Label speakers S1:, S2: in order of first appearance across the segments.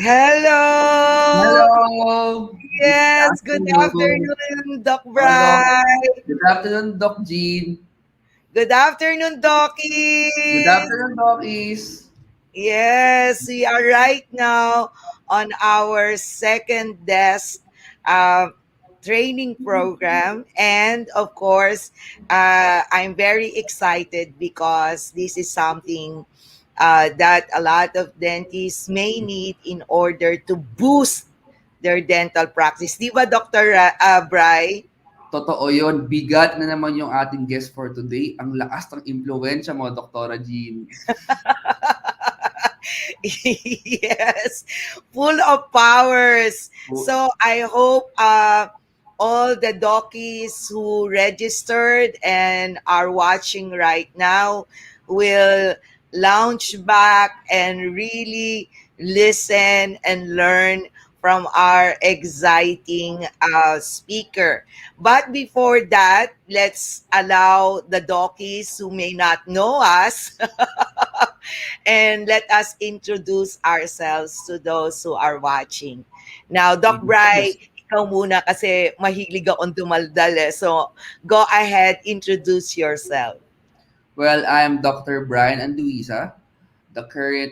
S1: Hello!
S2: Hello! Good
S1: Yes, good
S2: afternoon.
S1: afternoon, Doc
S2: Doc.
S1: Bright.
S2: Good afternoon, Doc Jean.
S1: Good afternoon,
S2: Good
S1: Dockies.
S2: afternoon, Doc Is.
S1: Yes, we are right now on our second desk uh, training program. And of course, I'm very excited because this is something that a lot of dentists may need in order to boost their dental practice. Di ba, Dr. Bry?
S2: Totoo yun. Bigat na naman yung ating guest for today. Ang lakas ng impluensya mo, Doktora Jean.
S1: Yes, full of powers. So I hope all the dockies who registered and are watching right now will launch back and really listen and learn from our exciting speaker. But before that, let's allow the dockies who may not know us and let us introduce ourselves to those who are watching. Now, Doc Bry,
S2: Yes.
S1: ikaw muna kasi mahilig akong dumaldal eh. So, go ahead, introduce yourself.
S2: Well, I am Dr. Brian Anduisa, the current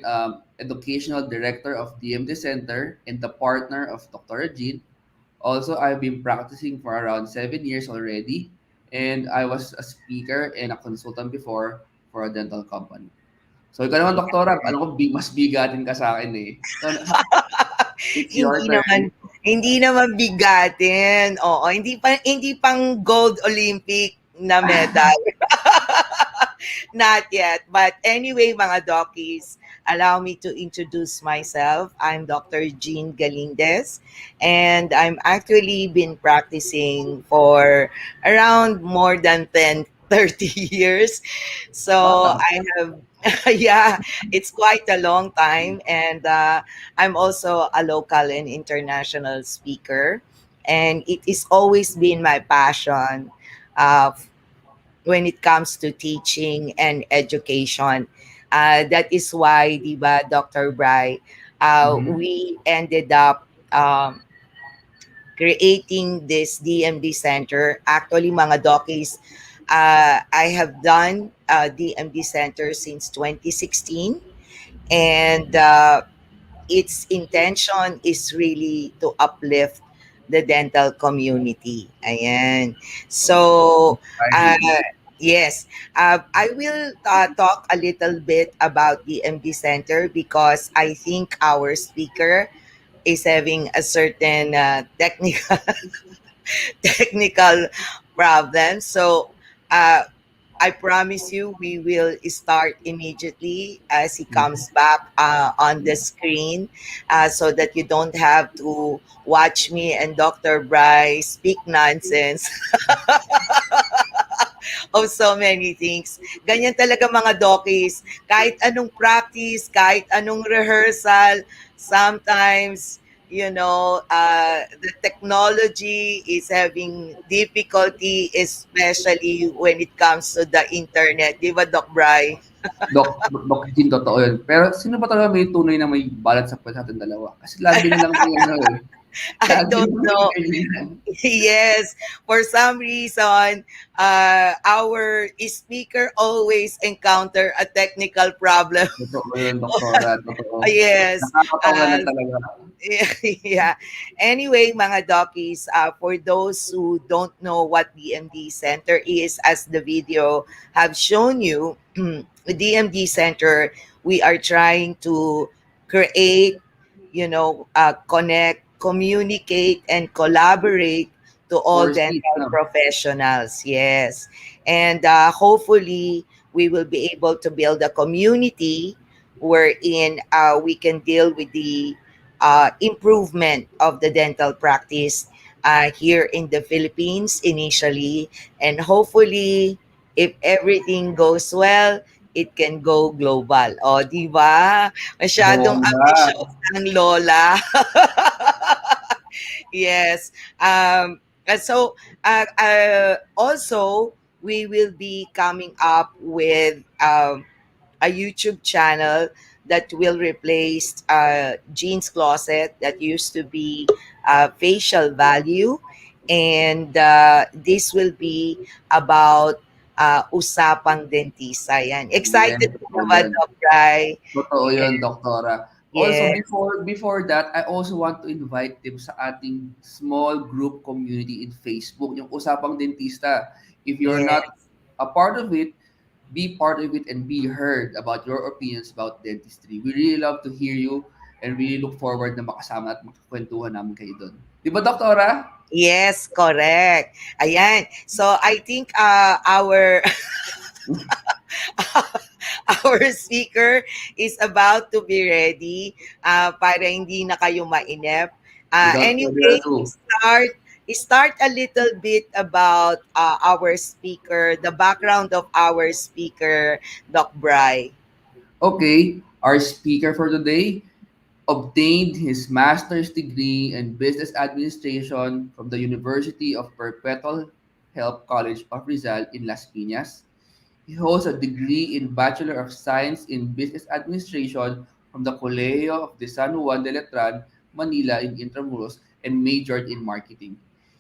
S2: Educational Director of DMD Center and the partner of Dr. Jean. Also, I've been practicing for around 7 years already, and I was a speaker and a consultant before for a dental company. So, ikaw naman,
S1: Yeah.
S2: doktora, alam ko mas bigatin ka sa akin eh. So, it's your
S1: Hindi naman
S2: turn.
S1: hindi naman bigatin. Oo, hindi pang gold Olympic na medal. Not yet. But anyway, mga dockies, allow me to introduce myself. I'm Dr. Jean Galindez, and I'm actually been practicing for around more than 30 years. So
S2: Bata.
S1: I have, yeah, it's quite a long time. And I'm also a local and international speaker. And it has always been my passion uh, when it comes to teaching and education. That is why, di ba, Dr. Bry,
S2: Mhm.
S1: we ended up creating this DMD Center. Actually, mga dockies, I have done DMD Center since 2016. And its intention is really to uplift the dental community. Ayan. So, uh,
S2: Exciting.
S1: yes, I will talk a little bit about the MD Center because I think our speaker is having a certain technical technical problem. So, uh, I promise you, we will start immediately as he
S2: Mhm.
S1: comes back on the screen so that you don't have to watch me and Dr. Bryce speak nonsense of so many things. Ganyan talaga mga dockies. Kahit anong practice, kahit anong rehearsal, sometimes, the technology is having difficulty, especially when it comes to the internet. Di ba, Doc Bry?
S2: Doc Jean, totoo yun. Pero sino ba talaga may tunay na may balat sa puwet sa ating dalawa? Kasi lagi na lang may ano eh,
S1: I
S2: lagi
S1: don't
S2: na lang
S1: know.
S2: ganyan.
S1: Yes, for some reason, our speaker always encounter a technical problem.
S2: Totoo yun, doktora, totoo.
S1: Yes.
S2: Nakakatawa lang
S1: Uh,
S2: talaga.
S1: yeah. Anyway, mga dockies, for those who don't know what DMD Center is, as the video have shown you, the DMD Center, we are trying to create, connect, communicate, and collaborate to all
S2: For seat,
S1: dental
S2: no?
S1: professionals. Yes. And hopefully, we will be able to build a community wherein we can deal with the improvement of the dental practice here in the Philippines initially. And hopefully, if everything goes well, it can go global. O, di ba? Masyadong
S2: Bongga.
S1: ambitious ang lola. Yes. Also, we will be coming up with a YouTube channel that will replace Jean's closet that used to be facial value. And this will be about usapang dentista. Yan.
S2: Yes,
S1: Excited ka
S2: totoo
S1: ba,
S2: yan.
S1: Doc Rai?
S2: Totoo yun, Doktora. Also,
S1: Yeah,
S2: before that, I also want to invite them sa ating small group community in Facebook, yung Usapang Dentista. If you're
S1: yeah,
S2: not a part of it, be part of it and be heard about your opinions about dentistry. We really love to hear you and really look forward na makasama at makakwentuhan namin kayo doon. Di ba, Doktora?
S1: yes, correct. Ayan. So I think our our speaker is about to be ready para hindi na kayo mainip.
S2: Without further
S1: Anyway,
S2: ado,
S1: start a little bit about our speaker, the background of our speaker, Doc Bry.
S2: okay, our speaker for today obtained his master's degree in business administration from the University of Perpetual Help College of Rizal in Las Piñas. He holds a degree in Bachelor of Science in Business Administration from the Colegio of the San Juan de Letran, Manila in Intramuros and majored in marketing.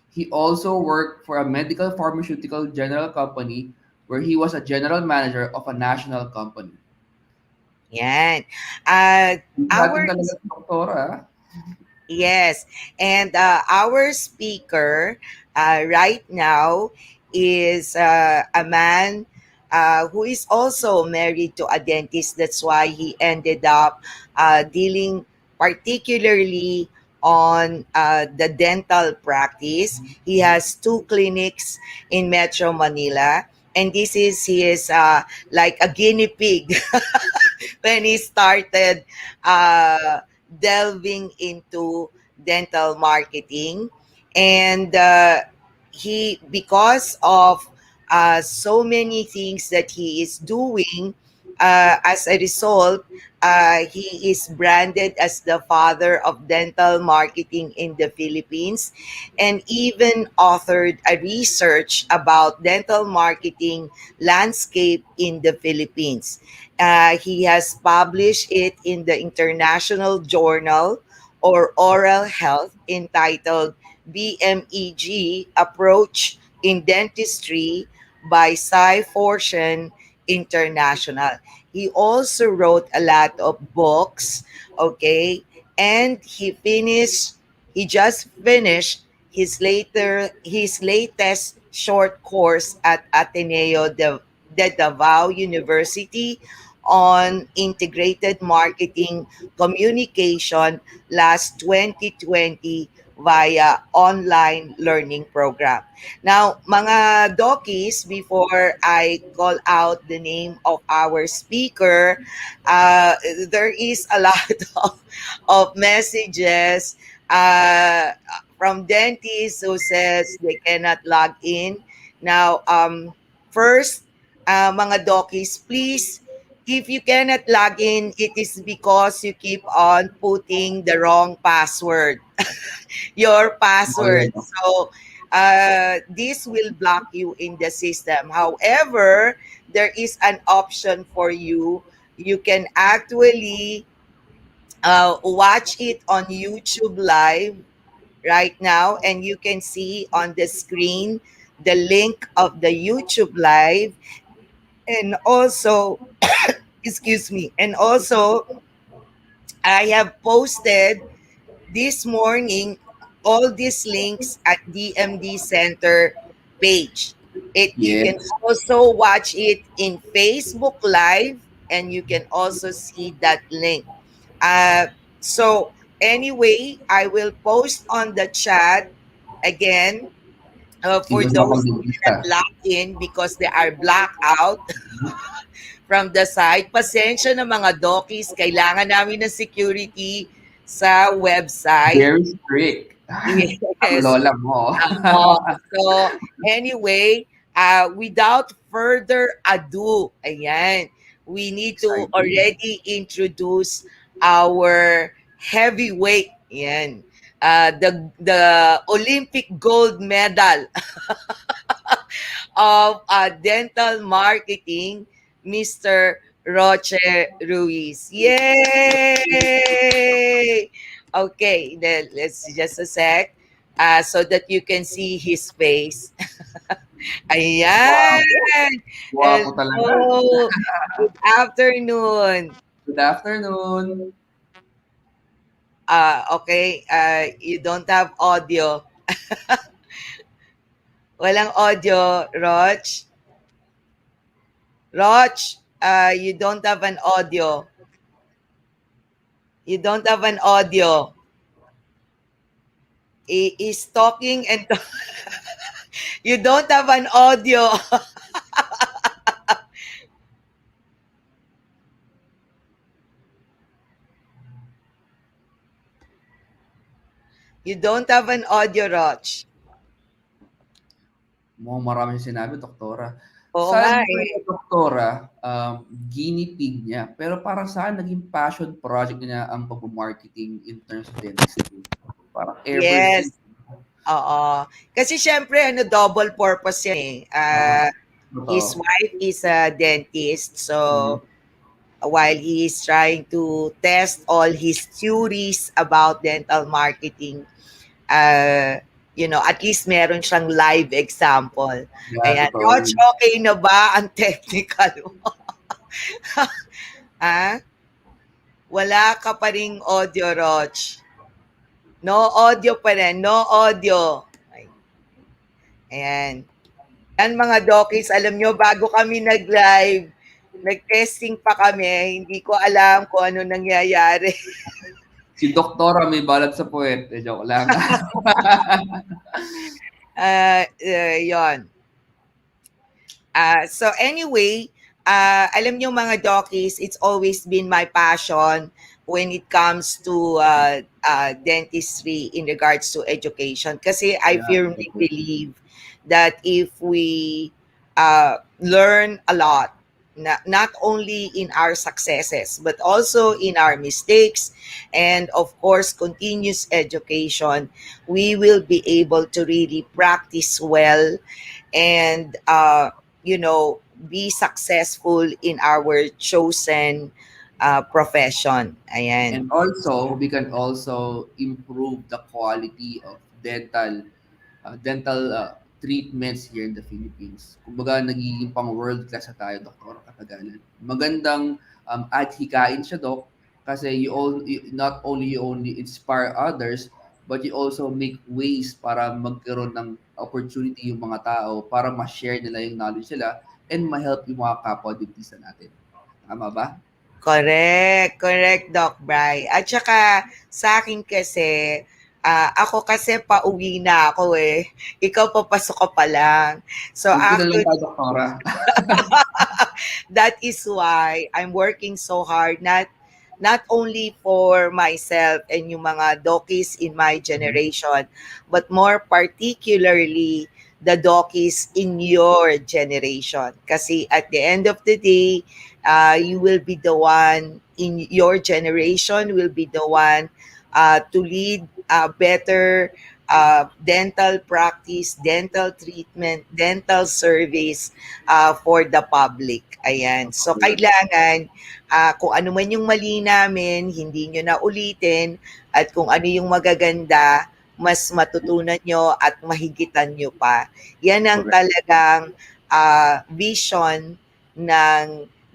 S2: He also worked for a medical pharmaceutical general company where he was a general manager of a national company.
S1: Yan. Uh,
S2: Hindi natin
S1: our
S2: talaga si doktora.
S1: Yes, and our speaker right now is a man who is also married to a dentist. That's why he ended up dealing particularly on the dental practice. He has two clinics in Metro Manila, and this is his like a guinea pig when he started delving into dental marketing. And he, because of so many things that he is doing, as a result, he is branded as the father of dental marketing in the Philippines, and even authored a research about dental marketing landscape in the Philippines. He has published it in the International Journal or Oral Health entitled BMEG Approach in Dentistry by Cy Fortune International. He also wrote a lot of books, okay? And he just finished his latest short course at de Davao University on integrated marketing communication last 2020 via online learning program. Now, mga dokis, before I call out the name of our speaker, uh, there is a lot of messages from dentists who says they cannot log in. Now, first, mga dokis, please, if you cannot log in, it is because you keep on putting the wrong password, your
S2: Oo, yan.
S1: password. So, this will block you in the system. However, there is an option for you. You can actually watch it on YouTube Live right now, and you can see on the screen the link of the YouTube Live. And also, excuse me, and also, I have posted this morning all these links at DMD Center page. It You can
S2: Yes.
S1: also watch it in Facebook Live, and you can also see that link. Uh, so anyway, I will post on the chat again
S2: Yung
S1: for
S2: usapang
S1: those who
S2: dentista.
S1: cannot log in because they are blacked out from the site. Pasensya na mga dokis, kailangan namin ng security sa website.
S2: Very strict. Ang
S1: Yes.
S2: lola mo.
S1: So, anyway, without further ado, ayan, we need to
S2: Exciting.
S1: already introduce our heavyweight. Ayan. The Olympic gold medal of dental marketing, Mr. Roche Ruiz. Yay! Okay, then let's just a sec. So that you can see his face. Ayan!
S2: Guwapo. Guwapo talaga.
S1: Hello! Good afternoon.
S2: Good afternoon.
S1: Okay, you don't have audio. Walang audio, Roch. Roch, you don't have an audio. You don't have an audio. He is talking and you don't have an audio. You don't have an audio, Roch.
S2: Mukhang marami siyang sinabi, doktora.
S1: Oo nga
S2: Sabi
S1: eh.
S2: niya, doktora, guinea pig niya. Pero para sa akin, naging passion project niya ang pag-marketing in terms of dentistry. Parang ever
S1: Yes.
S2: since.
S1: Oo. Kasi syempre, ano, double purpose yan eh.
S2: Oo.
S1: His
S2: Totoo.
S1: wife is a dentist. So,
S2: Mhm.
S1: while he is trying to test all his theories about dental marketing, at least meron siyang live example.
S2: Yeah,
S1: Ayan.
S2: totoo
S1: Roch,
S2: yun.
S1: okay na ba ang technical mo? Ha? Wala ka pa ring audio, Roch. No audio pa rin. No audio. Ayan. Yan mga dokis, alam nyo, bago kami nag-live, nag-testing pa kami, hindi ko alam kung ano nangyayari.
S2: Si doktora may balat sa puwet. Joke lang.
S1: Yon. So anyway, alam niyo mga dockies, it's always been my passion when it comes to dentistry in regards to education. Kasi I
S2: Yeah,
S1: firmly
S2: totoo.
S1: believe that if we learn a lot, not only in our successes, but also in our mistakes, and of course, continuous education, we will be able to really practice well and be successful in our chosen profession. Ayan.
S2: And also, we can also improve the quality of dental treatments here in the Philippines. Kumbaga, nagiging pang world class na tayo, Doktor, katagalan. Magandang adhikain siya, Dok, kasi not only you only inspire others, but you also make ways para magkaroon ng opportunity yung mga tao para ma-share nila yung knowledge nila and ma-help yung mga kapwa-dentista natin. Tama ba?
S1: Correct, correct, Doc Bry. At saka sa akin kasi, ako kasi pauwi na ako eh. Ikaw papasok ka pa lang. So
S2: Buti na lang
S1: actually,
S2: tayo, Doktora.
S1: that is why I'm working so hard, not only for myself and yung mga dokis in my
S2: Mhm.
S1: generation, but more particularly the dokis in your generation. Kasi at the end of the day, you will be the one in your generation will be the one to lead better dental practice, dental treatment, dental service for the public. Ayan. So,
S2: Totoo yan.
S1: kailangan kung ano man yung mali namin, hindi nyo na ulitin at kung ano yung magaganda, mas matutunan nyo at mahigitan nyo pa. Yan ang
S2: Correct.
S1: talagang vision ng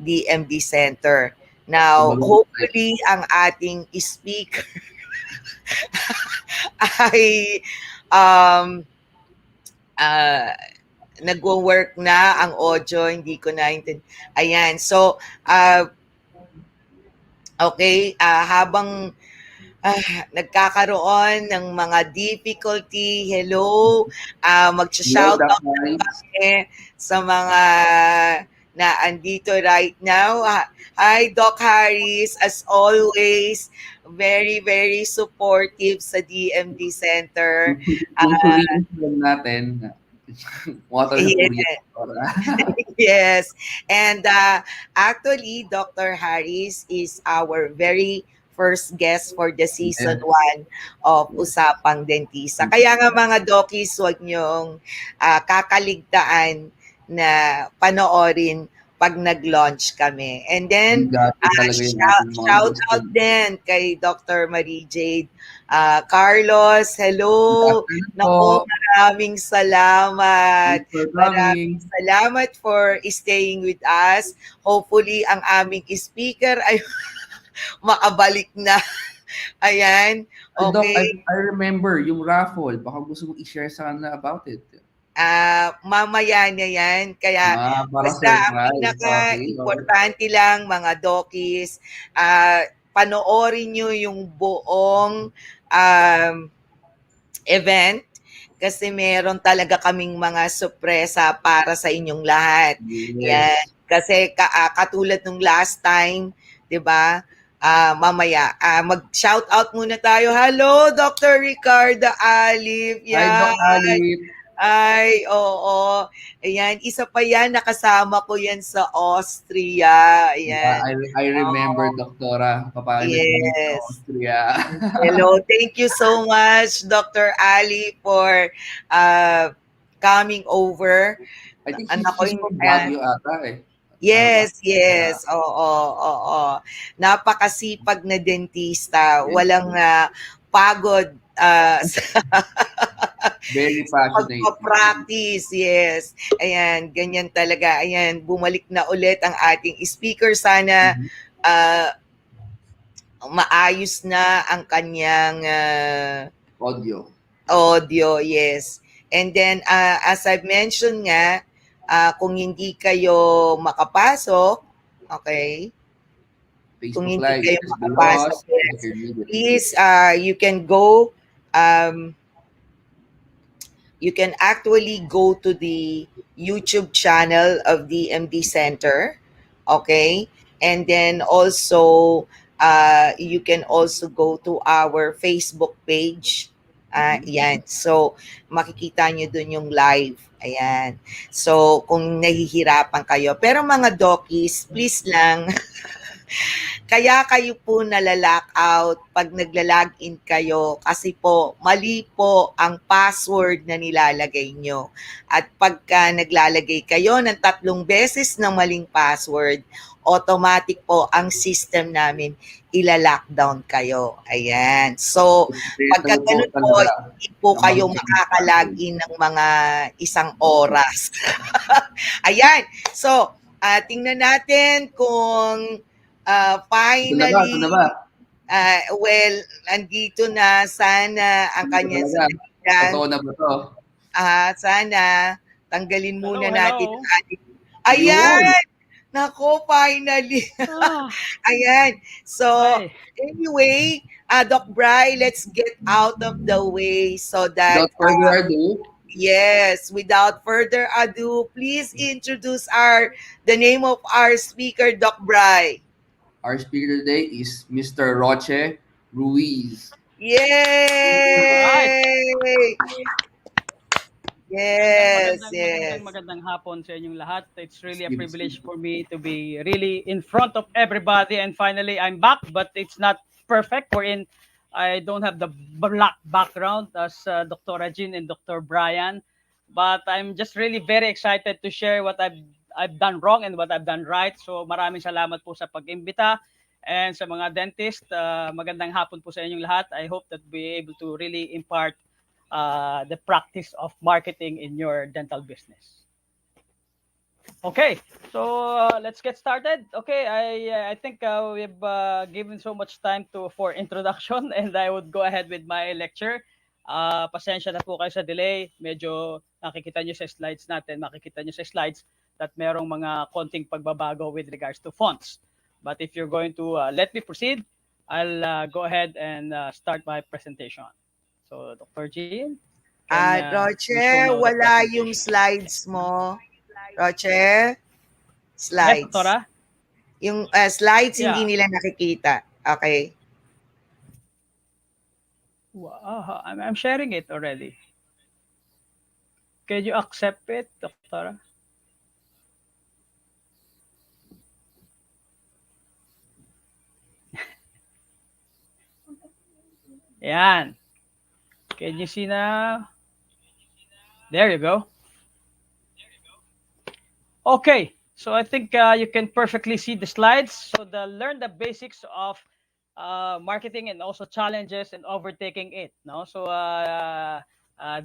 S1: DMD Center. Now,
S2: Kumbaga,
S1: hopefully, ang ating speaker ay um, uh, nagwo-work na ang audio, hindi ko na Ayan. So, okay, habang nagkakaroon ng mga difficulty, hello,
S2: hello, Doc
S1: magsha-shoutout
S2: Harris.
S1: kami sa mga na andito right now. Hi, Doc Harris, as always, very, very supportive sa DMD Center.
S2: Kung Korean film natin, water na Korean.
S1: Yeah. Yes. And actually, Dr. Harris is our very first guest for the season
S2: Yes,
S1: 1 of
S2: yes.
S1: Usapang Dentista. Kaya nga mga dokis, huwag niyong kakaligtaan na panoorin pag nag-launch kami. And then,
S2: Bigati talaga yung ating mga
S1: shout
S2: gusto.
S1: out din kay Dr. Marie Jade. Carlos,
S2: Good
S1: hello.
S2: afternoon
S1: Nako,
S2: po.
S1: maraming salamat.
S2: Thanks for
S1: Maraming
S2: coming.
S1: salamat for staying with us. Hopefully, ang aming speaker ay makabalik na. Ayan.
S2: Ay, Doc,
S1: Okay.
S2: I remember yung raffle. Baka gusto mong i-share sana about it.
S1: Mamaya niya yan. Kaya
S2: Para
S1: basta ang
S2: surprise. Okay, okay.
S1: pinaka-importante lang mga dokis, panoorin nyo yung buong um, event kasi meron talaga kaming mga sorpresa para sa inyong lahat. Yan.
S2: Yes.
S1: Kasi katulad nung last time, 'di ba? Mamaya mag-shout out muna tayo. Hello, Dr. Ricardo Alif.
S2: Hi,
S1: Yan.
S2: Doc Ali.
S1: Ay, oo. Ayan, isa pa yan, nakasama ko yan sa Austria.
S2: Yeah,
S1: Ayan.
S2: I remember,
S1: Oh,
S2: Doktora, papaano nag-meet sa
S1: yes.
S2: Austria.
S1: Hello. Thank you so much, Dr. Ali, for uh, coming over.
S2: I think
S1: Anak ko,
S2: she's from Baguio ata eh. Tama ba?
S1: yes,
S2: Yeah.
S1: yes. Oo, oo. Napakasipag na dentista.
S2: Yes.
S1: Walang pagod sa
S2: Very passionate.
S1: pagpa-practice, yes. Ayan, ganyan talaga. Ayan, bumalik na ulit ang ating speaker. Sana
S2: Mhm.
S1: ah, maayos na ang kanyang
S2: Audio.
S1: audio, yes. And then, as I've mentioned nga, kung hindi kayo makapasok, okay, kung
S2: Facebook
S1: hindi
S2: Live.
S1: kayo
S2: Just below
S1: makapasok,
S2: us. You
S1: yes,
S2: can read it.
S1: please, um, you can actually go to the YouTube channel of the MD Center, okay? And then also, you can also go to our Facebook page.
S2: Mhm.
S1: Yan. So, makikita nyo dun yung live. Ayan. So, kung nahihirapan kayo. Pero mga dokis, please lang, kaya kayo po nalalock out pag nagla-login kayo kasi po mali po ang password na nilalagay nyo. At pagka naglalagay kayo ng 3 beses ng maling password, automatic po ang system namin ila-lockdown kayo. Ayan. So, pagka
S2: Better po
S1: ganun po,
S2: talaga
S1: hindi po
S2: na
S1: kayo
S2: mag-check ng password.
S1: makakalagin ng mga 1 oras. Ayan. So, tingnan natin kung
S2: Ito na ba? Ito na ba?
S1: finally, well, andito na sana ang
S2: Dito
S1: kanyang
S2: talaga.
S1: sasakyan.
S2: Totoo na ba to?
S1: Sana tanggalin muna
S3: Hello,
S1: natin ang
S3: hello.
S1: ating...
S2: Yun.
S1: Ayan! Nako, finally.
S3: Ah,
S1: Ayan. So,
S3: okay.
S1: anyway, Doc Bry, let's get out of the way so that,
S2: Without further ado,
S1: yes, without further ado, please introduce the name of our speaker, Doc Bry.
S2: our speaker today is Mr. Roche Ruiz.
S3: All right.
S1: Yay! Yes, yes.
S3: Magandang hapon sa inyong lahat. It's really a privilege for me to be really in front of everybody. And finally, I'm back, but it's not perfect. Wherein I don't have the black background as Dr. Jean and Dr. Brian. But I'm just really very excited to share what I've done wrong and what I've done right. So maraming salamat po sa pag-imbita. And sa mga dentist, magandang hapon po sa inyong lahat. I hope that we're able to really impart the practice of marketing in your dental business. Okay, so let's get started. Okay, I think we've given so much time for introduction, and I would go ahead with my lecture. Pasensya na po kayo sa delay. Medyo nakikita nyo sa slides natin, makikita nyo sa slides that merong mga konting pagbabago with regards to fonts. But if you're going to let me proceed, I'll go ahead and start my presentation. So, Dr. Jean, can you show
S1: Roche,
S3: now the
S1: wala yung
S3: presentation?
S1: slides mo. Roche,
S3: Yes,
S1: slides.
S3: Doktora?
S1: Yung slides, hindi
S3: Yeah.
S1: nila nakikita. Okay.
S3: I'm sharing it already. Can you accept it, Doktora? Yan. Can you see now? There you go. Okay. So I think you can perfectly see the slides. So the learn the basics of marketing and also challenges and overtaking it. No, so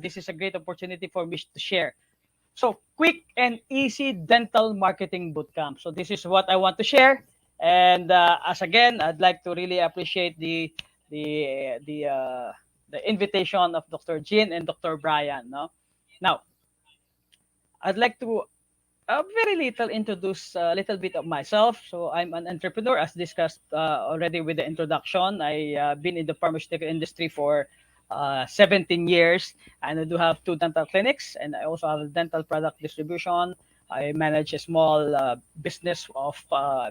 S3: this is a great opportunity for me to share. So quick and easy dental marketing bootcamp. So this is what I want to share. And as again, I'd like to really appreciate the the uh, the invitation of Dr. Jin and Dr. Brian. No, now I'd like to very little introduce a little bit of myself. So I'm an entrepreneur, as discussed already with the introduction. I been in the pharmaceutical industry for 17 years, and I do have two dental clinics, and I also have a dental product distribution. I manage a small business of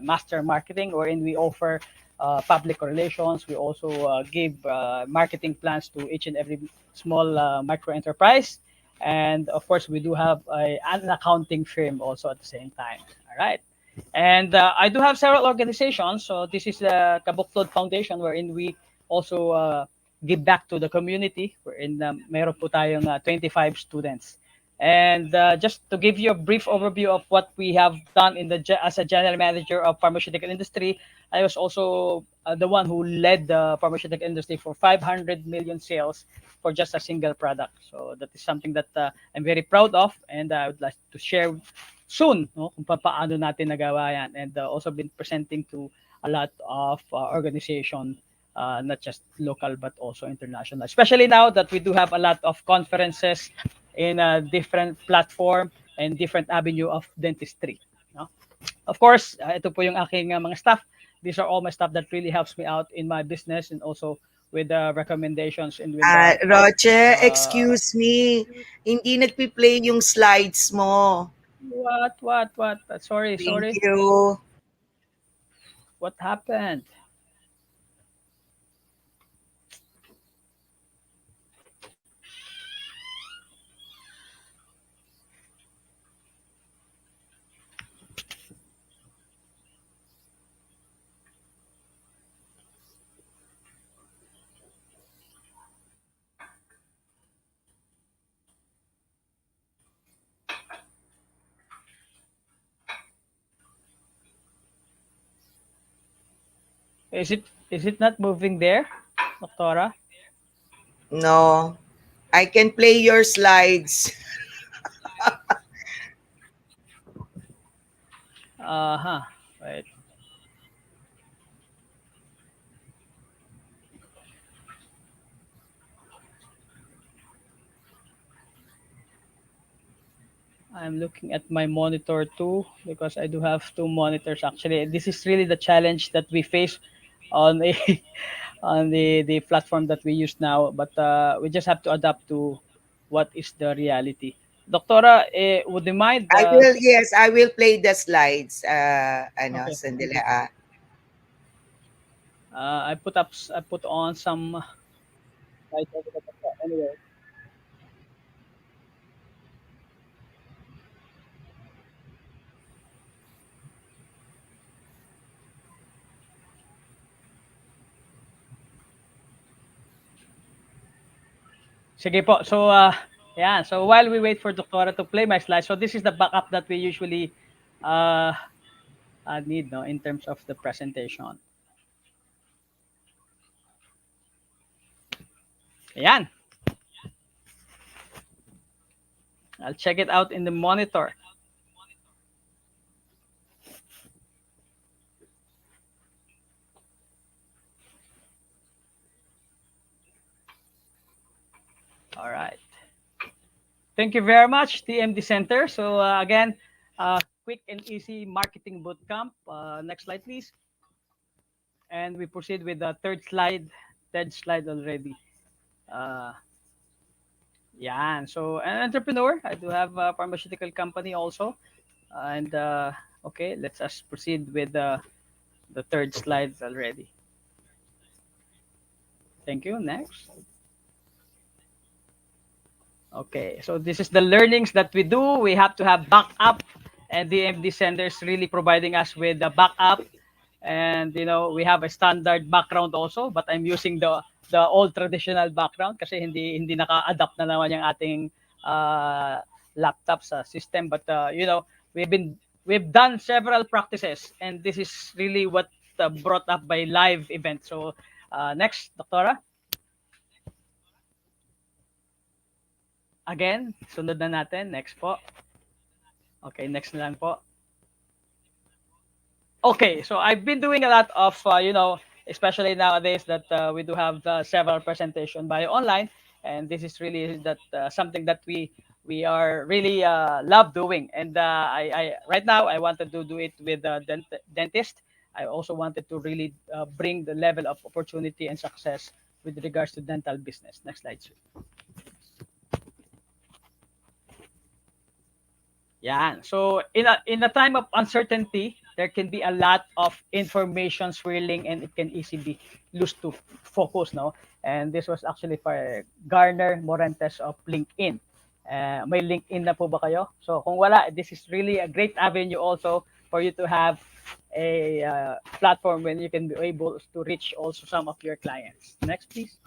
S3: master marketing, wherein we offer public relations. We also give marketing plans to each and every small micro enterprise, and of course we do have an accounting firm also at the same time. All right. And I do have several organizations. So this is the Kabuklod Foundation, wherein we also give back to the community, wherein meron po tayong 25 students. And just to give you a brief overview of what we have done in as a general manager of pharmaceutical industry, I was also the one who led the pharmaceutical industry for 500 million sales for just a single product. So that is something that I'm very proud of, and I would like to share soon, no, kung paano natin nagawa yan. And also been presenting to a lot of organization, not just local but also international. Especially now that we do have a lot of conferences in a different platform and different avenue of dentistry. No? Of course, ito po yung aking mga staff. These are all my staff that really helps me out in my business, and also with the recommendations and with the
S1: Roche,
S3: uh,
S1: excuse me. Hindi nagpi-play yung slides mo.
S3: what sorry,
S1: Thank
S3: sorry,
S1: you.
S3: what happened? Is it not moving there, Doctora?
S1: No, I can play your slides.
S3: Uh-huh. Right. I'm looking at my monitor too, because I do have two monitors actually. This is really the challenge that we face on a on the platform that we use now. But we just have to adapt to what is the reality. Doctora, would you mind?
S1: Yes, I will play the slides.
S3: Okay.
S1: Sandali
S3: Okay.
S1: ah.
S3: I put on some light over the anyway. Sige po. So, yeah. So, while we wait for Doctora to play my slides, so this is the backup that we usually uh, need, no, in terms of the presentation. Ayan. I'll check it out in the monitor. All right. Thank you very much, TMD Center. So, again, quick and easy marketing bootcamp. Next slide, please. And we proceed with the third slide. Third slide already. Uh, yeah. So, an entrepreneur. I do have a pharmaceutical company also. And okay, let's us proceed with the third slides already. Thank you. Next. Okay, so this is the learnings that we do. We have to have backup, and the MD Center is really providing us with the backup. And we have a standard background also, but I'm using the old traditional background kasi hindi naka-adapt na naman yung ating laptop sa system. But we've been we've done several practices, and this is really what brought up by live event. So next, Doctora, again, sunod na natin. Next po. Okay, next na lang po. Okay, so I've been doing a lot of, especially nowadays that we do have several presentation by online, and this is really that something that we are really love doing. And I right now I wanted to do it with a dentist. I also wanted to really bring the level of opportunity and success with regards to dental business. Next slide. Yeah. So in a time of uncertainty, there can be a lot of information swirling, and it can easily lose to focus. No, and this was actually for Garner Morentes of LinkedIn. May LinkedIn na po ba kayo? So kung wala, this is really a great avenue also for you to have a platform when you can be able to reach also some of your clients. Next, please.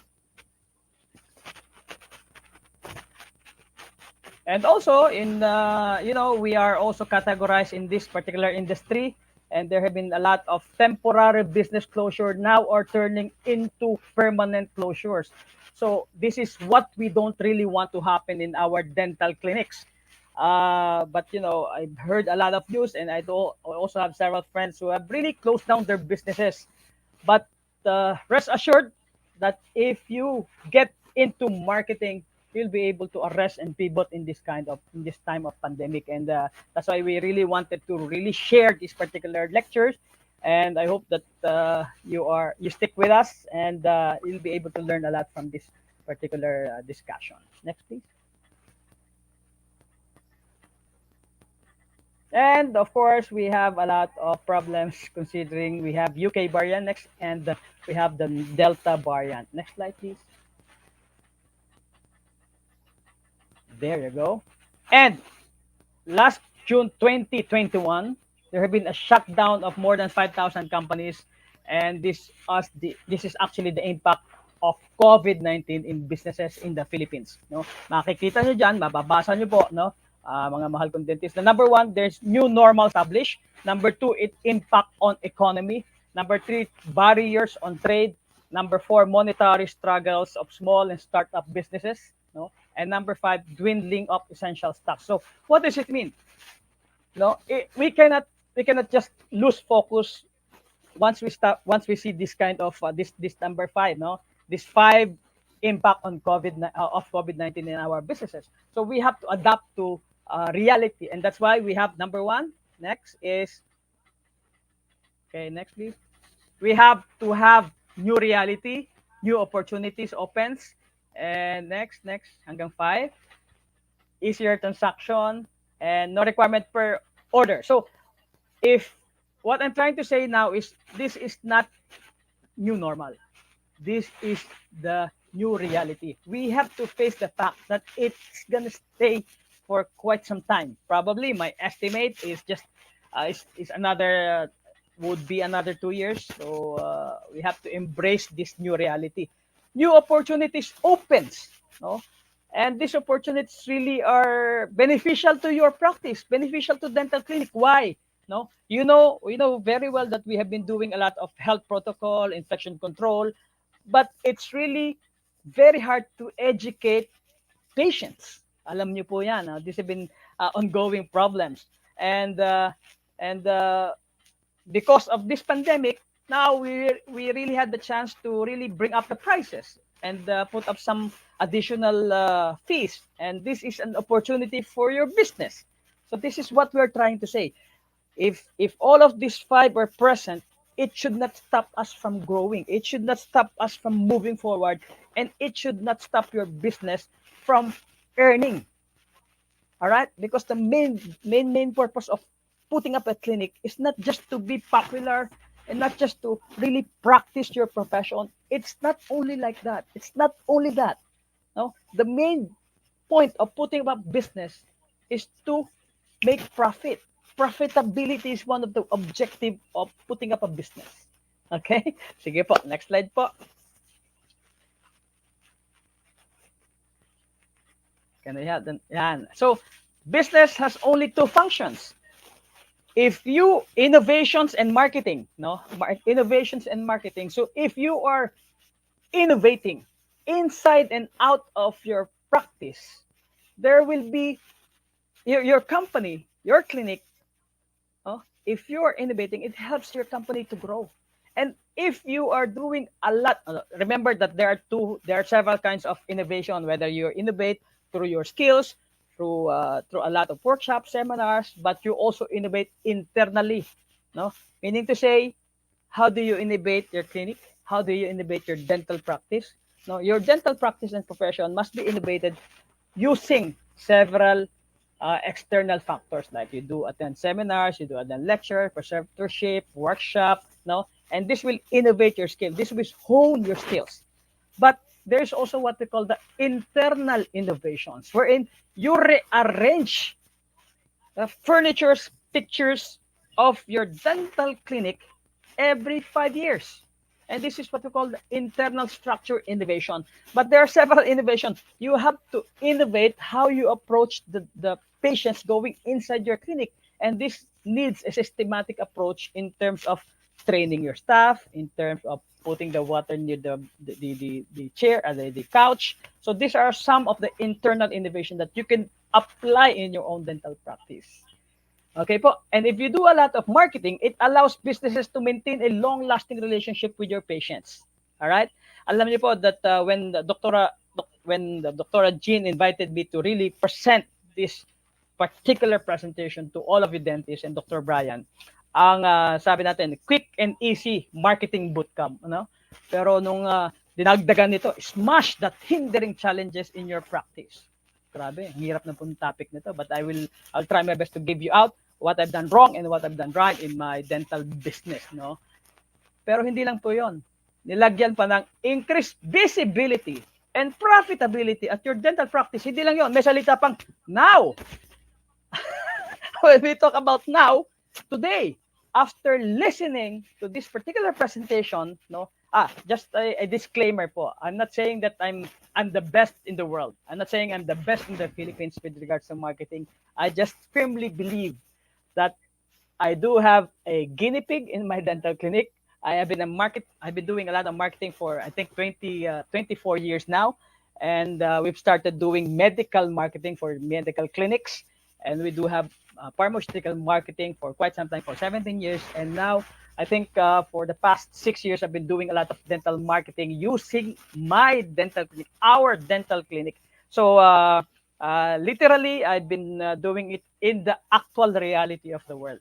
S3: And also in we are also categorized in this particular industry, and there have been a lot of temporary business closure now are turning into permanent closures. So this is what we don't really want to happen in our dental clinics. But I've heard a lot of news, and I also have several friends who have really closed down their businesses. But rest assured that if you get into marketing, you'll be able to arrest and pivot in this time of pandemic. And that's why we really wanted to really share these particular lectures. And I hope that you stick with us, and you'll be able to learn a lot from this particular discussion. Next, please. And of course, we have a lot of problems considering we have UK variant next, and we have the Delta variant. Next slide, please. There you go. And last June 2021, there have been a shutdown of more than 5,000 companies, and this is actually the impact of COVID-19 in businesses in the Philippines. No, makikita nyo dyan, mababasa nyo po, no, mga mahal kong dentist. Na number one, there's new normal established. Number two, it impact on economy. Number three, barriers on trade. Number four, monetary struggles of small and startup businesses. No, and number five, dwindling of essential stocks. So what does it mean? No, we cannot just lose focus once we see this kind of this number five. No, this five impact on COVID-19 in our businesses. So we have to adapt to reality, and that's why we have number one. Next is okay. Next, please. We have to have new reality, new opportunities opens, and next hanggang five, easier transaction, and no requirement per order. So if what I'm trying to say now is this is not new normal. This is the new reality. We have to face the fact that it's gonna stay for quite some time. Probably my estimate is just is another would be another 2 years. So we have to embrace this new reality. New opportunities opens, no? And these opportunities really are beneficial to your practice, beneficial to dental clinic. Why? No, we know very well that we have been doing a lot of health protocol, infection control, but it's really very hard to educate patients. Alam niyo po yan. These have been ongoing problems. And because of this pandemic, now we really had the chance to really bring up the prices and put up some additional fees. And this is an opportunity for your business. So this is what we're trying to say. If all of these five are present, it should not stop us from growing. It should not stop us from moving forward, and it should not stop your business from earning. All right, because the main purpose of putting up a clinic is not just to be popular and not just to really practice your profession. It's not only like that. It's not only that. No, the main point of putting up business is to make profit. Profitability is one of the objective of putting up a business. Okay? Sige po, next slide po. Yan. So, business has only two functions. if you innovations and marketing, no, innovations and marketing. So if you are innovating inside and out of your practice, there will be your company, your clinic. If you are innovating, it helps your company to grow. And if you are doing a lot, remember that there are several kinds of innovation. Whether you innovate through your skills, through a lot of workshops, seminars, but you also innovate internally. No, meaning to say, how do you innovate your clinic? How do you innovate your dental practice? No, your dental practice and profession must be innovated using several external factors, like you do attend seminars, you do attend lecture, preceptorship, workshop, no, and this will innovate your skill. This will hone your skills. But there's also what we call the internal innovations, wherein you rearrange the furnitures, pictures of your dental clinic every 5 years. And this is what we call the internal structure innovation. But there are several innovations. You have to innovate how you approach the patients going inside your clinic. And this needs a systematic approach in terms of training your staff, in terms of putting the water near the chair, the couch. So these are some of the internal innovation that you can apply in your own dental practice. Okay po. And if you do a lot of marketing, it allows businesses to maintain a long-lasting relationship with your patients. All right? Alam niyo po that when the Doctora Jean invited me to really present this particular presentation to all of you dentists and Dr. Brian, ang sabi natin, quick and easy marketing bootcamp, ano? Pero nung dinagdagan nito, smash that hindering challenges in your practice. Grabe, hirap na po yung topic nito, but I'll try my best to give you out what I've done wrong and what I've done right in my dental business, no? Pero hindi lang po 'yon. Nilagyan pa ng increased visibility and profitability at your dental practice. Hindi lang 'yon, may salita pang now. When we talk about now, today, after listening to this particular presentation, no, just a disclaimer po. I'm not saying that I'm the best in the world. I'm not saying I'm the best in the Philippines with regards to marketing. I just firmly believe that I do have a guinea pig in my dental clinic. I've been doing a lot of marketing for I think 24 years now, and we've started doing medical marketing for medical clinics, and we do have pharmaceutical marketing for quite some time, for 17 years, and now I think for the past 6 years I've been doing a lot of dental marketing using my dental clinic, our dental clinic. So literally, I've been doing it in the actual reality of the world.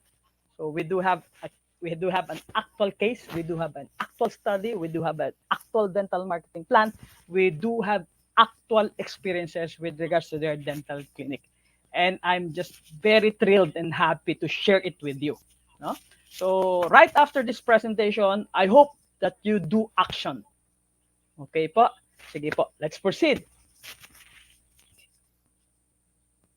S3: So we do have an actual case, we do have an actual study, we do have an actual dental marketing plan, we do have actual experiences with regards to their dental clinic. And I'm just very thrilled and happy to share it with you. No? So right after this presentation, I hope that you do action. Okay po? Sige po, let's proceed.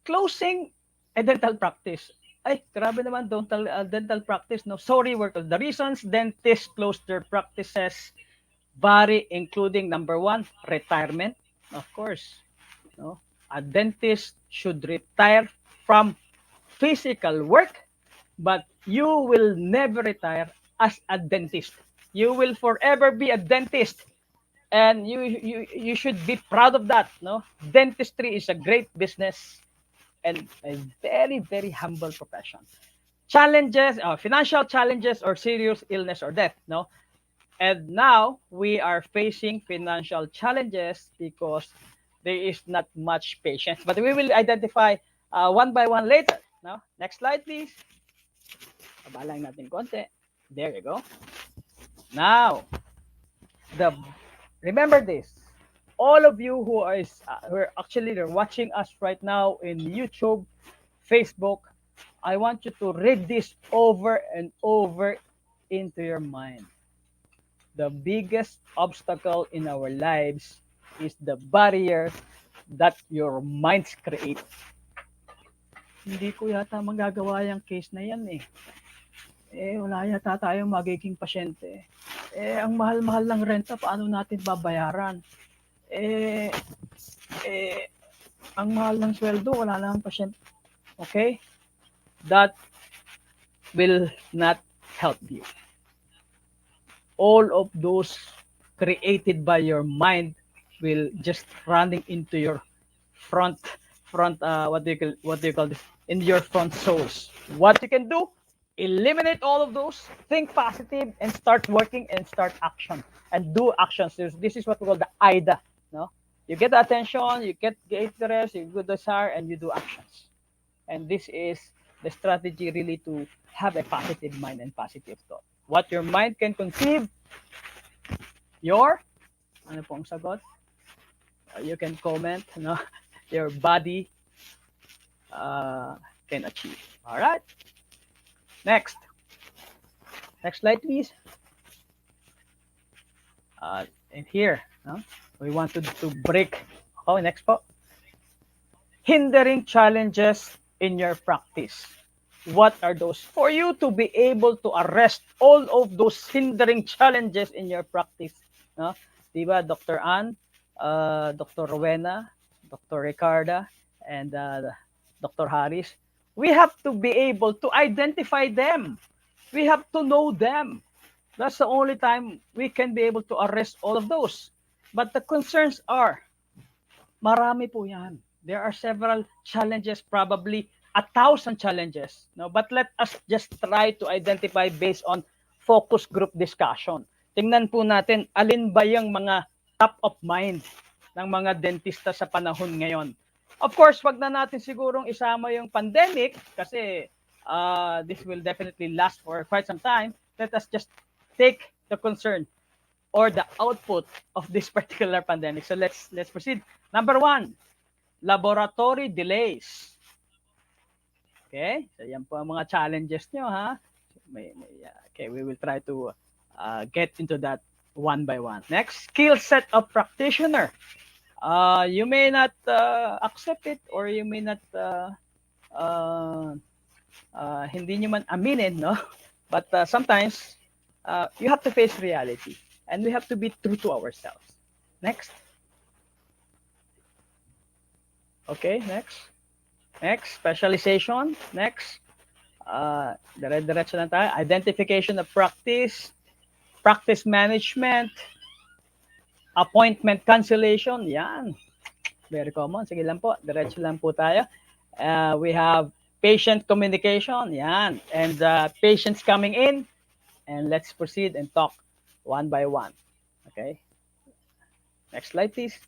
S3: Closing a dental practice. Ay, grabe naman, dental practice. No, sorry, workers. The reasons dentists close their practices vary, including number one, retirement. Of course, no, a dentist should retire from physical work, but you will never retire as a dentist. You will forever be a dentist, and you should be proud of that. No, dentistry is a great business and a very, very humble profession. Challenges, financial challenges, or serious illness or death. No, and now we are facing financial challenges because there is not much patience. But we will identify one by one later. No, next slide, please. Pabalang natin konti. There you go. Now, the remember this. All of you who are actually watching us right now in YouTube, Facebook, I want you to read this over and over into your mind. The biggest obstacle in our lives is the barrier that your minds create. Hindi ko yata magagawa yung case na yan eh. Wala yata tayong magiging pasyente. Ang mahal-mahal ng renta, paano natin babayaran? Ang mahal ng sweldo, wala lang pasyente. Okay? That will not help you. All of those created by your mind will just running into your front what do you call this, in your front souls. What you can do, eliminate all of those, think positive, and start working and start action and do actions. This is what we call the ida. No, you get the attention, you get interest, you good desire, and you do actions. And this is the strategy really to have a positive mind and positive thought. What your mind can conceive, your ano pong sagot? You can comment, no? Your body uh, can achieve. All right. Next. Next slide, please. In here, no? We want to break. Oh, next po. Hindering challenges in your practice. What are those? For you to be able to arrest all of those hindering challenges in your practice. No? Diba, Dr. Ann, Dr. Rowena, Dr. Ricarda, and Dr. Harris, we have to be able to identify them. We have to know them. That's the only time we can be able to arrest all of those. But the concerns are, marami po yan. There are several challenges, probably 1,000 challenges. No? But let us just try to identify based on focus group discussion. Tingnan po natin, alin ba yung mga top of mind ng mga dentista sa panahon ngayon. Of course, wag na natin sigurong isama yung pandemic kasi this will definitely last for quite some time. Let us just take the concern or the output of this particular pandemic. So let's proceed. Number 1, laboratory delays. Okay? So yan po ang mga challenges nyo, ha? Okay, we will try to get into that one by one. Next, skill set of practitioner. You may not accept it or you may not hindi nyo man aminin, no? But sometimes you have to face reality and we have to be true to ourselves. Next. Okay, next. Next, specialization. Next. Dire-diretso lang tayo. Identification of practice, practice management, appointment cancellation. Yan. Very common. Sige lang po. Diretso lang po tayo. We have patient communication. Yan. And patients coming in. And let's proceed and talk one by one. Okay. Next slide, please.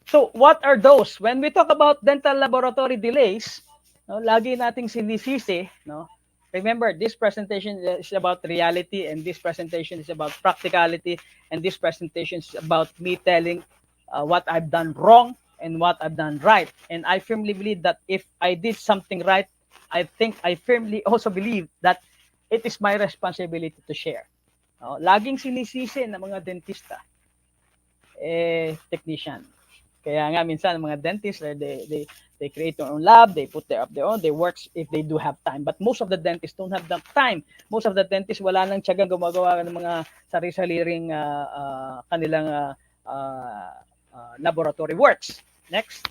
S3: So, what are those? When we talk about dental laboratory delays, no, lagi nating sinisisi, no? Remember, this presentation is about reality and this presentation is about practicality and this presentation is about me telling what I've done wrong and what I've done right. And I firmly believe that if I did something right, I firmly also believe that it is my responsibility to share. No? Laging sinisisi ng mga dentista, technician. Kaya nga minsan mga dentists, they create their own lab, they put up their own, they work if they do have time. But most of the dentists don't have that time. Most of the dentists wala nang tiyagang gumagawa ng mga sarili-sariling kanilang laboratory works. Next.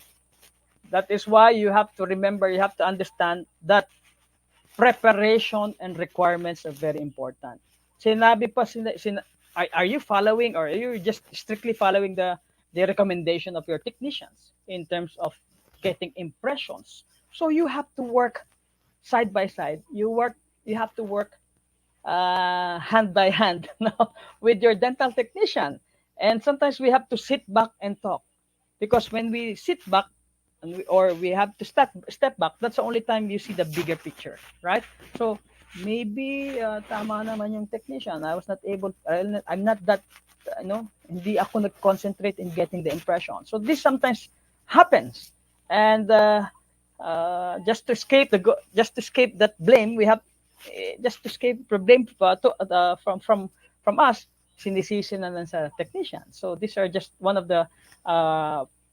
S3: That is why you have to remember, you have to understand that preparation and requirements are very important. Sinabi pa, are you following or are you just strictly following the recommendation of your technicians in terms of getting impressions? So you have to work side by side. You have to work hand by hand with your dental technician. And sometimes we have to sit back and talk. Because when we sit back, or we have to step back, that's the only time you see the bigger picture, right? So maybe tama naman yung technician. I was not able, I'm not that, hindi ako nag-concentrate in getting the impression. So this sometimes happens. And just to escape that blame, we have just to escape the blame from us, sinisisi na lang sa technician. So these are just one of the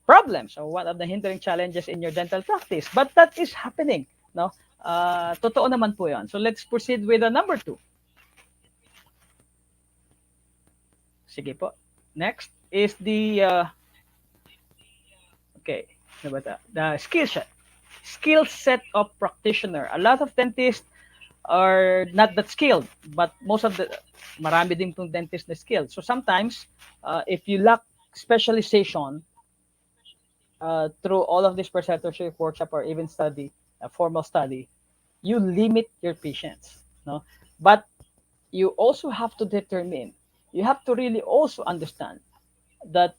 S3: problems or one of the hindering challenges in your dental practice. But that is happening, no? Totoo naman po 'yan. So let's proceed with the number 2. Sige po. Next is the the skill set of practitioner. A lot of dentists are not that skilled, but most of the marami din pong dentist na skilled. So sometimes, if you lack specialization through all of this preceptorship, workshop, or even study, formal study, you limit your patients. No, but you also have to determine. You have to really also understand that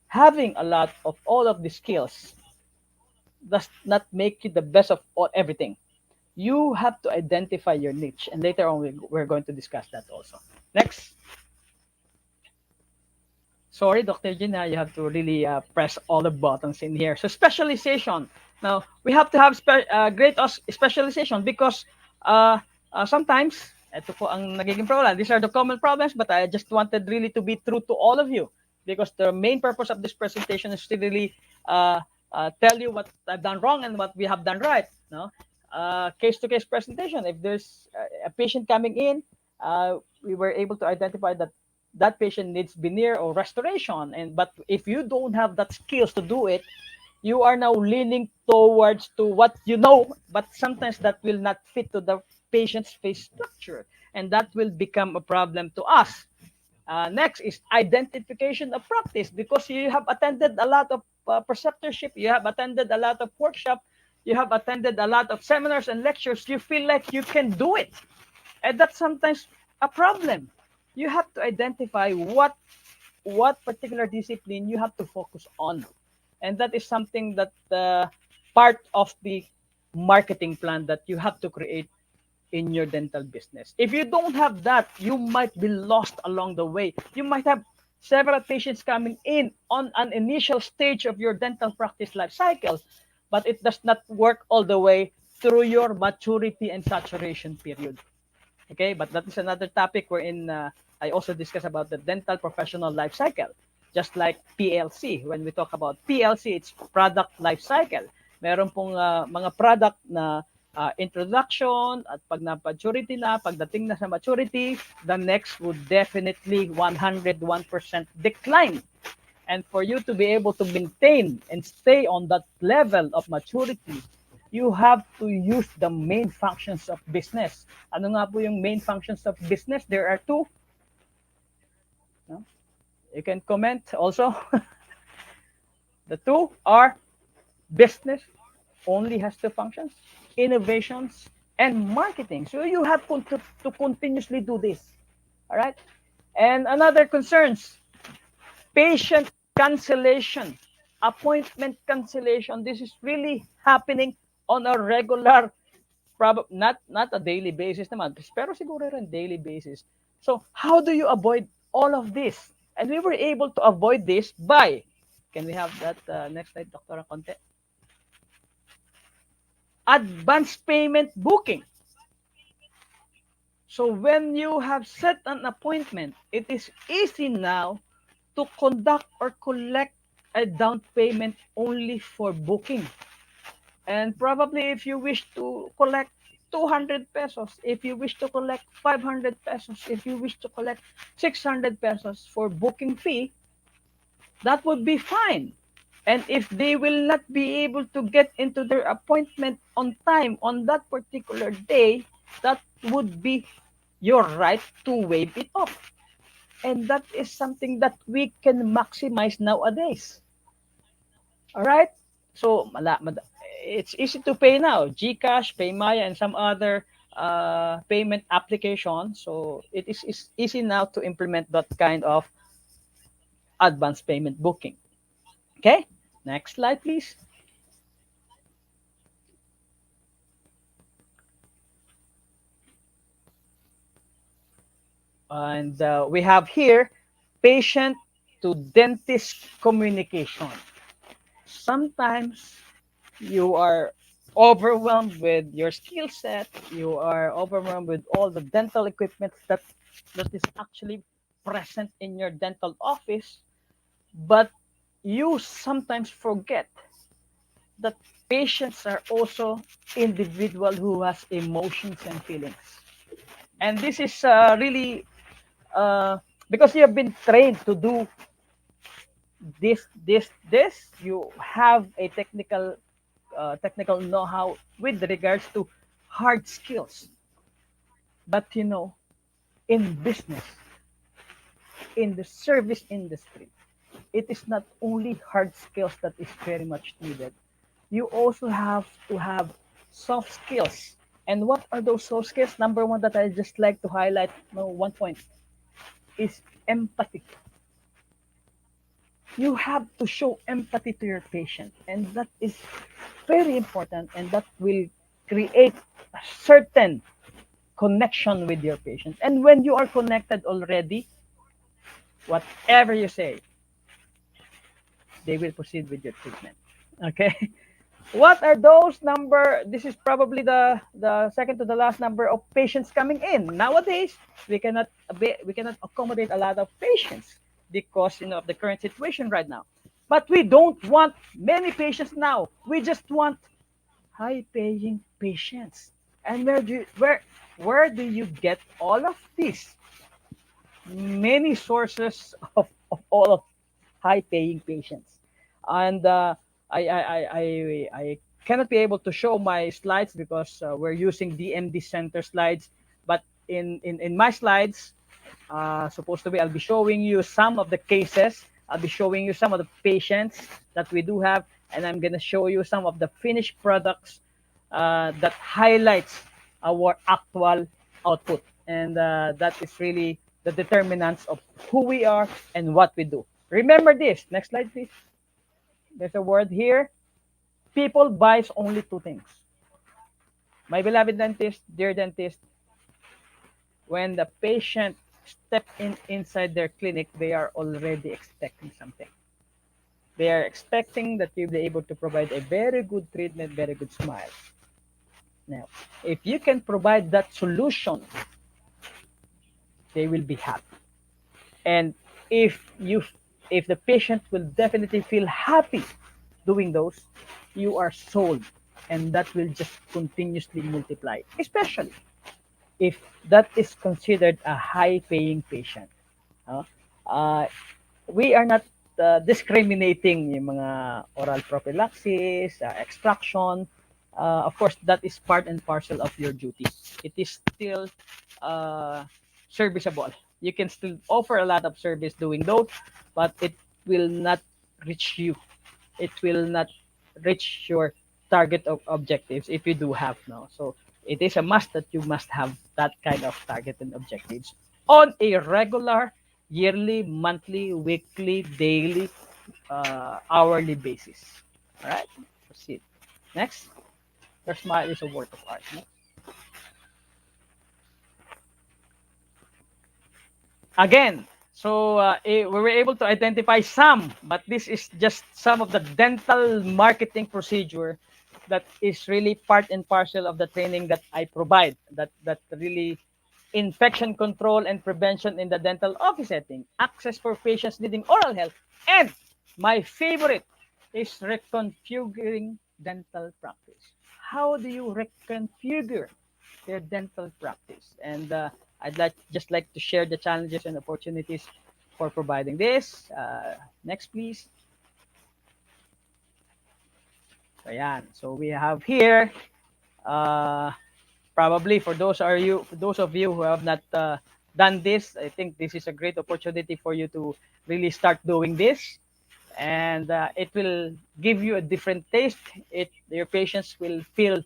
S3: having a lot of all of the skills does not make you the best of all everything. You have to identify your niche, and later on we're going to discuss that also. Next. Sorry, Dr. Gina, you have to really press all the buttons in here. So specialization. Now, we have to have great specialization because uh, sometimes, ito po ang nagiging problem. These are the common problems, but I just wanted really to be true to all of you because the main purpose of this presentation is to really tell you what I've done wrong and what we have done right. No, case-to-case presentation. If there's a patient coming in, we were able to identify that that patient needs veneer or restoration, and but if you don't have that skills to do it, you are now leaning towards to what you know, but sometimes that will not fit to the patient's face structure, and that will become a problem to us. Next is identification of practice, because you have attended a lot of preceptorship, you have attended a lot of workshop, you have attended a lot of seminars and lectures, you feel like you can do it, and that's sometimes a problem. You have to identify what particular discipline you have to focus on, and that is something that part of the marketing plan that you have to create in your dental business. If you don't have that, you might be lost along the way. You might have several patients coming in on an initial stage of your dental practice life cycle, but it does not work all the way through your maturity and saturation period. Okay, but that is another topic wherein I also discuss about the dental professional life cycle. Just like PLC, when we talk about PLC, it's product life cycle. Meron pong mga product na introduction, at pag na-maturity na, pagdating na sa maturity, the next would definitely 101% decline. And for you to be able to maintain and stay on that level of maturity, you have to use the main functions of business. Ano nga po yung main functions of business? There are two. No? You can comment also. The two are business only has two functions, innovations and marketing. So you have to continuously do this. All right. And another concerns, patient cancellation, appointment cancellation. This is really happening on a regular, not a daily basis naman, pero siguro rin daily basis. So how do you avoid all of this? And we were able to avoid this by, can we have that next slide, Dr. Conte? Advance payment booking. So when you have set an appointment, it is easy now to conduct or collect a down payment only for booking. And probably if you wish to collect 200 pesos, if you wish to collect 500 pesos, if you wish to collect 600 pesos for booking fee, that would be fine. And if they will not be able to get into their appointment on time on that particular day, that would be your right to waive it off. And that is something that we can maximize nowadays. All right? So, it's easy to pay now. GCash, PayMaya, and some other payment applications. So, it is easy now to implement that kind of advanced payment booking. Okay? Next slide, please. And we have here patient to dentist communication. Sometimes you are overwhelmed with your skill set, you are overwhelmed with all the dental equipment that is actually present in your dental office, but you sometimes forget that patients are also individual who has emotions and feelings. And this is really because you have been trained to do this, you have a technical know-how with regards to hard skills. But in business, in the service industry, it is not only hard skills that is very much needed. You also have to have soft skills. And what are those soft skills? Number one that I just like to highlight, one point is empathy. You have to show empathy to your patient, and that is very important, and that will create a certain connection with your patient. And when you are connected already, whatever you say, they will proceed with your treatment. Okay. What are those number? This is probably the second to the last number of patients coming in nowadays. We cannot accommodate a lot of patients because of the current situation right now. But we don't want many patients now. We just want high paying patients. And where do you get all of these? Many sources of all of high paying patients. And I cannot be able to show my slides because we're using DMD Center slides. But in my slides, supposed to be, I'll be showing you some of the cases. I'll be showing you some of the patients that we do have, and I'm gonna show you some of the finished products that highlights our actual output, and that is really the determinants of who we are and what we do. Remember this. Next slide, please. There's a word here. People buys only two things. My beloved dentist, dear dentist, when the patient step inside their clinic, they are already expecting something. They are expecting that you'll be able to provide a very good treatment, very good smile. Now, if you can provide that solution, they will be happy. And if you if the patient will definitely feel happy doing those, you are sold, and that will just continuously multiply, especially if that is considered a high paying patient. No? Uh, we are not discriminating yung mga oral prophylaxis, extraction. Of course, that is part and parcel of your duty. It is still uh, serviceable. You can still offer a lot of service doing those, but it will not reach you. It will not reach your target of objectives if you do have no. So it is a must that you must have that kind of target and objectives on a regular, yearly, monthly, weekly, daily, hourly basis. All right, proceed. Next, your smile is a work of art. Next. Again, so we were able to identify some, but this is just some of the dental marketing procedure that is really part and parcel of the training that I provide. That really infection control and prevention in the dental office setting, access for patients needing oral health, and my favorite is reconfiguring dental practice. How do you reconfigure their dental practice? And I'd just like to share the challenges and opportunities for providing this. Next, please. Ayan. So we have here uh, probably for those of you who have not done this, I think this is a great opportunity for you to really start doing this, and it will give you a different taste. Your patients will feel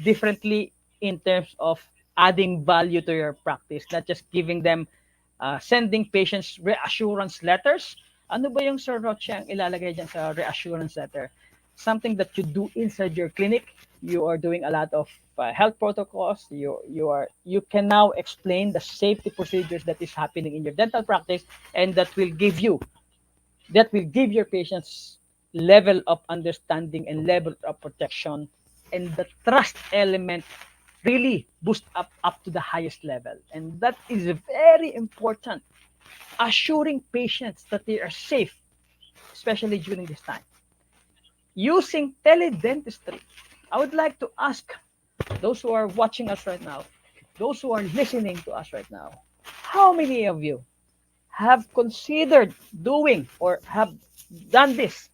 S3: differently in terms of adding value to your practice, not just giving them sending patients reassurance letters. Ano ba yung Sir Roche ang ilalagay dyan sa reassurance letter? Something that you do inside your clinic. You are doing a lot of health protocols. You can now explain the safety procedures that is happening in your dental practice, and that will give your patients level of understanding and level of protection, and the trust element really boost up to the highest level, and that is very important, assuring patients that they are safe, especially during this time using teledentistry. I would like to ask those who are watching us right now, those who are listening to us right now, how many of you have considered doing or have done this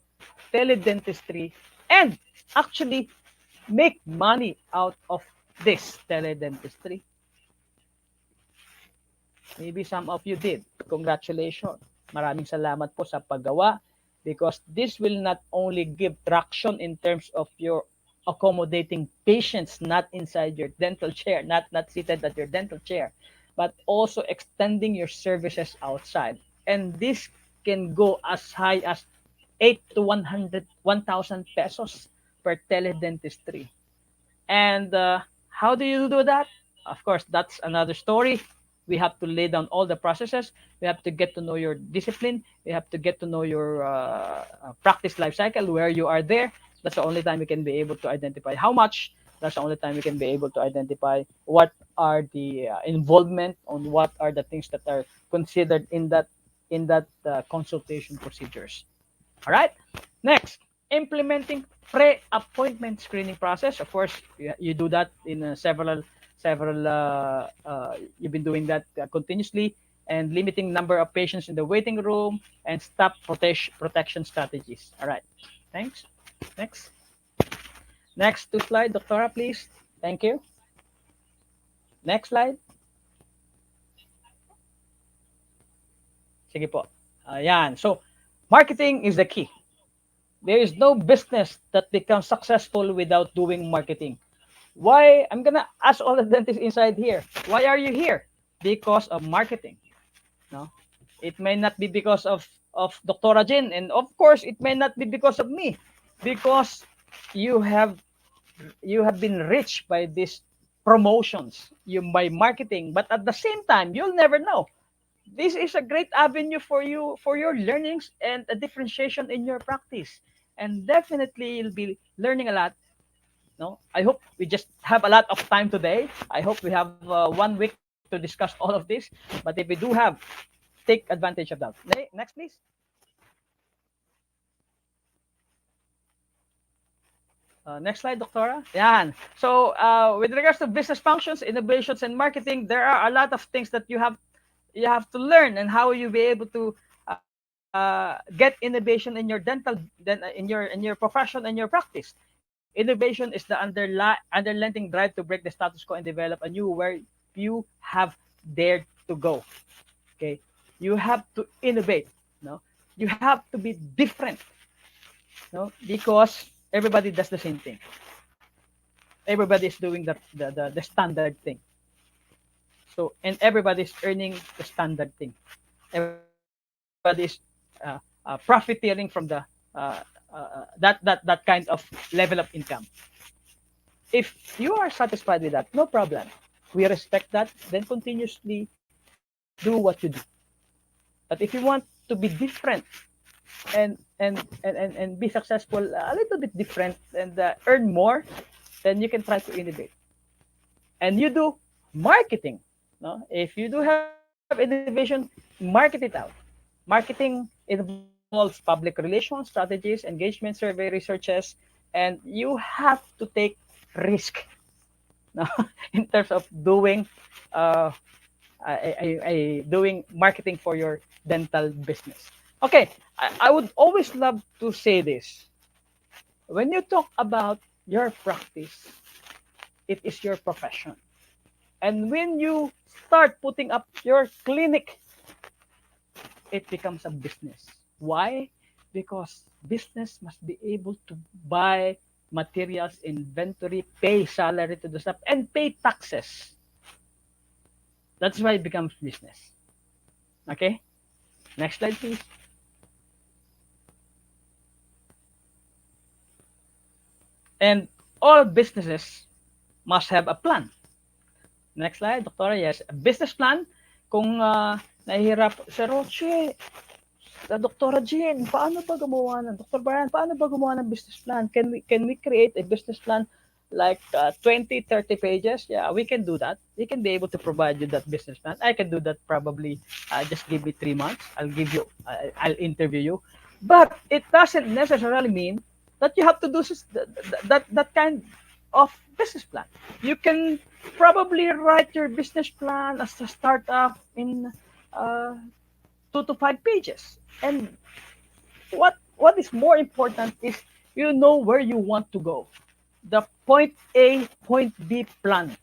S3: teledentistry and actually make money out of this teledentistry? Maybe some of you did. Congratulations. Maraming salamat po sa paggawa because this will not only give traction in terms of your accommodating patients not inside your dental chair, not seated at your dental chair, but also extending your services outside. And this can go as high as 8 to 1,000 pesos per teledentistry. And how do you do that? Of course, that's another story. We have to lay down all the processes. We have to get to know your discipline. We have to get to know your practice life cycle, where you are there. That's the only time we can be able to identify how much. That's the only time we can be able to identify what are the involvement on what are the things that are considered in that consultation procedures. All right. Next, implementing pre-appointment screening process. Of course, you do that in several. You've been doing that continuously, and limiting number of patients in the waiting room and staff protection strategies. All right. Thanks. Next. Next to slide, Doctora, please. Thank you. Next slide. Sige po. Ayan. So, marketing is the key. There is no business that becomes successful without doing marketing. Why? I'm gonna ask all the dentists inside here. Why are you here? Because of marketing. No, it may not be because of Dr. Jin, and of course, it may not be because of me, because you have you have been rich by these promotions, you by marketing. But at the same time, you'll never know. This is a great avenue for you for your learnings and a differentiation in your practice, and definitely you'll be learning a lot. No, I hope we just have a lot of time today. I hope we have 1 week to discuss all of this. But if we do have, take advantage of that. Next, please. Next slide, Doctora. Yan. So, with regards to business functions, innovations, and marketing, there are a lot of things that you have to learn, and how you be able to get innovation in your in your profession and your practice. Innovation is the underlying drive to break the status quo and develop a new where you have dared to go. Okay, you have to innovate. No, you have to be different. No, because everybody does the same thing. Everybody is doing the standard thing. So, and everybody is earning the standard thing. Everybody is profiteering from the that kind of level of income. If you are satisfied with that, no problem. We respect that. Then continuously do what you do. But if you want to be different and be successful a little bit different and earn more, then you can try to innovate. And you do marketing. No, if you do have innovation, market it out. Marketing involves public relations strategies, engagement survey researches, and you have to take risk. No, in terms of doing uh, doing marketing for your dental business. Okay, I would always love to say this. When you talk about your practice, it is your profession. And when you start putting up your clinic, it becomes a business. Why? Because business must be able to buy materials, inventory, pay salary to the staff, and pay taxes. That's why it becomes business. Okay? Next slide, please. And all businesses must have a plan. Next slide, Doctora. Yes, a business plan. Kung nahihirap, Sir Roche, Doctora Jean, paano ba gumawa ng, Dr. Brian, paano ba gumawa ng business plan? Can we create a business plan like 20, 30 pages? Yeah, we can do that. We can be able to provide you that business plan. I can do that probably. Just give me 3 months. I'll interview you. But it doesn't necessarily mean that you have to do that kind of business plan. You can probably write your business plan as a startup in 2 to 5 pages. And what is more important is you know where you want to go. The point A, point B plan.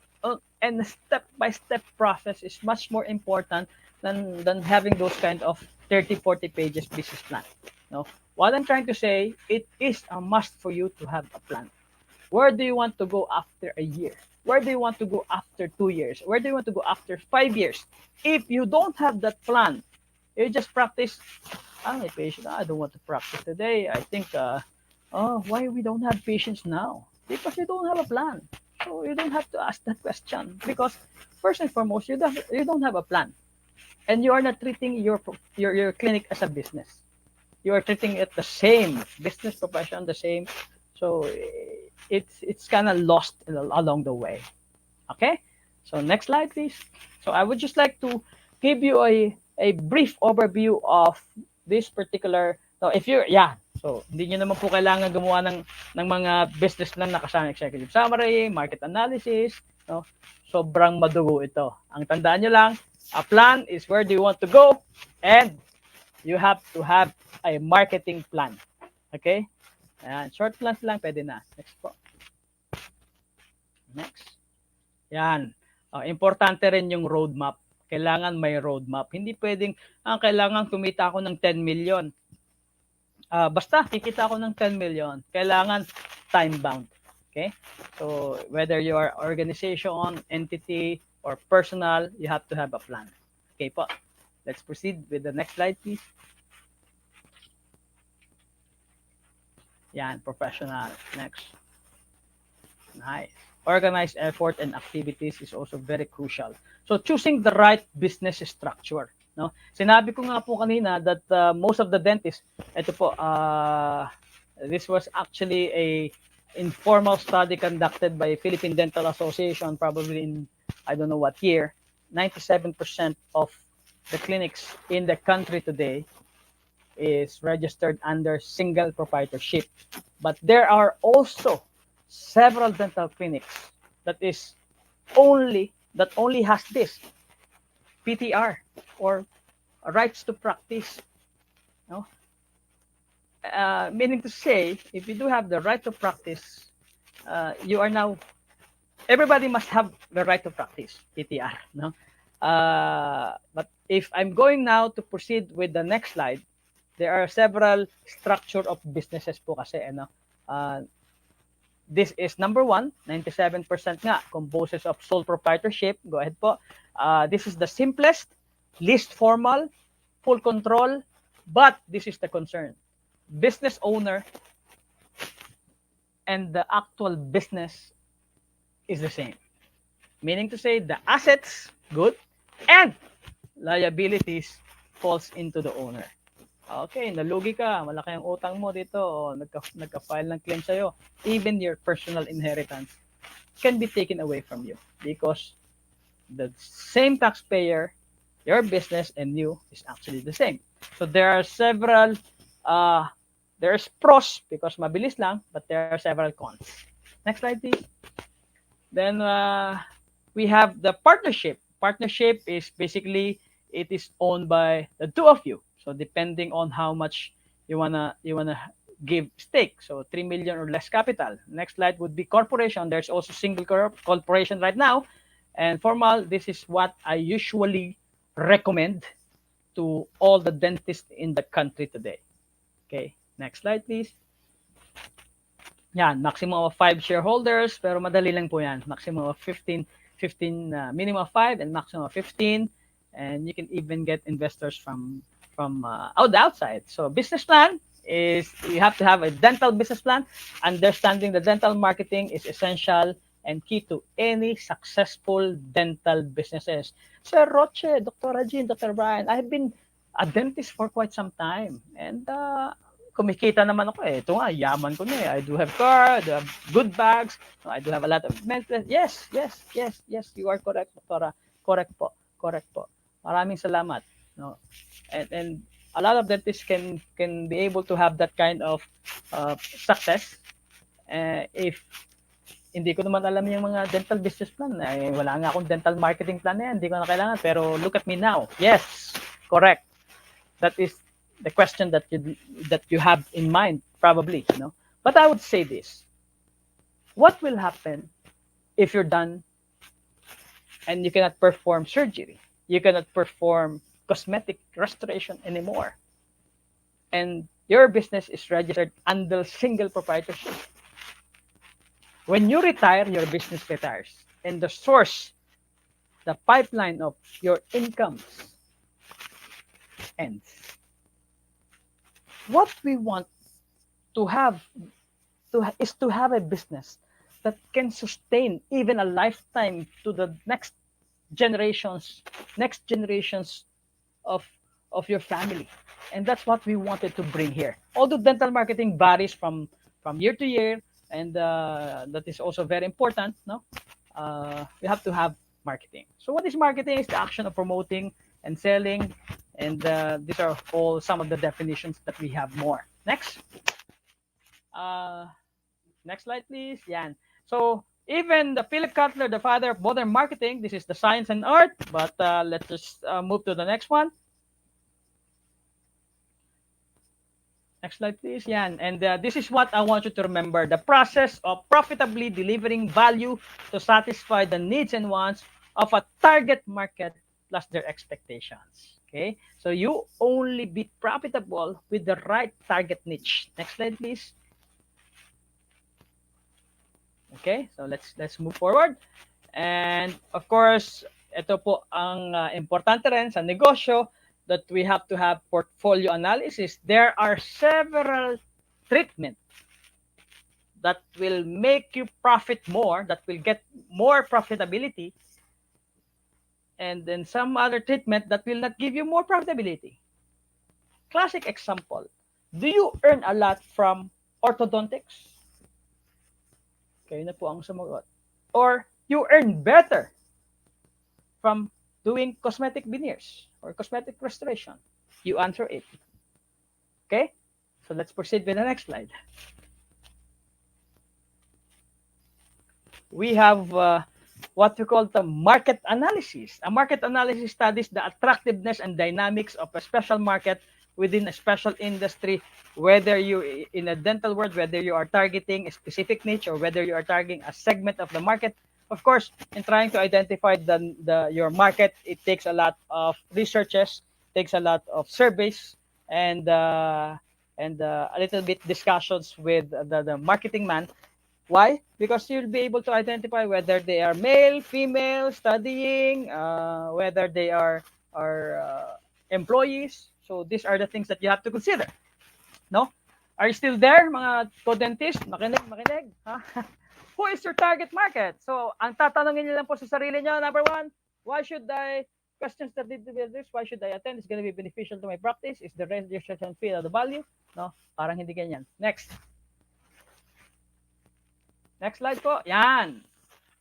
S3: And the step-by-step process is much more important than having those kind of 30, 40 pages business plan. No, what I'm trying to say, it is a must for you to have a plan. Where do you want to go after a year? Where do you want to go after 2 years? Where do you want to go after 5 years? If you don't have that plan, you just practice. I'm a patient. I don't want to practice today. I think, oh, why we don't have patience now? Because you don't have a plan. So you don't have to ask that question. Because first and foremost, you don't have a plan, and you are not treating your clinic as a business. You are treating it the same business profession, the same. So it's kind of lost along the way. Okay, so next slide, please. So I would just like to give you a brief overview of this particular. So if you're, yeah, so hindi nyo naman po kailangan gumawa ng mga business plan na kasama executive summary, market analysis, no? Sobrang madugo ito. Ang tandaan nyo lang, a plan is where do you want to go, and you have to have a marketing plan. Okay? Ayan, short plans lang, pwede na. Next po. Next. Yan. Importante rin yung roadmap. Kailangan may roadmap. Hindi pwedeng, kailangan kumita ako ng 10 million. Basta, kikita ako ng 10 million. Kailangan time-bound. Okay? So, whether you are organization, entity, or personal, you have to have a plan. Okay po. Let's proceed with the next slide, please. Yan, professional. Next. Nice. Organized effort and activities is also very crucial. So choosing the right business structure. No? Sinabi ko nga po kanina that most of the dentists, ito po, this was actually a informal study conducted by Philippine Dental Association, probably in, I don't know what year. 97% of the clinics in the country today is registered under single proprietorship. But there are also several dental clinics that only has this PTR, or rights to practice. No? Meaning to say, if you do have the right to practice, you are now, everybody must have the right to practice PTR. No? But if I'm going now to proceed with the next slide, there are several structure of businesses po kasi. This is number 1, 97% nga, composes of sole proprietorship. Go ahead po. This is the simplest, least formal, full control, but this is the concern. Business owner and the actual business is the same. Meaning to say, the assets, good, and liabilities falls into the owner. Okay, nalugi ka, malaki ang utang mo dito, nagka-file ng claim sa'yo. Even your personal inheritance can be taken away from you because the same taxpayer, your business and you is actually the same. So there are several, there's pros because mabilis lang, but there are several cons. Next slide, please. Then we have the partnership. Partnership is basically, it is owned by the two of you. So depending on how much you wanna give stake, so 3 million or less capital. Next slide would be corporation. There's also single corporation right now, and formal. This is what I usually recommend to all the dentists in the country today. Okay, next slide, please. Yan, maximum of 5 shareholders, pero madali lang po yan. Maximum of 15, minimum of 5 and maximum of 15, and you can even get investors from the outside. So business plan is, you have to have a dental business plan. Understanding the dental marketing is essential and key to any successful dental businesses. Sir Roche, Dr. Jean, Dr. Brian, I have been a dentist for quite some time, and kumikita naman ako eh. Ito nga, yaman ko na eh. I do have car, I do have good bags, I do have a lot of mental. Yes, you are correct, Dr. Correct po. Maraming salamat. No, and a lot of dentists can be able to have that kind of success if hindi ko naman alam yung mga dental business plan. Wala nga akong dental marketing plan na yan, hindi ko na kailangan, pero look at me now. Yes, correct. That is the question that you have in mind probably, no? But I would say this: what will happen if you're done and you cannot perform surgery. You cannot perform cosmetic restoration anymore. And your business is registered under single proprietorship. When you retire, your business retires. And the source, the pipeline of your incomes ends. What we want to have is to have a business that can sustain even a lifetime to the generations, next generations of of your family, and that's what we wanted to bring here. Although dental marketing varies from year to year, and that is also very important. No, we have to have marketing. So what is marketing? Is the action of promoting and selling, and these are all some of the definitions that we have more. Uh, Next slide, please. Yan. So even the Philip Kotler, the father of modern marketing, this is the science and art. But let's just move to the next one. Next slide, please. Yan. And this is what I want you to remember. The process of profitably delivering value to satisfy the needs and wants of a target market plus their expectations. Okay. So you only be profitable with the right target niche. Next slide, please. Okay, so let's move forward. And of course, ito po ang importante rin sa negosyo, that we have to have portfolio analysis. There are several treatments that will make you profit more, that will get more profitability, and then some other treatment that will not give you more profitability. Classic example, do you earn a lot from orthodontics? Kayo na po ang sumagot. Or you earn better from doing cosmetic veneers or cosmetic restoration? You answer it. Okay? So let's proceed with the next slide. We have what we call the market analysis. A market analysis studies the attractiveness and dynamics of a special market within a special industry, whether you in a dental world, whether you are targeting a specific niche or whether you are targeting a segment of the market. Of course, in trying to identify your market, it takes a lot of researches, takes a lot of surveys, and a little bit discussions with the marketing man. Why? Because you'll be able to identify whether they are male, female, studying, whether they are employees. So these are the things that you have to consider. No? Are you still there, mga co-dentist? Makinig. Ha? Who is your target market? So, ang tatanungin niyo lang po sa sarili niyo, number one, why should I, questions that need to be addressed, why should I attend? It's going to be beneficial to my practice. Is the registration fee of the value? No? Parang hindi ganyan. Next slide po. Yan.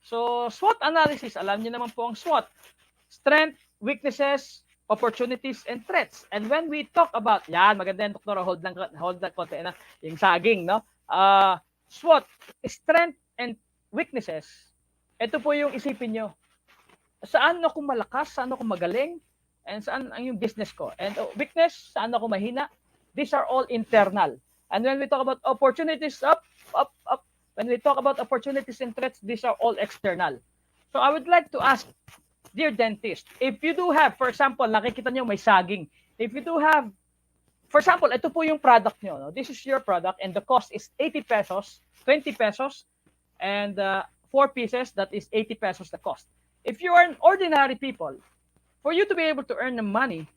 S3: So, SWOT analysis. Alam niyo naman po ang SWOT. Strength, weaknesses, opportunities, and threats. And when we talk about, yan, maganda yan, Doktor, hold lang konti na, yung saging, no? SWOT, strength and weaknesses. Ito po yung isipin nyo. Saan ako malakas, saan ako magaling, and saan ang yung business ko. And weakness, saan ako mahina. These are all internal. And when we talk about opportunities, up. When we talk about opportunities and threats, these are all external. So I would like to ask, dear dentist, if you do have, for example, nakikita nyo may saging. If you do have, for example, ito po yung product nyo. No? This is your product and the cost is 80 pesos, 20 pesos, and 4 pieces, that is 80 pesos the cost. If you are an ordinary people, for you to be able to earn the money,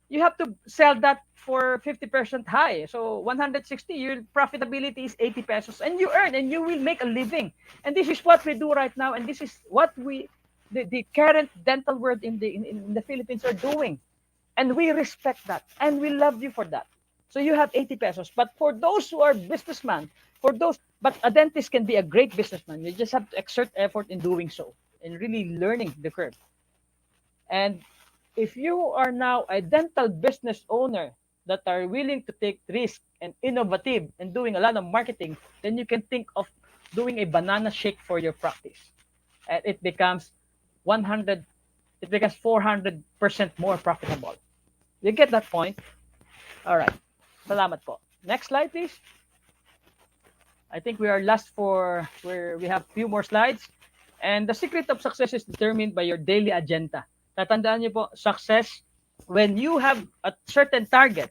S3: you have to sell that for 50% high. So 160, your profitability is 80 pesos, and you earn and you will make a living. And this is what we do right now, and this is what the current dental world in the Philippines are doing. And we respect that, and we love you for that. So you have 80 pesos. But for those who are businessmen, but a dentist can be a great businessman. You just have to exert effort in doing so and really learning the curve. And if you are now a dental business owner that are willing to take risk and innovative and doing a lot of marketing, then you can think of doing a banana shake for your practice. And it becomes 400% more profitable. You get that point? All right. Salamat po. Next slide, please. I think we are we have few more slides. And the secret of success is determined by your daily agenda. Tatandaan niyo po, success when you have a certain target.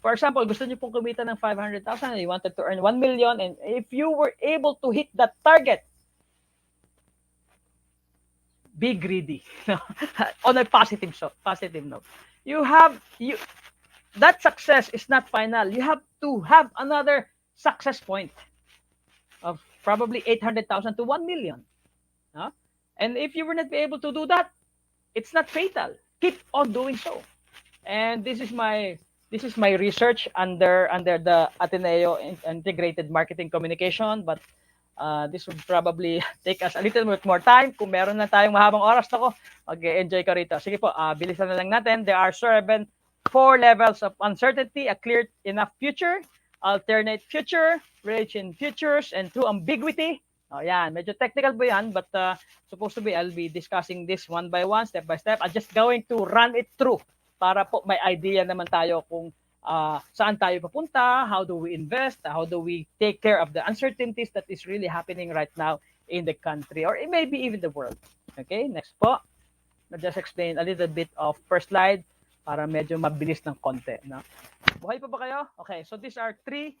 S3: For example, gusto niyo pong kumita ng 500,000, you wanted to earn 1 million, and if you were able to hit that target, be greedy. On a positive note. You have you that success is not final. You have to have another success point of probably 800,000 to 1 million. Huh? And if you were not be able to do that, it's not fatal. Keep on doing so. And this is my research under the Ateneo Integrated Marketing Communication, but this would probably take us a little bit more time. Kung meron na tayong mahabang oras na ko, mag-enjoy ka rito. Sige po, bilisan na lang natin. There are four levels of uncertainty: a clear enough future, alternate future, rich in futures, and true ambiguity. Yan. Medyo technical po yan, but supposed to be, I'll be discussing this one by one, step by step. I'm just going to run it through para po may idea naman tayo kung saan tayo papunta, how do we invest, how do we take care of the uncertainties that is really happening right now in the country or maybe even the world. Okay, next po. I'll just explain a little bit of first slide para medyo mabilis ng konti. No? Buhay pa ba kayo? Okay, so these are 3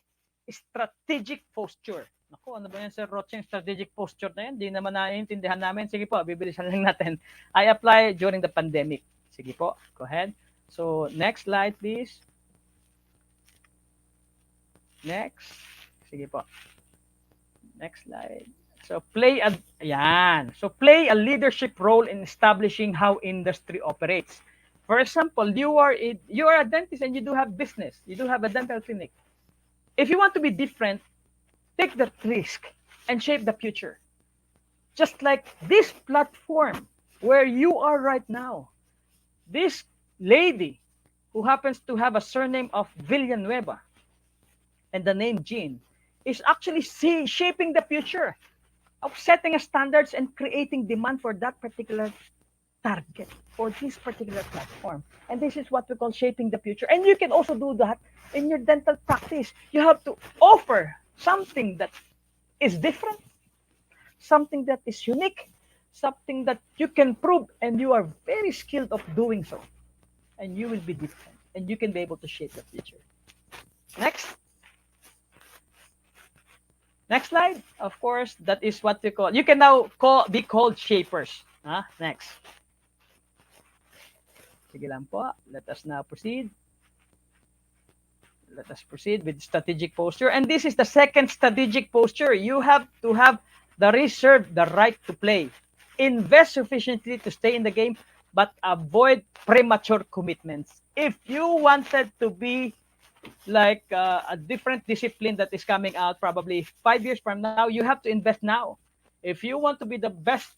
S3: strategic posture. Naku, ano ba yan, Sir Roche, strategic posture na yan? Di naman naiintindihan namin. Sige po, bibilisan lang natin. I apply during the pandemic. Sige po, go ahead. So, next slide, please. Next. Sige po. Next slide. So, play a leadership role in establishing how industry operates. For example, you are a dentist and you do have business. You do have a dental clinic. If you want to be different, take the risk and shape the future. Just like this platform where you are right now. This lady who happens to have a surname of Villanueva and the name Jean is actually shaping the future of setting a standards and creating demand for that particular target for this particular platform. And this is what we call shaping the future. And you can also do that in your dental practice. You have to offer something that is different, something that is unique, something that you can prove and you are very skilled of doing so. And you will be different and you can be able to shape the future. Next. Next slide. Of course, that is what we call, you can now be called shapers. Next. Sige lang po. Let us now proceed. Let us proceed with strategic posture. And this is the second strategic posture. You have to have the right to play. Invest sufficiently to stay in the game, but avoid premature commitments. If you wanted to be like a different discipline that is coming out probably 5 years from now, you have to invest now. If you want to be the best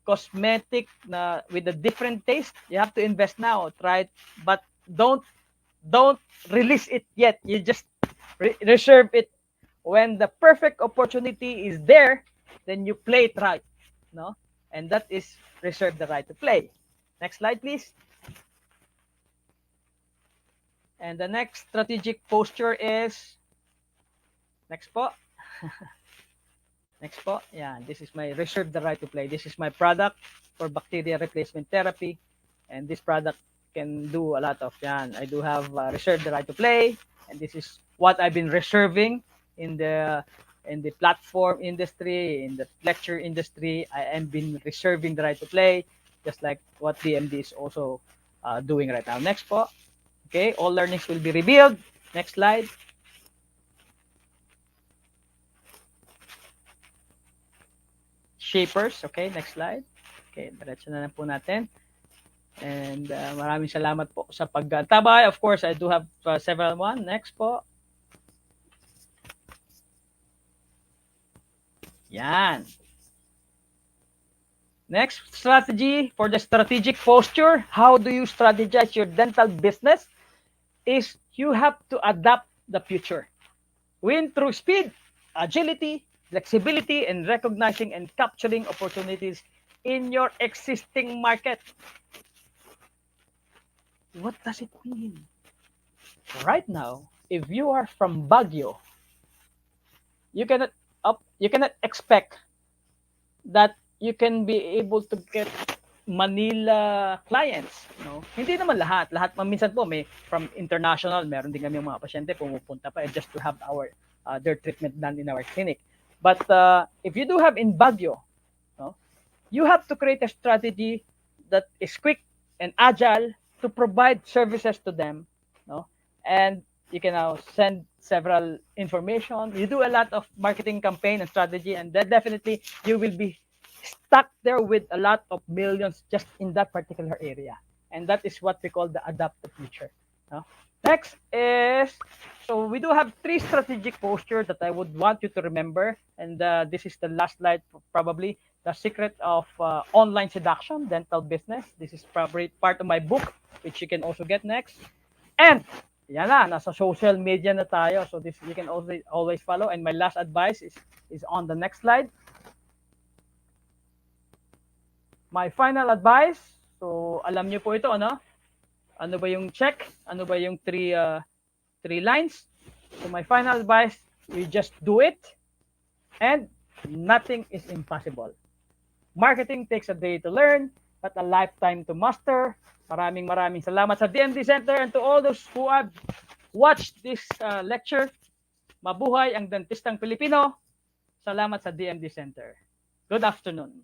S3: cosmetic with a different taste, you have to invest now. Try it, but don't release it yet. You just reserve it. When the perfect opportunity is there, then you play it right, no? And that is reserve the right to play. Next slide, please. And the next strategic posture is, next po. Next po. Yeah, this is my reserve the right to play. This is my product for bacteria replacement therapy. And this product can do a lot of, I do have reserve the right to play. And this is what I've been reserving in the platform industry, in the lecture industry. I am been reserving the right to play, just like what DMD is also doing right now. Next po. Okay, all learnings will be revealed. Next slide. Shapers. Okay, next slide. Okay, diretso na lang po natin. And maraming salamat po sa pagtabay. Of course, I do have several one. Next po. Yan. Next strategy for the strategic posture. How do you strategize your dental business? Is you have to adapt the future. Win through speed, agility, flexibility, and recognizing and capturing opportunities in your existing market. What does it mean? Right now, if you are from Baguio, you cannot expect that you can be able to get Manila clients, no? Hindi naman lahat. Lahat minsan po may from international, meron din kami mga pasyente pumupunta pa just to have their treatment done in our clinic. But if you do have in Baguio, no? You have to create a strategy that is quick and agile to provide services to them, no? And you can now send several information. You do a lot of marketing campaign and strategy, and then definitely you will be stuck there with a lot of millions just in that particular area. And that is what we call the adaptive future. No? Next is, so we do have three strategic postures that I would want you to remember. And this is the last slide, probably. The Secret of Online Seduction, Dental Business. This is probably part of my book, which you can also get next. And, yan na, nasa social media na tayo. So this you can always follow. And my last advice is on the next slide. My final advice, so alam niyo po ito, ano? Ano ba yung check? Ano ba yung three lines? So my final advice, you just do it and nothing is impossible. Marketing takes a day to learn, but a lifetime to master. Maraming salamat sa DMD Center and to all those who have watched this lecture. Mabuhay ang dentistang Pilipino. Salamat sa DMD Center. Good afternoon.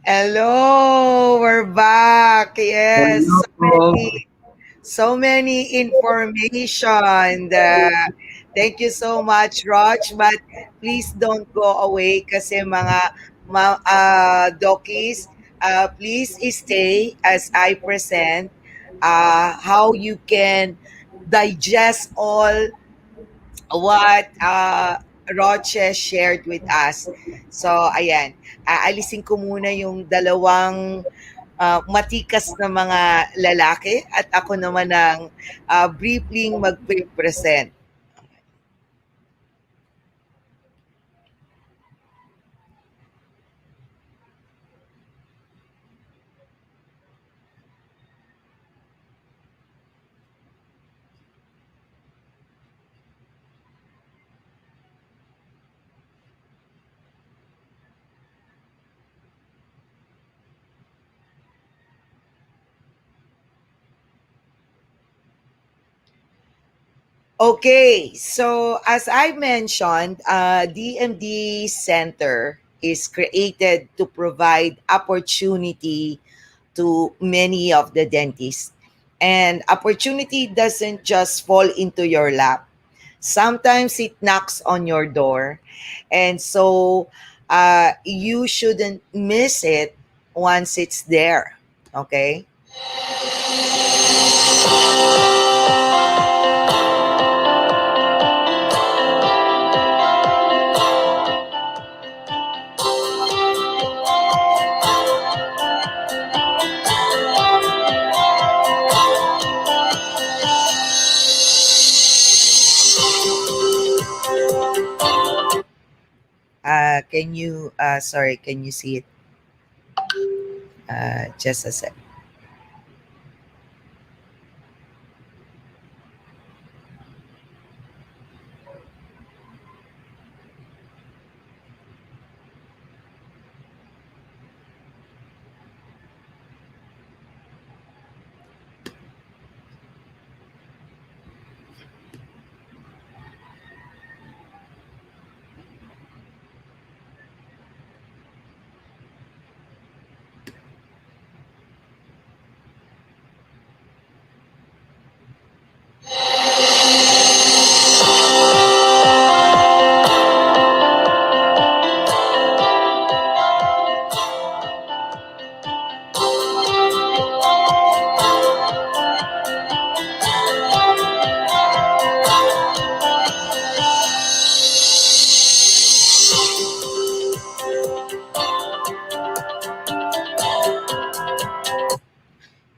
S1: Hello, we're back. Yes,
S2: Hello po.
S1: so many information. Thank you so much, Roch. But please don't go away kasi mga dokis, please stay as I present how you can digest all what Roche shared with us. So, ayan. Aalisin ko muna yung dalawang matikas na mga lalaki at ako naman ang briefly mag-present. Okay, so as I mentioned, DMD Center is created to provide opportunity to many of the dentists. And opportunity doesn't just fall into your lap. Sometimes it knocks on your door. And so you shouldn't miss it once it's there. Okay? Can you, sorry, can you see it? Just a sec.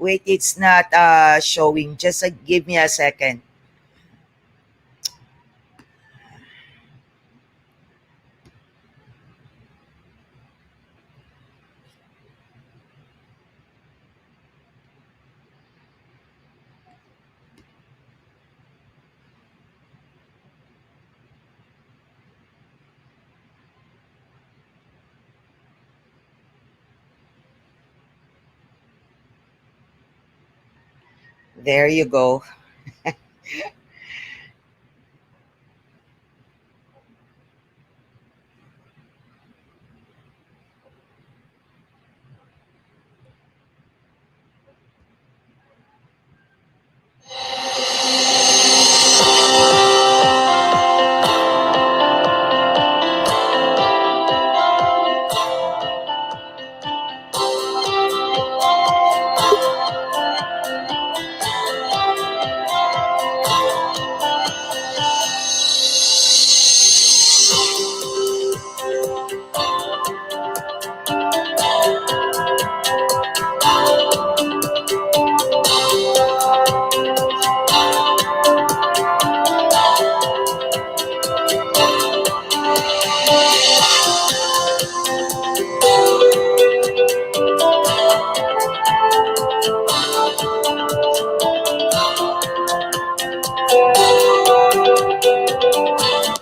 S1: Wait, it's not showing. Just give me a second. There you go.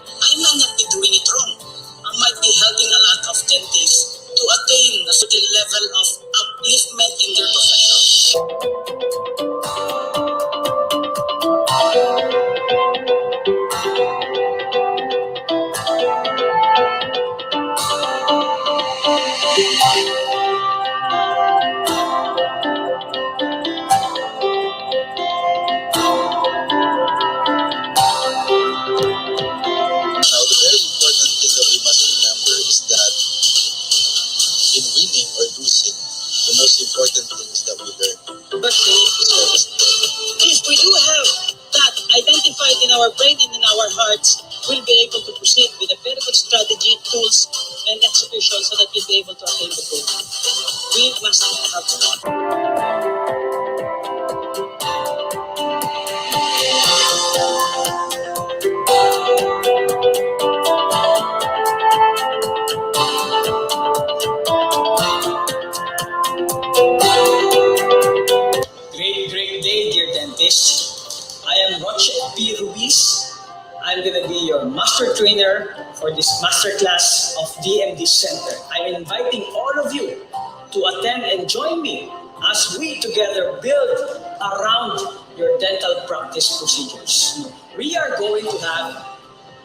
S4: I might not be doing it wrong. I might be helping a lot of dentists to attain a certain level of upliftment in their profession. Now, the very important thing that we must remember is that in winning or losing, the most important thing is that we learn. Birthday is always if we do have that identified in our brain and in our hearts, we'll be able to proceed with a very good strategy, tools, and execution so that we'll be able to attain the goal. We must have fun. Great day, dear dentist. I am Roche Ruiz. I'm going to be your master trainer for this masterclass of DMD Center. I'm inviting all of you to attend and join me as we together build around your dental practice procedures. We are going to have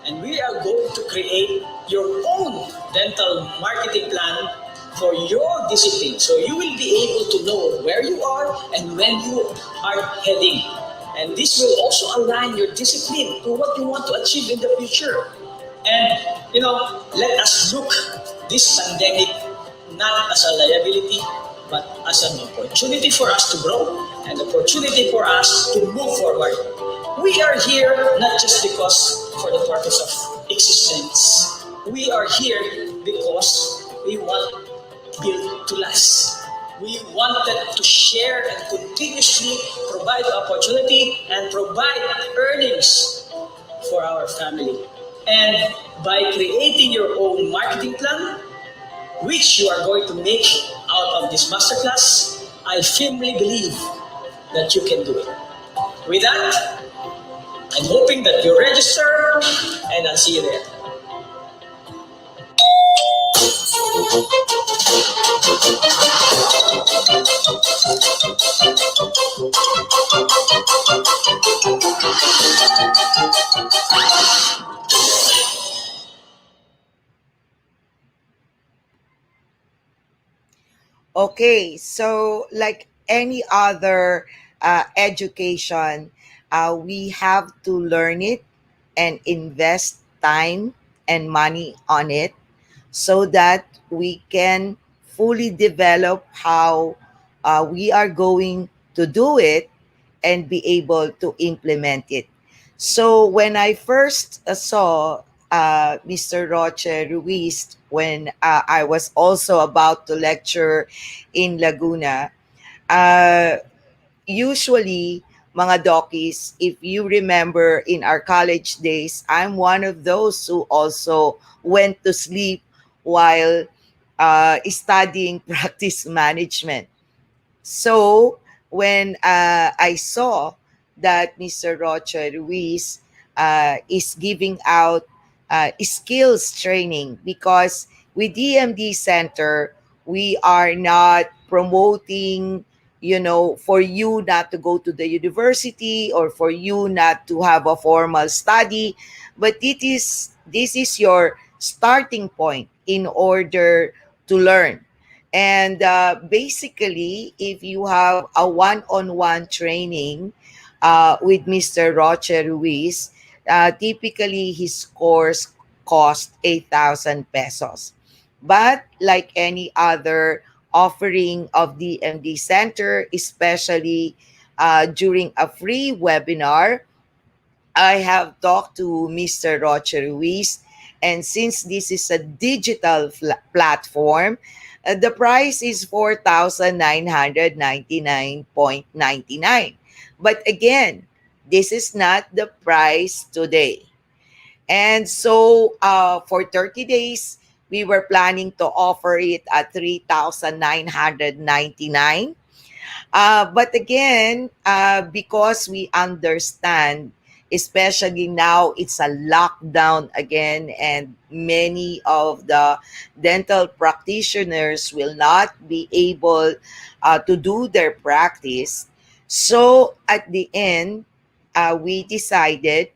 S4: and we are going to create your own dental marketing plan for your discipline. So you will be able to know where you are and when you are heading. And this will also align your discipline to what you want to achieve in the future. And let us look this pandemic not as a liability, but as an opportunity for us to grow and opportunity for us to move forward. We are here not just because for the purpose of existence. We are here because we want build to last. We wanted to share and continuously provide opportunity and provide earnings for our family. And by creating your own marketing plan, which you are going to make out of this masterclass, I firmly believe that you can do it. With that, I'm hoping that you register and I'll see you there.
S1: Okay, so like any other education, we have to learn it and invest time and money on it so that we can fully develop how we are going to do it and be able to implement it. So when I first saw Mr. Roche Ruiz, when I was also about to lecture in Laguna, uh, usually mga dokis, if you remember in our college days, I'm one of those who also went to sleep while studying practice management. So when I saw that Mr. Rocha Ruiz is giving out skills training, because with DMD Center, we are not promoting for you not to go to the university or for you not to have a formal study, but this is your starting point in order to learn. And basically, if you have a one-on-one training with Mr. Roche Ruiz, typically his course cost 8,000 pesos. But like any other offering of the MD Center, especially during a free webinar, I have talked to Mr. Roche Ruiz, and since this is a digital platform, the price is 4,999.99. But again, this is not the price today. And so for 30 days, we were planning to offer it at 3,999. But again, because we understand, especially now it's a lockdown again, and many of the dental practitioners will not be able to do their practice. So at the end, we decided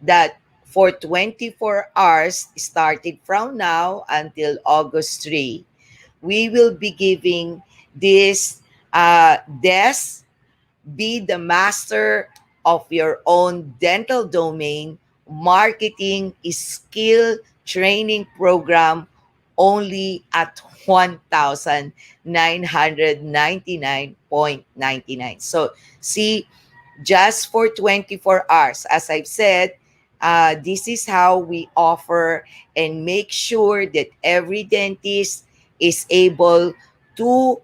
S1: that for 24 hours, starting from now until August 3, we will be giving this desk, be the master of your own dental domain marketing skill training program, only at 1,999.99. So see, just for 24 hours, as I've said, this is how we offer and make sure that every dentist is able to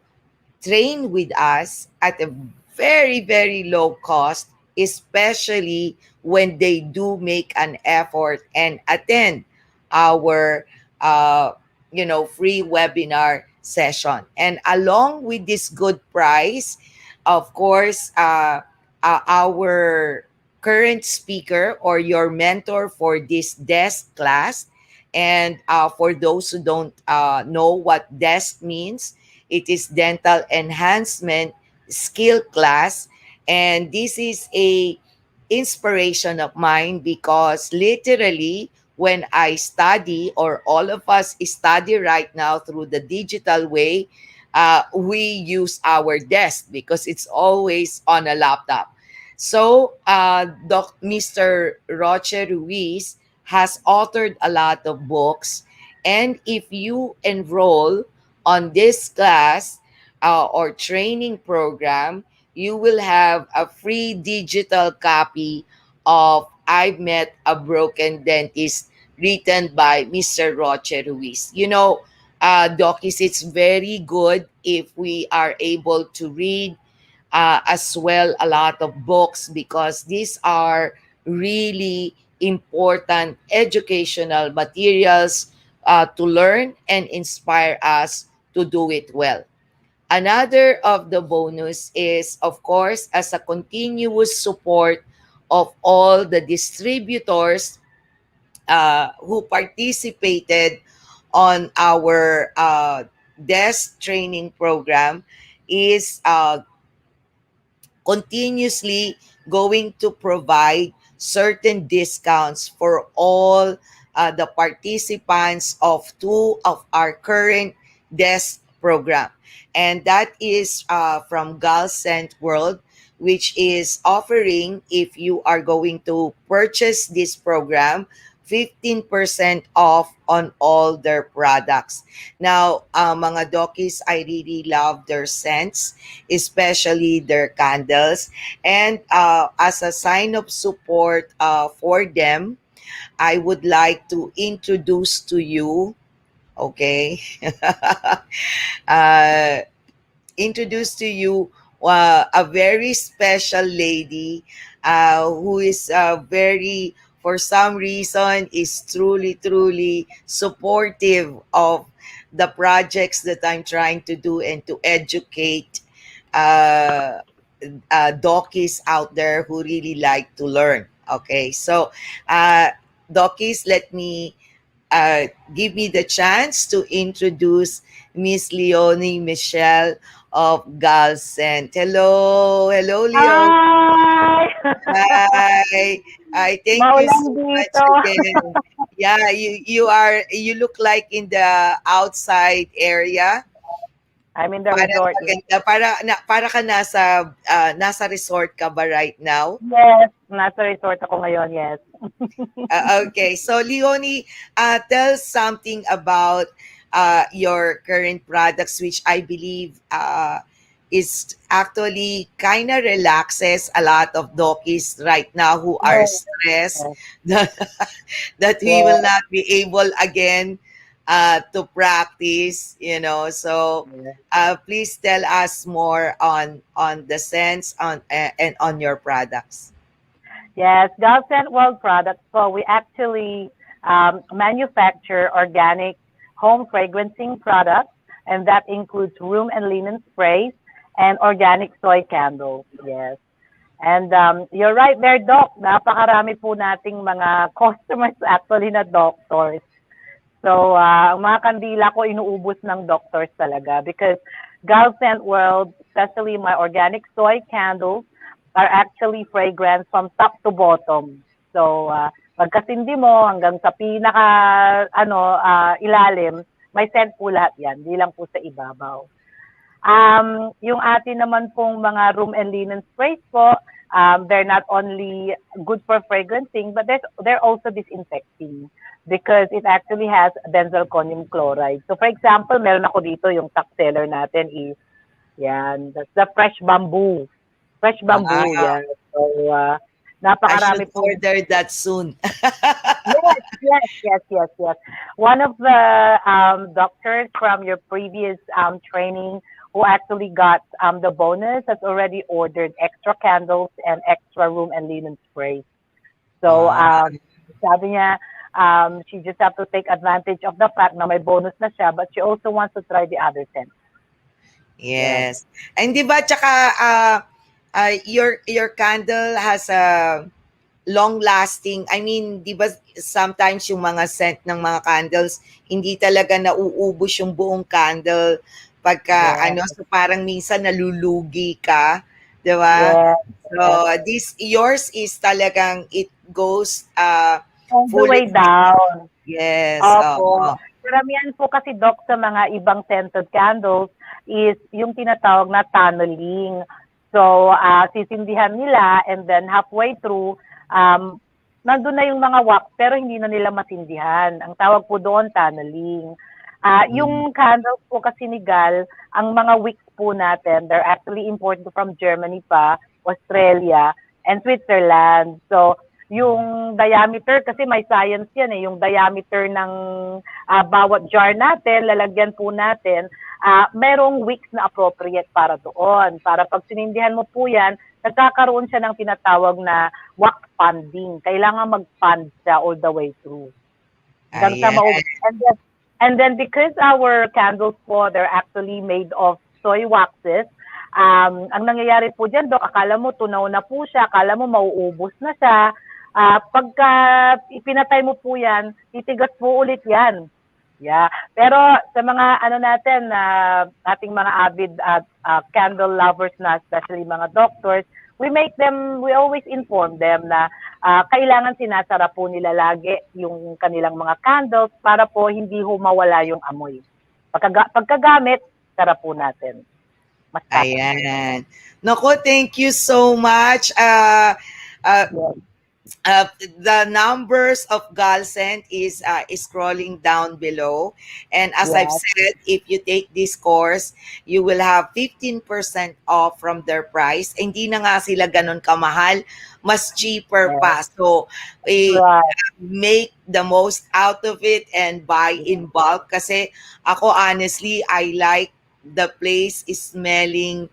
S1: train with us at a very, very low cost, especially when they do make an effort and attend our, uh, free webinar session. And along with this good price, of course, our current speaker or your mentor for this desk class, and for those who don't know what desk means, it is dental enhancement skill class, and this is a inspiration of mine because literally when I study, or all of us study right now through the digital way, we use our desk because it's always on a laptop. So Mr. Roche Ruiz has authored a lot of books, and if you enroll on this class or training program, you will have a free digital copy of I've Met a Broken Dentist, written by Mr. Roche Ruiz. Dockies, it's very good if we are able to read as well a lot of books, because these are really important educational materials to learn and inspire us to do it well. Another of the bonus is, of course, as a continuous support of all the distributors who participated on our desk training program, is continuously going to provide certain discounts for all the participants of two of our current desk program. And that is from Galcent World, which is offering, if you are going to purchase this program, 15% off on all their products. Now, mga dokis, I really love their scents, especially their candles. And as a sign of support for them, I would like to introduce to you, okay, uh, introduce to you a very special lady who is very, for some reason, is truly, truly supportive of the projects that I'm trying to do and to educate uh, dockies out there who really like to learn. Okay, so dockies, let me give me the chance to introduce Miss Leonie Michelle of Galcent. Hello, hello, Leonie.
S5: Hi!
S1: Hi. I thank you
S5: Maulan
S1: so much
S5: dito.
S1: again. Yeah, you look like in the outside area.
S5: I'm in the
S1: Para
S5: resort. Yes,
S1: maganda, para ka nasa resort ka ba right now?
S5: yes, nasa resort ako ngayon, yes.
S1: Okay, so Leonie, tell something about your current products, which I believe is actually kind of relaxes a lot of dockies right now who are
S5: Yes,
S1: stressed
S5: yes,
S1: that, that we will
S5: yes,
S1: not be able again to practice, you know. So
S5: yes.
S1: please tell us more on the sense on and on your products.
S5: Yes, Gulf Scent World Products. So we actually manufacture organic home fragrancing products, and that includes room and linen sprays and organic soy candles. Yes. And you're right there, Doc. Napakarami po nating mga customers actually na doctors. So, ang mga kandila ko inuubos ng doctors talaga because Gulf Scent World, especially my organic soy candles, are actually fragrance from top to bottom. So, pagkasindi mo hanggang sa pinaka ilalim, may scent po lahat yan, di lang po sa ibabaw. Yung atin naman pong mga room and linen sprays po, they're not only good for fragrancing, but they're also disinfecting because it actually has benzalkonium chloride. So for example, meron ako dito yung top seller natin is, yan, that's the fresh bamboo. Fresh bamboo,
S1: Wow,
S5: yan. So,
S1: I should
S5: napakarami po.
S1: order that soon.
S5: Yes, yes, yes, yes, yes. One of the doctors from your previous training who actually got the bonus has already ordered extra candles and extra room and linen sprays. So,
S1: Wow.
S5: sabi niya, she just have to take advantage of the fact na may bonus na siya, but she also wants to try the other scent. Yes.
S1: Yes. And 'di ba tsaka your candle has a long lasting. I mean, 'di ba sometimes yung mga scent ng mga candles hindi talaga nauubos yung buong candle pagka
S5: Yes.
S1: so parang minsan nalulugi ka, 'di ba?
S5: Yes.
S1: So
S5: Yes.
S1: this yours is talagang it goes
S5: All the
S1: full
S5: way down.
S1: yes.
S5: Opo. Karamihan po kasi, Doc, sa mga ibang scented candles is yung tinatawag na tunneling. So, sisindihan nila and then halfway through, nandun na yung mga wax pero hindi na nila masindihan. Ang tawag po doon, tunneling. Yung candles po kasi ni Gal, ang mga wicks po natin, they're actually imported from Germany pa, Australia, and Switzerland. So, yung diameter, kasi may science yan eh, yung diameter ng bawat jar natin, lalagyan po natin, merong wicks na appropriate para doon. Para pag sinindihan mo po yan, nagkakaroon siya ng tinatawag na wax panding. Kailangan mag-pand siya all the way through. Hanggang sa
S1: Ayan.
S5: and then because our candles po, they're actually made of soy waxes, ang nangyayari po dyan, Dok, akala mo tunaw na po siya, akala mo mauubos na siya, pagka ipinatay mo po yan, titigas po ulit yan. Yeah. Pero sa mga natin, ating mga avid candle lovers na, especially mga doctors, we always inform them na kailangan sinasara po nila lagi yung kanilang mga candles para po hindi mawala yung amoy. Pagkagamit, sara po natin. Mas
S1: Ayan. Nako, thank you so much. The numbers of Galcent is scrolling down below. And as I've
S5: Yes.
S1: said, if you take this course, you will have 15% off from their price. Hindi na nga sila ganun kamahal. Mas cheaper pa. So,
S5: Right.
S1: make the most out of it and buy in bulk. Kasi ako, honestly, I like the place is smelling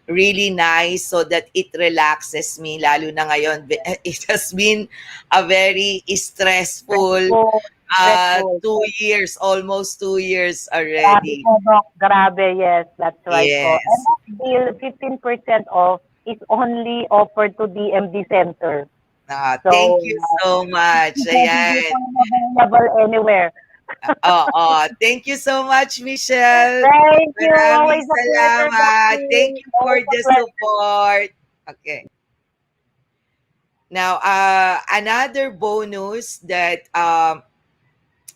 S1: really nice so that it relaxes me, lalo na ngayon. It has been a very stressful
S5: Stressful.
S1: 2 years, almost 2 years
S5: Grabe
S1: already.
S5: po, Doc. Grabe, yes. That's right po. And
S1: Yes.
S5: that deal, 15% off is only offered to DMD Center. So,
S1: Thank you so much.
S5: hindi
S1: Ayan.
S5: po available anywhere.
S1: Thank you so much, Michelle.
S5: Thank you.
S1: Maraming
S5: Always a pleasure,
S1: salamat. Thank
S5: Becky.
S1: you for
S5: Always a
S1: the
S5: pleasure.
S1: support. Okay. Now, another bonus that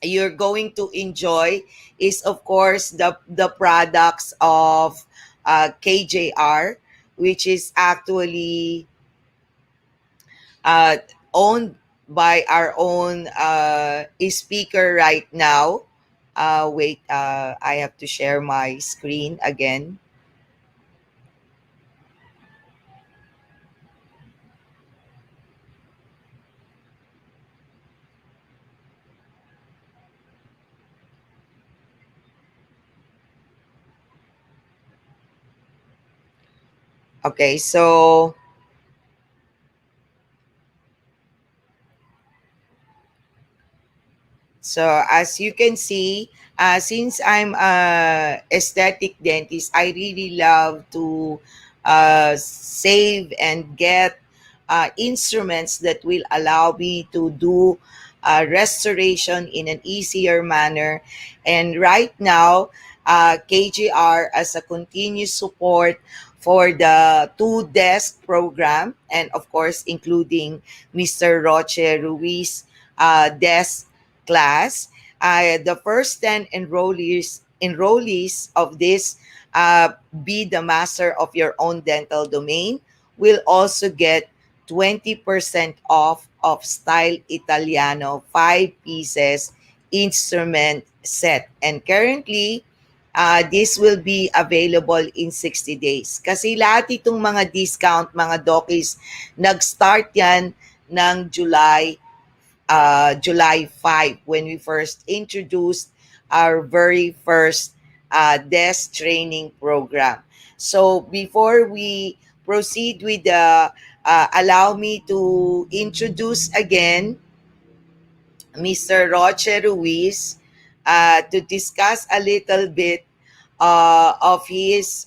S1: you're going to enjoy is, of course, the products of KJR, which is actually uh, owned by our own speaker right now. Wait, I have to share my screen again. Okay, so as you can see, since I'm a aesthetic dentist, I really love to save and get instruments that will allow me to do restoration in an easier manner. And right now, KGR as a continuous support for the two desk program, and of course, including Mr. Roche Ruiz desk class. The first 10 enrollees of this Be the Master of Your Own Dental Domain will also get 20% off of Style Italiano 5 pieces instrument set. And currently, this will be available in 60 days. Kasi lahat itong mga discount, mga dokis, nag-start yan ng July 5 when we first introduced our very first desk training program. So before we proceed with allow me to introduce again Mr. Roche Ruiz to discuss a little bit of his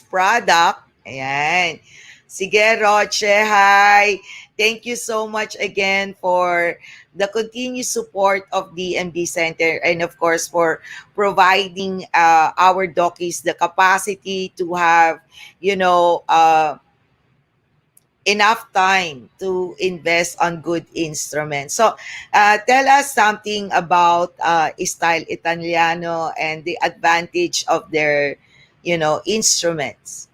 S1: product. Ayan. Sige, Roche, hi. Thank you so much again for the continued support of the MD Center and of course for providing our dockies the capacity to have, you know, enough time to invest on good instruments. So, tell us something about Style Italiano and the advantage of their, instruments.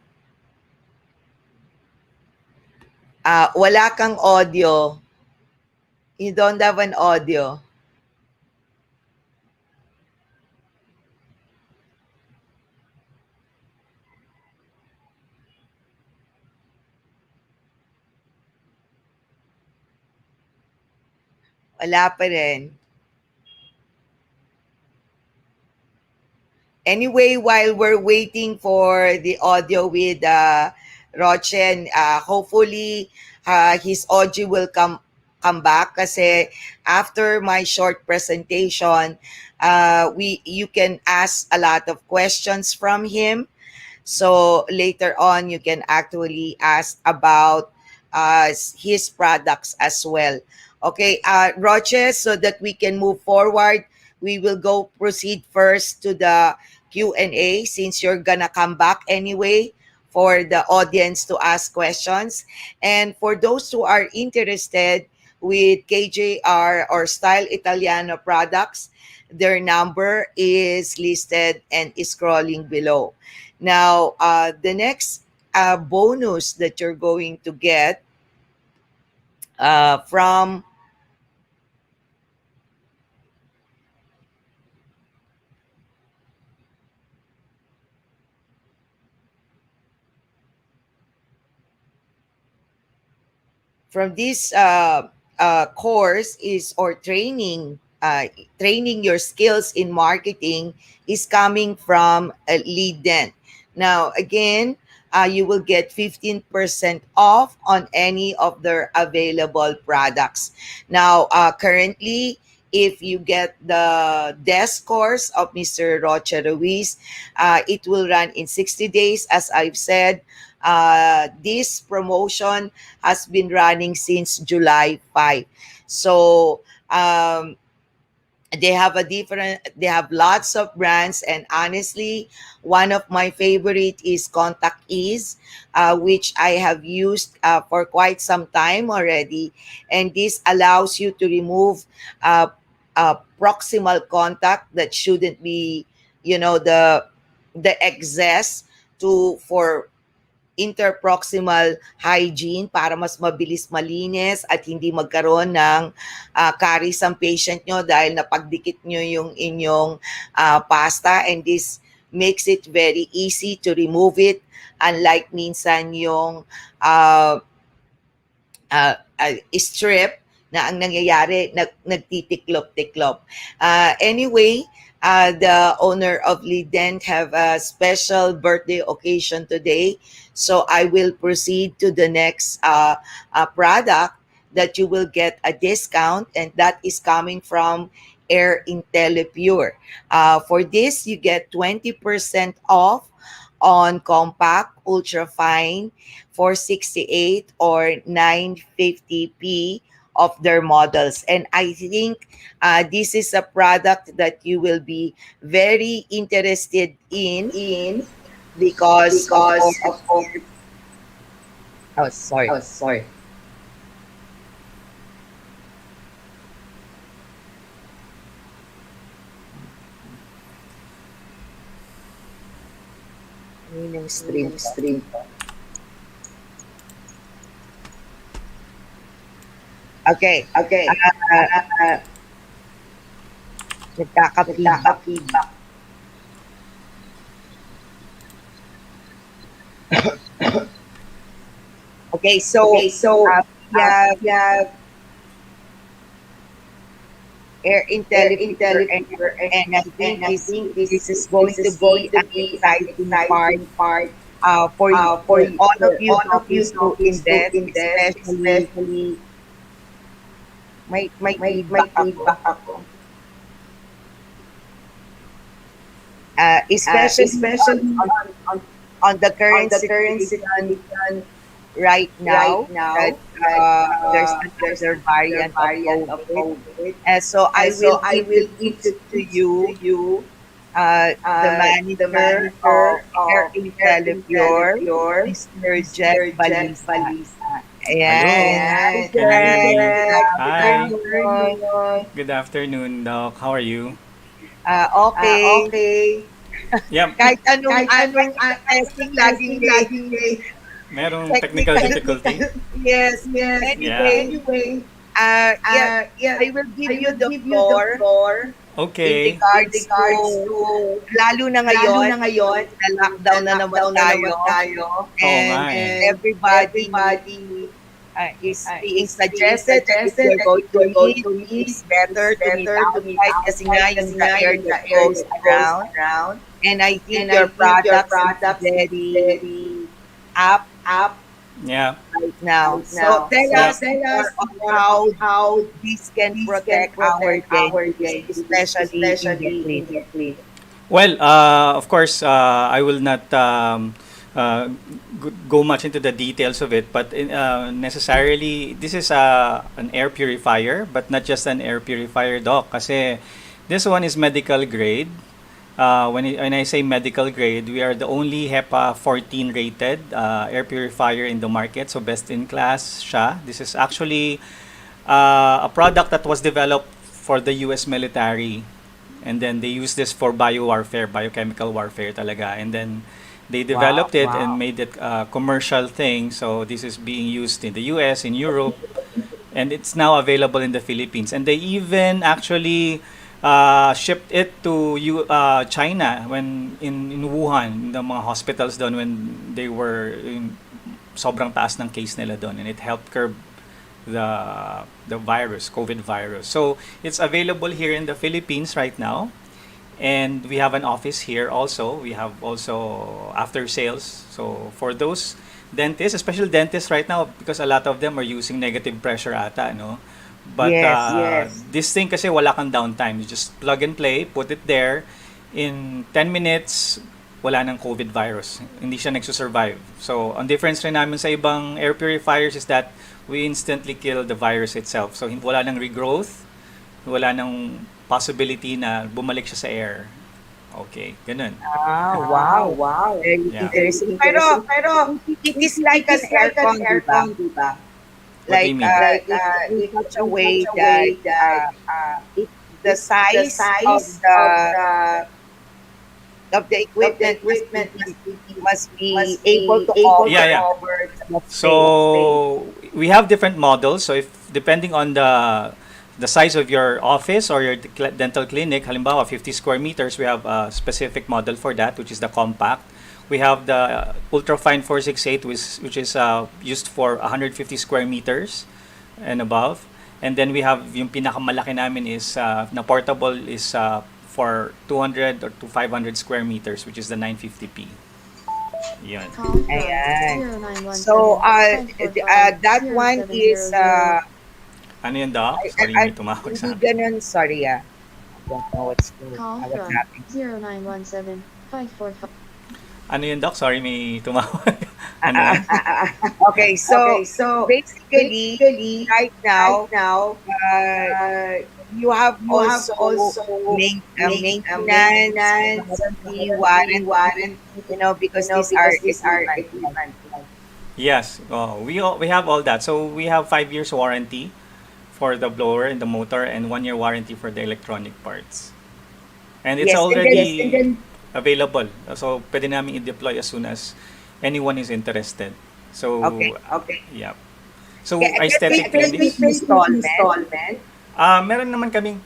S1: Wala kang audio. You don't have an audio. Wala pa rin. Anyway, while we're waiting for the audio with Rochen, hopefully his audio will come back kasi after my short presentation, you can ask a lot of questions from him. So later on, you can actually ask about his products as well. Okay, Roche, so that we can move forward, we will go proceed first to the Q&A since you're gonna come back anyway for the audience to ask questions. And for those who are interested with KJR or Style Italiano products, their number is listed and is scrolling below. Now, the next bonus that you're going to get from this course is or training your skills in marketing is coming from Lead Dent. Now, again, you will get 15% off on any of their available products. Now, currently, if you get the desk course of Mr. Roche Ruiz, it will run in 60 days. As I've said, this promotion has been running since July 5. So, they have lots of brands, and honestly, one of my favorite is Contact Ease, which I have used for quite some time already, and this allows you to remove uh, proximal contact that shouldn't be, the excess to for interproximal hygiene para mas mabilis malinis at hindi magkaroon ng caries ang patient nyo dahil napagdikit nyo yung inyong pasta, and this makes it very easy to remove it, unlike minsan yung uh, strip na ang nangyayari, nagtitiklop-tiklop. Anyway, the owner of Lident have a special birthday occasion today. So I will proceed to the next product that you will get a discount, and that is coming from Air IntelliPure. For this, you get 20% off on compact, ultra fine, 468 or 950p of their models. And I think this is a product that you will be very interested in because of course, oh sorry, yung stream. Okay, nagkaka-feedback. Okay, so we have Air IntelliPure, and I think this is going to be an exciting part for all of you to invest, especially may feedback ako. Especially on the current situation right now, that there's another variant of COVID. So I will give it to you, the manager of Air IntelliPure, Mr. Jeff Balisa. Ayan.
S6: Hello, can you hear me? Hi,
S1: Good afternoon.
S6: good afternoon, Doc. How are you?
S1: Okay.
S6: Yep,
S1: Kahit anong testing, laging late.
S6: merong technical
S1: Technical.
S6: difficulty.
S1: Yes.
S6: Yeah.
S1: Anyway, I will give you the floor in
S6: Okay.
S1: regards to, lalo na ngayon, na lockdown na naman tayo,
S6: Oo nga
S1: and
S6: eh.
S1: everybody is being suggested that if you're going to meet, it's better to meet outside kasi nga yung the air that goes around. And I think your product is very apt
S6: Yeah.
S1: right now. So tell us more on how this can protect our dentist, especially in the clinic.
S6: Well, of course, I will not go much into the details of it, but necessarily, this is an air purifier, but not just an air purifier, Doc. Kasi this one is medical grade. When I say medical grade, we are the only HEPA 14 rated air purifier in the market. So best in class siya. This is actually a product that was developed for the US military. And then they use this for biochemical warfare talaga. And then they developed it and made it a commercial thing. So this is being used in the US, in Europe, and it's now available in the Philippines. And they even actually shipped it to China when in Wuhan, the mga hospitals doon when they were sobrang taas ng case nila doon, and it helped curb the virus, COVID virus. So it's available here in the Philippines right now, and we have an office here also. We have also after sales. So for those dentists, especially dentists right now, because a lot of them are using negative pressure ata, no? But
S1: Yes.
S6: this thing kasi wala kang downtime. You just plug and play, put it there. In 10 minutes, wala ng COVID virus. Hindi siya nagsusurvive. So, ang difference rin namin sa ibang air purifiers is that we instantly kill the virus itself. So, wala nang regrowth, wala nang possibility na bumalik siya sa air. Okay, ganun.
S1: Wow. Very
S6: Yeah.
S1: interesting. Pero it is like an aircon, di ba?
S6: What do you mean?
S1: In such a way that it, the size of the equipment must be able to cover
S6: Yeah.
S1: that space.
S6: So we have different models. So if depending on the size of your office or your dental clinic, halimbawa 50 square meters, we have a specific model for that, which is the compact. We have the ultrafine 468, which is used for 150 square meters and above. And then we have yung pinakamalaki namin is na portable is for 200 or to 500 square meters, which is the 950p. Yun.
S1: Ayan. So, that one is,
S6: Ano yun, Doc? Sorry, may tumawag sa
S1: hindi
S6: akin.
S1: ganun, sorry I don't know what's happening.
S6: Ano yun, Doc? Sorry, may tumawag. Ano yan?
S1: Okay, so basically, right now, you have also maintenance, warranty, because these are equipment.
S6: Yes, we have all that. So we have 5 years warranty for the blower and the motor, and 1 year warranty for the electronic parts. And it's
S1: Yes,
S6: already available. So pwede namin i-deploy as soon as anyone is interested. So
S1: Okay.
S6: yeah. So
S1: Can
S6: aesthetic
S1: we
S6: clinics.
S1: installment?
S6: Meron naman kaming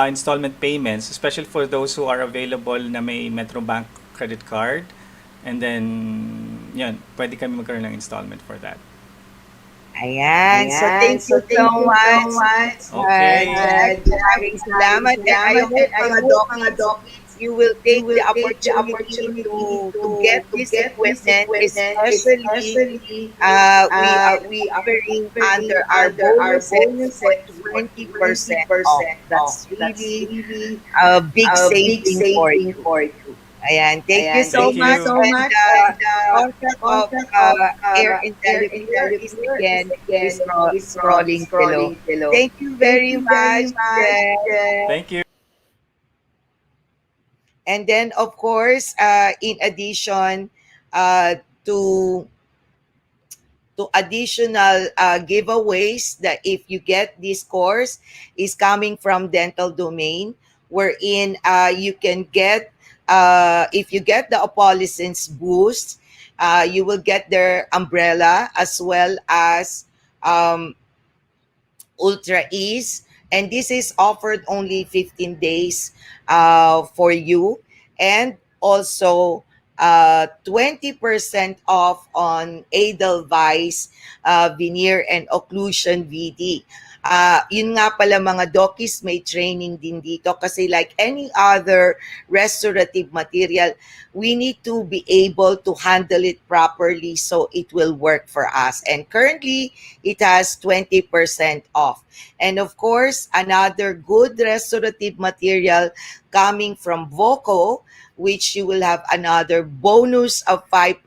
S6: installment payments, especially for those who are available na may Metrobank credit card. And then, yun, pwede kami magkaroon ng installment for that.
S1: Ayan. So, thank you so much.
S6: Okay.
S1: Maraming salamat. And I hope mga doctors, you will take the opportunity to get this equipment, especially we are offering under our bonuses for 20% off. That's really a big saving for you. Ayan, thank you so
S6: Thank
S1: much.
S6: you.
S1: And contact of Air Intellivision is again scrolling below. Thank you very much. Jen.
S6: Thank you.
S1: And then, of course, in addition uh, to additional giveaways, that if you get this course is coming from dental domain, wherein you can get if you get the Apolisins boost, you will get their umbrella as well as um, Ultra Ease, and this is offered only 15 days for you, and also 20% off on Edelweiss veneer and occlusion VD. Yun nga pala mga dokis, may training din dito kasi like any other restorative material, we need to be able to handle it properly so it will work for us. And currently, it has 20% off. And of course, another good restorative material coming from Voco, which you will have another bonus of 5%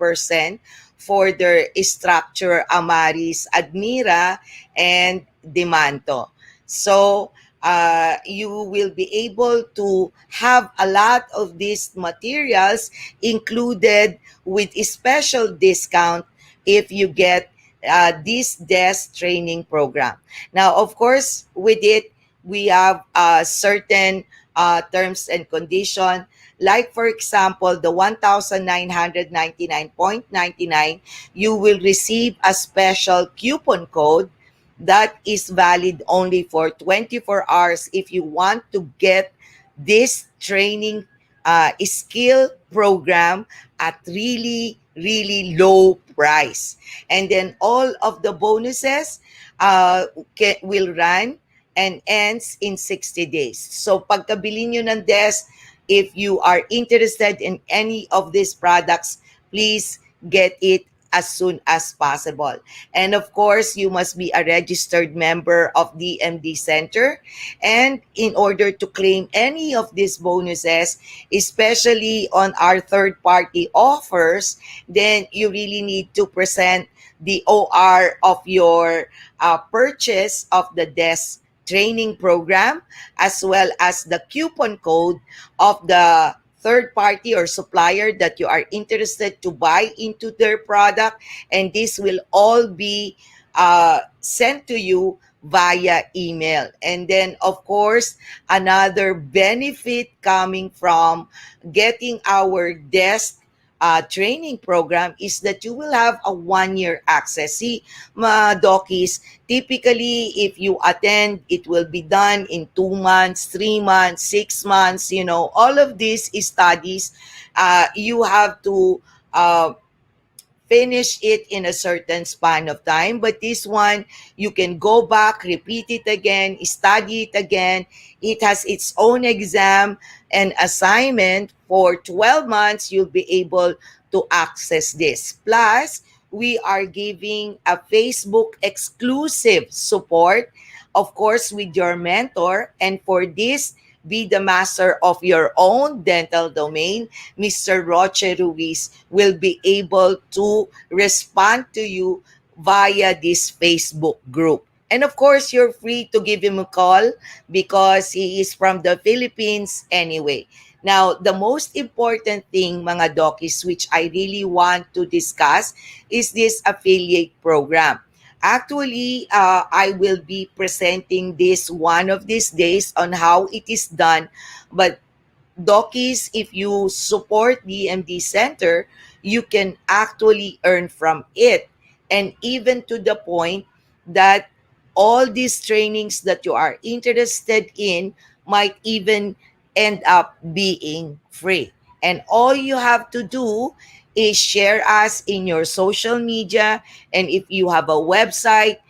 S1: for their structure Amaris Admira and Demanto. So you will be able to have a lot of these materials included with a special discount if you get this desk training program. Now, of course, with it, we have certain terms and conditions. Like, for example, the 1,999.99, you will receive a special coupon code that is valid only for 24 hours if you want to get this training skill program at really, really low price. And then all of the bonuses will run and ends in 60 days. So pagkabili nyo ng desk, if you are interested in any of these products, please get it as soon as possible. And of course, you must be a registered member of the MD Center. And in order to claim any of these bonuses, especially on our third party offers, then you really need to present the OR of your purchase of the desk training program, as well as the coupon code of the third party or supplier that you are interested to buy into their product. And this will all be sent to you via email. And then, of course, another benefit coming from getting our desk training program is that you will have a 1 year access. See, mga Dokis, typically, if you attend, it will be done in 2 months, 3 months, 6 months. All of these studies, you have to finish it in a certain span of time. But this one, you can go back, repeat it again, study it again. It has its own exam and assignment. For 12 months, you'll be able to access this. Plus, we are giving a Facebook exclusive support, of course, with your mentor. And for this, be the master of your own dental domain, Mr. Roche Ruiz will be able to respond to you via this Facebook group. And of course, you're free to give him a call because he is from the Philippines anyway. Now, the most important thing, mga dokis, which I really want to discuss is this affiliate program. Actually, I will be presenting this one of these days on how it is done. But Dokis, if you support DMD Center, you can actually earn from it. And even to the point that all these trainings that you are interested in might even end up being free. And all you have to do is share us in your social media. And if you have a website,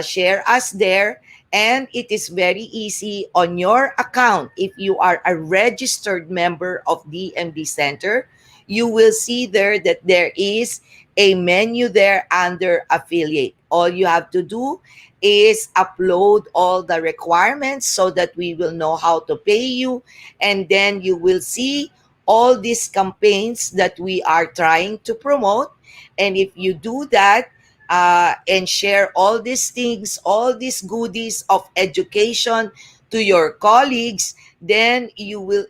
S1: share us there. And it is very easy on your account. If you are a registered member of DMD Center, you will see there that there is a menu there under affiliate. All you have to do is upload all the requirements so that we will know how to pay you. And then you will see all these campaigns that we are trying to promote. And if you do that, and share all these things, all these goodies of education to your colleagues, then you will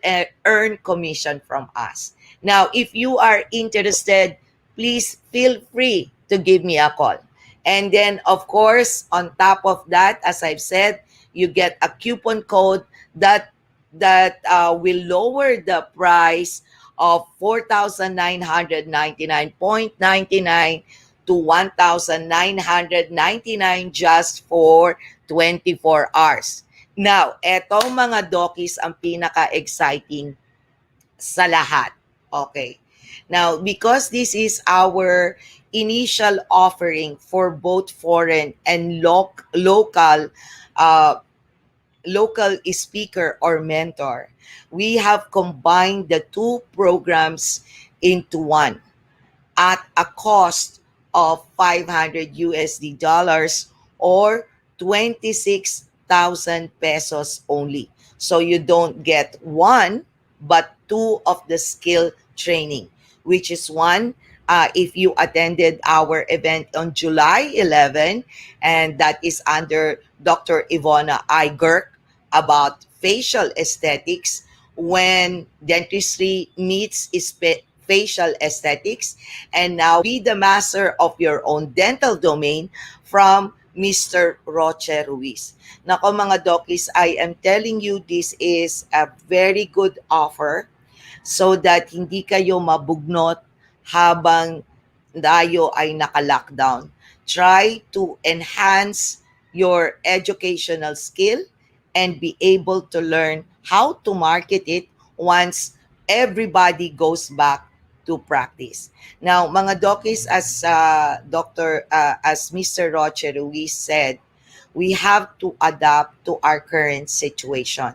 S1: earn commission from us. Now, if you are interested, please feel free to give me a call. And then, of course, on top of that, as I've said, you get a coupon code that will lower the price of 4,999.99 to 1,999 just for 24 hours. Now, etong mga dokis ang pinaka-exciting sa lahat. Okay. Now, because this is our initial offering for both foreign and uh, local speaker or mentor, we have combined the two programs into one at a cost of 500 USD dollars or 26,000 pesos only. So you don't get one, but two of the skill training, which is one if you attended our event on July 11, and that is under Dr. Ivona Igerk about facial aesthetics when dentistry meets facial aesthetics. And now be the master of your own dental domain from Mr. Roche Ruiz. Nako mga dokis, I am telling you this is a very good offer so that hindi kayo mabugnot habang tayo ay naka-lockdown. Try to enhance your educational skill and be able to learn how to market it once everybody goes back to practice. Now, mga dokis, as as Mr. Roche Ruiz said, we have to adapt to our current situation.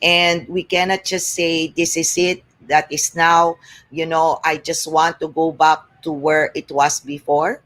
S1: And we cannot just say, this is it, that is now, I just want to go back to where it was before.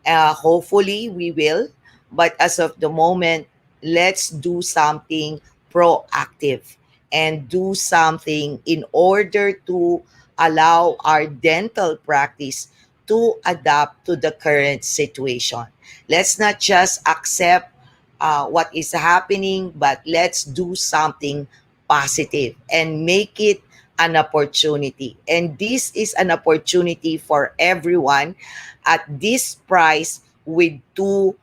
S1: Hopefully, we will. But as of the moment, let's do something proactive and do something in order to allow our dental practice to adapt to the current situation. Let's not just accept what is happening, but let's do something positive and make it an opportunity. And this is an opportunity for everyone at this price with two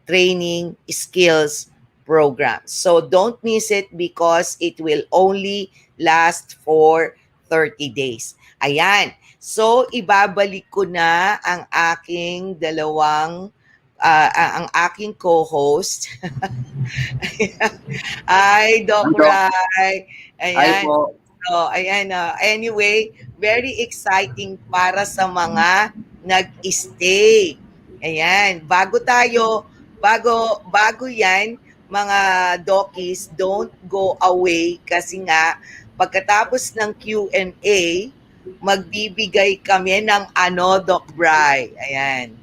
S1: training skills programs. So don't miss it because it will only last for 30 days. Ayan. So ibabalik ko na ang aking ang aking co-host. Hi, Doc
S2: Ang doc,
S1: Rai.
S2: hi
S1: Ayan.
S2: po.
S1: So, ayan. Anyway, very exciting para sa mga nag-stay. Ayan. Bago yan, mga dokis, don't go away kasi nga, pagkatapos ng Q&A, magbibigay kami ng Doc Bry. Ayan.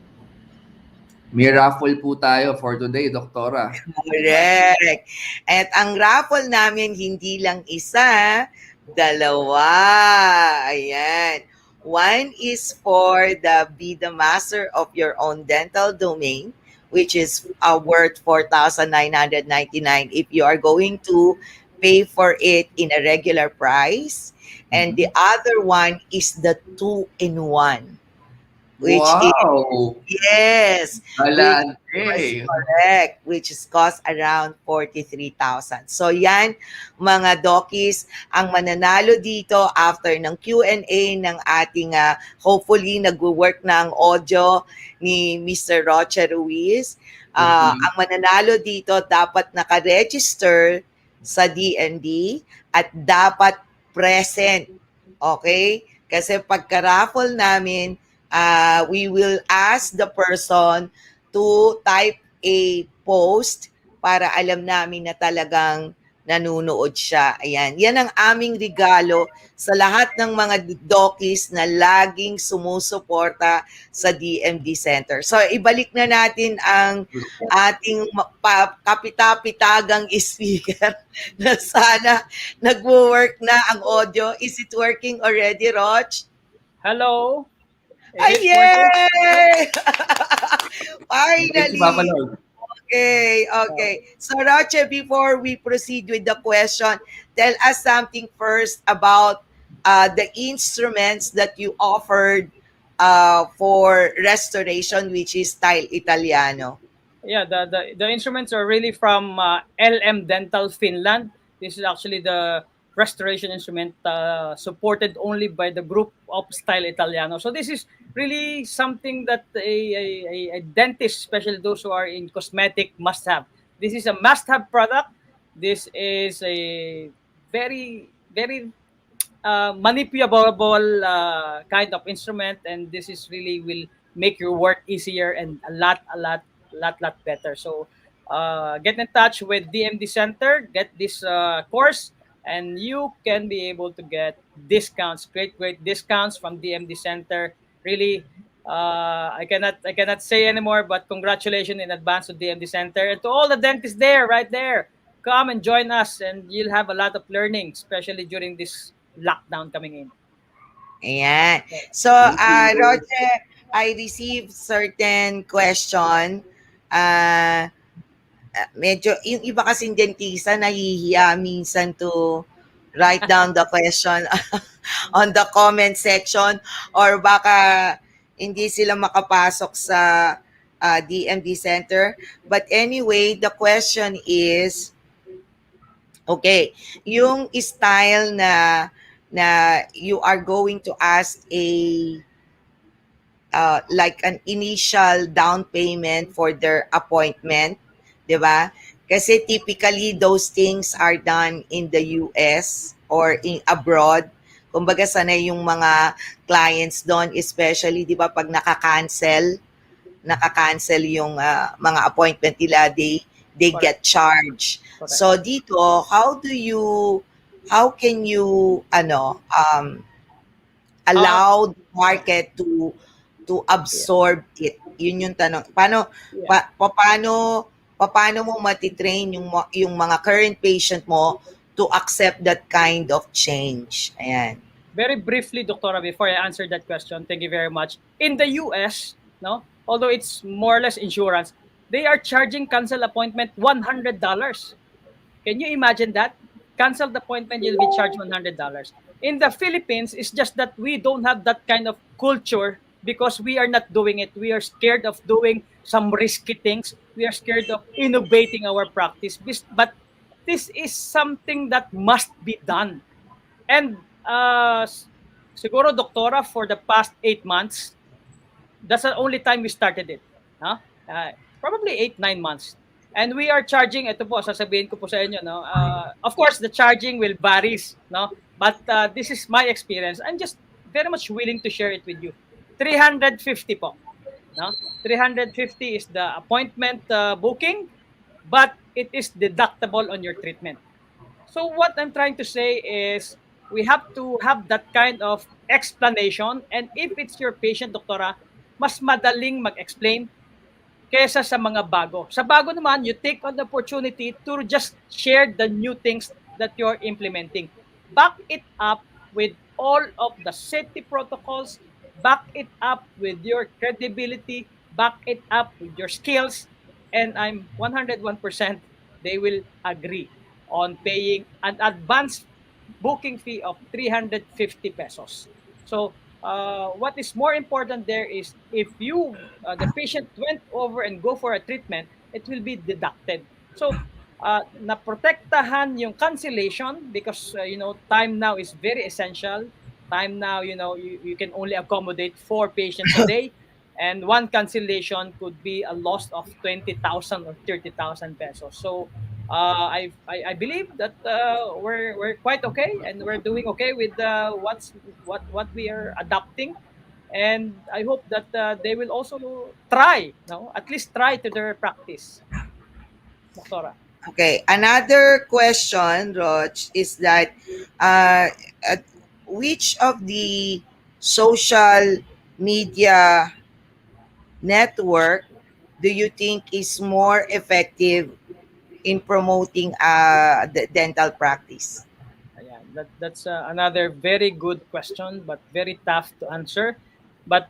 S2: May raffle po tayo for today, Doktora.
S1: Correct. At ang raffle namin hindi lang isa, dalawa. Ayan. One is for the Be the Master of Your Own Dental Domain, which is worth 4,999 if you are going to pay for it in a regular price. And the other one is the 2-in-1, which is,
S2: Wow!
S1: yes, which was
S2: Galante!
S1: correct, which is cost around 43,000. So yan, mga dokis, ang mananalo dito after ng Q&A ng ating, hopefully nagwo-work na ang audio ni Mr. Roche Ruiz. Ang mananalo dito dapat naka-register sa DND at dapat present. Okay? Kasi pagka-raffle namin, we will ask the person to type a post para alam namin na talagang nanunood siya. Ayan. Yan ang aming regalo sa lahat ng mga dokis na laging sumusuporta sa DMD Center. So, ibalik na natin ang ating kapitapitagang speaker na sana nagwo-work na ang audio. Is it working already, Roch?
S3: Hello.
S1: Ay,
S3: Is it working?
S1: yay!
S2: Ito
S1: Finally!
S2: papanood.
S1: Okay. So, Roche, before we proceed with the question, tell us something first about the instruments that you offered for restoration, which is Style Italiano.
S3: Yeah, the instruments are really from LM Dental Finland. This is actually the restoration instrument supported only by the group of Style Italiano. So this is really something that a dentist, especially those who are in cosmetic, must have. This is a must-have product. This is a very manipulable kind of instrument, and this is really will make your work easier and a lot better. So get in touch with DMD Center, get this course, and you can be able to get discounts, great discounts from DMD Center. Really, I cannot say anymore, but congratulations in advance to DMD Center and to all the dentists there, right there. Come and join us, and you'll have a lot of learning, especially during this lockdown coming in.
S1: Ayan. So,
S2: Thank you.
S1: Roche, I received certain question. Medyo, yung iba kasing dentista, nahihiya minsan to write down the question on the comment section or baka hindi sila makapasok sa DMD Center. But anyway, the question is, okay, yung style na you are going to ask a like an initial down payment for their appointment, 'di ba? Kasi typically those things are done in the US or in abroad. Kumbaga sanay yung mga clients doon, especially 'di ba pag nakaka-cancel yung mga appointment nila, they
S3: Correct.
S1: get charged.
S3: Correct.
S1: So dito, how do you how can you
S3: Uh,
S1: allow the market to
S3: yeah,
S1: absorb it? Yun yung tanong. Paano
S3: yeah.
S1: paano paano mo matitrain yung mga current patient mo to accept that kind of change? Ayan.
S3: Very briefly, Doctora, before I answer that question, thank you very much. In the US, no, although it's more or less insurance, they are charging cancel appointment $100. Can you imagine that? Canceled appointment, you'll be charged $100. In the Philippines, it's just that we don't have that kind of culture because we are not doing it. We are scared of doing some risky things. We are scared of innovating our practice. But this is something that must be done. And siguro, Doktora, for the past 8 months, that's the only time we started it. Huh? Probably 8, 9 months. And we are charging, ito po, sasabihin ko po sa inyo, no? Of course, the charging will varies, no? But this is my experience. I'm just very much willing to share it with you. 350 po, no? 350 is the appointment booking, but it is deductible on your treatment. So what I'm trying to say is we have to have that kind of explanation, and if it's your patient, doktora, mas madaling mag-explain kesa sa mga bago. Sa bago naman, you take on the opportunity to just share the new things that you're implementing. Back it up with all of the safety protocols, back it up with your credibility, back it up with your skills, and I'm 101% they will agree on paying an advance booking fee of 350 pesos. So what is more important there is if you the patient went over and go for a treatment, it will be deducted. So naprotektahan yung cancellation because time now is very essential. Time now, you can only accommodate 4 patients a day, and one cancellation could be a loss of 20,000 or 30,000 pesos. So I believe that we're quite okay, and we're doing okay with what we are adopting, and I hope that they will also try, no, at least try to their practice, Doctora.
S1: Okay. Another question, Roch, is that uh, uh, which of the social media network do you think is more effective in promoting the dental practice?
S3: Ayan, that's another very good question, but very tough to answer. But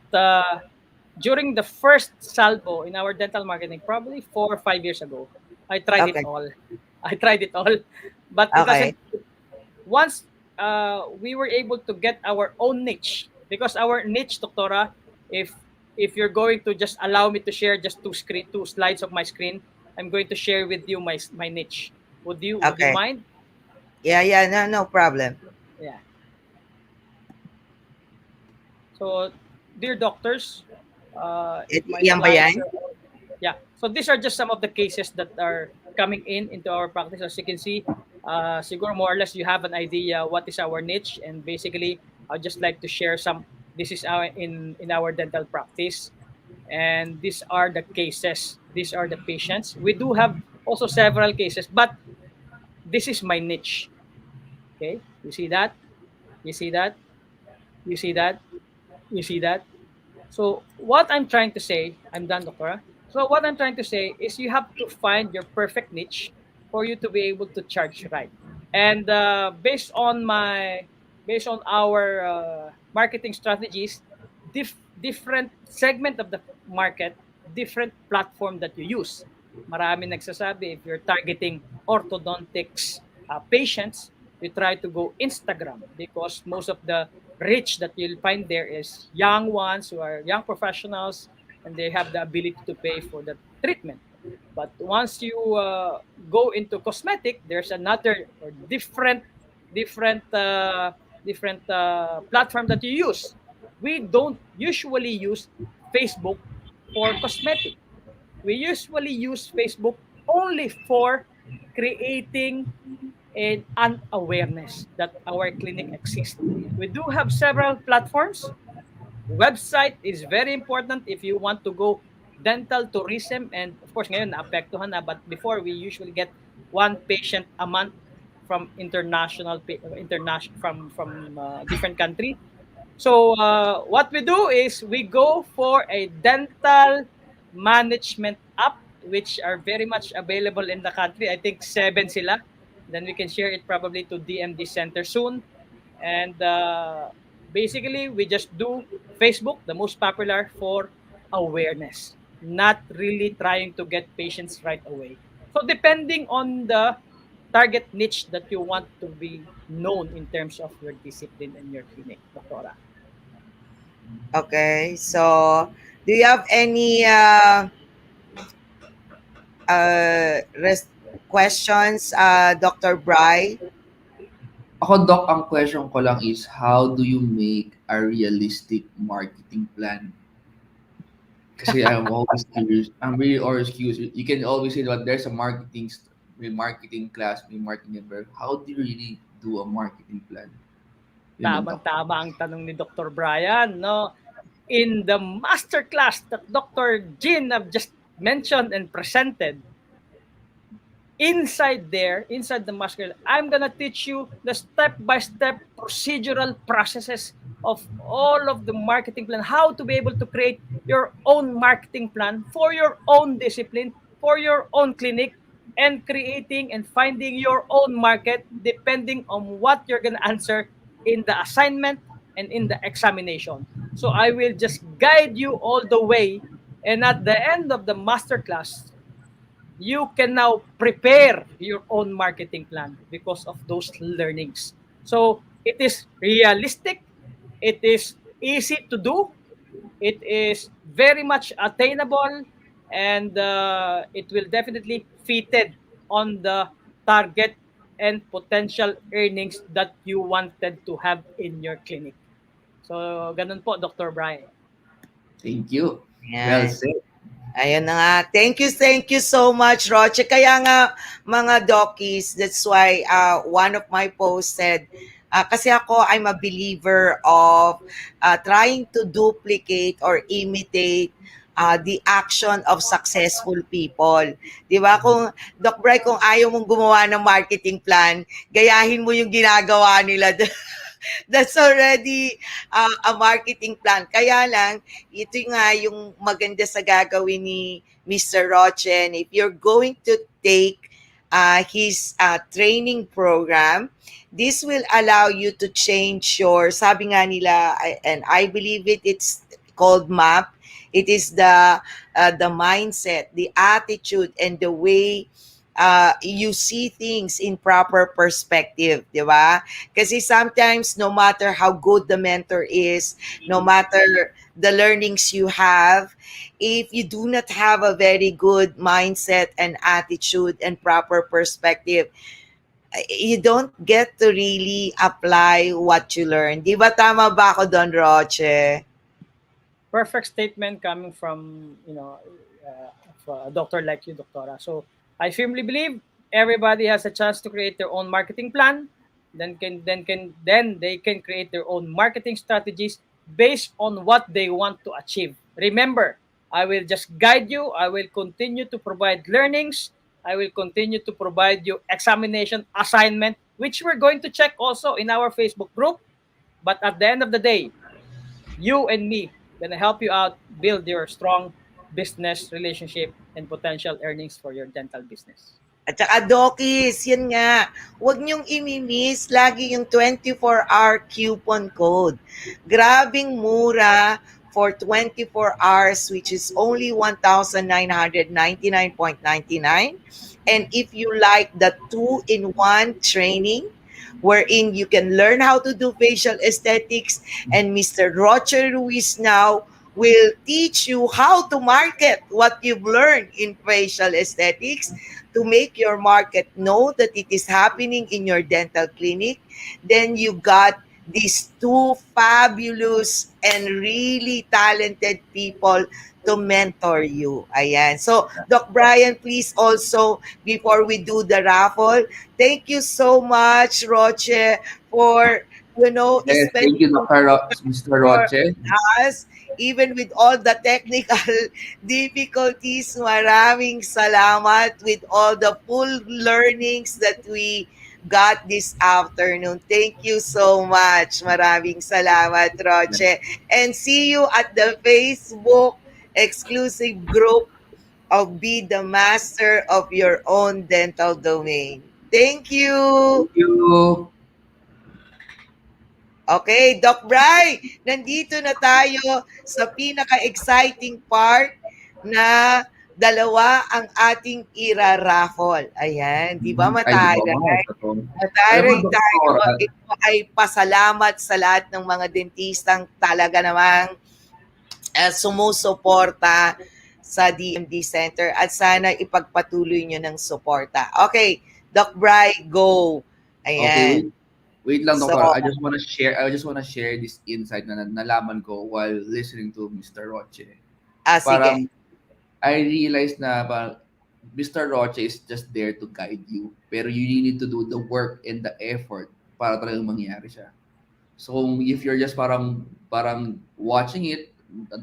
S3: during the first salvo in our dental marketing, probably 4 or 5 years ago, I tried it
S1: Okay.
S3: all. I tried it all, but it doesn't.
S1: Okay.
S3: Once we were able to get our own niche, because our niche, Doctora, if you're going to just allow me to share just two slides of my screen, I'm going to share with you my niche. Would you
S1: Okay.
S3: mind?
S1: Yeah, yeah, no, no problem.
S3: Yeah. So, dear doctors, if my
S1: Yan ba
S3: slides
S1: yan?
S3: are yeah. So these are just some of the cases that are coming in into our practice. As you can see, siguro more or less you have an idea what is our niche, and basically I'd just like to share some. This is our in our dental practice, and these are the cases. These are the patients. We do have also several cases, but this is my niche. Okay, you see that? You see that? You see that? You see that? So what I'm trying to say, I'm done, Doctora. So what I'm trying to say is you have to find your perfect niche for you to be able to charge right. And based on our marketing strategies, different segment of the market, different platform that you use. Marami nagsasabi if you're targeting orthodontics patients, you try to go Instagram because most of the rich that you'll find there is young ones who are young professionals, and they have the ability to pay for the treatment. But once you go into cosmetic, there's another or different platform that you use. We don't usually use Facebook for cosmetic. We usually use Facebook only for creating an awareness that our clinic exists. We do have several platforms. Website is very important if you want to go dental tourism, and of course ngayon naapektuhan na, but before we usually get 1 patient a month from international from different country. So what we do is we go for a dental management app, which are very much available in the country. I think seven sila. Then we can share it probably to DMD Center soon. And basically, we just do Facebook, the most popular for awareness, not really trying to get patients right away. So depending on the target niche that you want to be known in terms of your discipline and your clinic, Doctora.
S1: Okay. So, do you have any questions, Dr. Bry?
S2: Ako, Doc, ang question ko lang is, how do you make a realistic marketing plan? Kasi I'm always curious. I'm really always curious. You can always say that there's a may marketing class, may marketing work. How do you really do a marketing plan? Yun lang, Doc.
S3: Tamang-tama ang tanong ni Dr. Brian, no? In the masterclass that Dr. Jin have just mentioned and presented, inside the master, I'm gonna teach you the step-by-step procedural processes of all of the marketing plan, how to be able to create your own marketing plan for your own discipline, for your own clinic, and creating and finding your own market depending on what you're gonna answer in the assignment and in the examination. So I will just guide you all the way, and at the end of the masterclass, you can now prepare your own marketing plan because of those learnings. So it is realistic, it is easy to do, it is very much attainable, and it will definitely fitted on the target and potential earnings that you wanted to have in your clinic. So ganun po, Dr. Brian.
S2: Thank you. Well
S1: Yan.
S2: said.
S1: Ayan na nga. Thank you so much, Roche. Kaya nga, mga dockies, that's why one of my posts said, kasi ako, I'm a believer of trying to duplicate or imitate the action of successful people. Di ba? Kung, Doc Bry, kung ayaw mong gumawa ng marketing plan, gayahin mo yung ginagawa nila. That's already a marketing plan. Kaya lang, ito nga yung maganda sa gagawin ni Mr. Rochen. If you're going to take his training program, this will allow you to change your, sabi nga nila, and I believe it's called MAP. It is the mindset, the attitude, and the way you see things in proper perspective, di ba? Kasi sometimes, no matter how good the mentor is, no matter the learnings you have, if you do not have a very good mindset and attitude and proper perspective, you don't get to really apply what you learn. Di ba tama ba ako doon, Roche?
S3: Perfect statement coming from a doctor like you, Doctora. So I firmly believe everybody has a chance to create their own marketing plan. Then they can create their own marketing strategies based on what they want to achieve. Remember, I will just guide you. I will continue to provide learnings. I will continue to provide you examination assignment, which we're going to check also in our Facebook group. But at the end of the day, you and me gonna help you out build your strong business relationship and potential earnings for your dental business.
S1: At saka Dokis, yun nga, huwag niyong imimiss lagi yung 24-hour coupon code. Grabing mura for 24 hours, which is only 1,999.99. And if you like the 2-in-1 training, wherein you can learn how to do facial aesthetics, and Mr. Roche Ruiz now will teach you how to market what you've learned in facial aesthetics to make your market know that it is happening in your dental clinic. Then you got these two fabulous and really talented people to mentor you. Ayan. So, Doc Brian, please also, before we do the raffle, thank you so much, Roche, for,
S2: Yes, thank you,
S1: spending
S2: Mr.
S1: for
S2: Roche.
S1: us, even with all the technical difficulties. Maraming salamat with all the full learnings that we got this afternoon. Thank you so much. Maraming salamat, Roche. And see you at the Facebook exclusive group of Be the Master of Your Own Dental Domain. Thank you.
S2: Thank you.
S1: Okay, Doc Bry, nandito na tayo sa pinaka-exciting part na dalawa ang ating ira-raffle. Ayan, di ba
S2: Ay, di ba
S1: mataray?
S2: ba? Totoo. Alam mo,
S1: Mataray tayo.
S2: doktora,
S1: Ito ay pasalamat sa lahat ng mga dentistang talaga namang sumusuporta sa DMD Center at sana ipagpatuloy nyo ng suporta. Okay, Doc Bry, go.
S2: okay,
S1: Ayan.
S2: wait lang,
S1: So,
S2: doktor. I just wanna share this insight na nalaman ko while listening to Mr. Roche.
S1: sige.
S2: Parang I realized na parang Mr. Roche is just there to guide you. Pero you need to do the work and the effort para talagang mangyari siya. So if you're just parang watching it,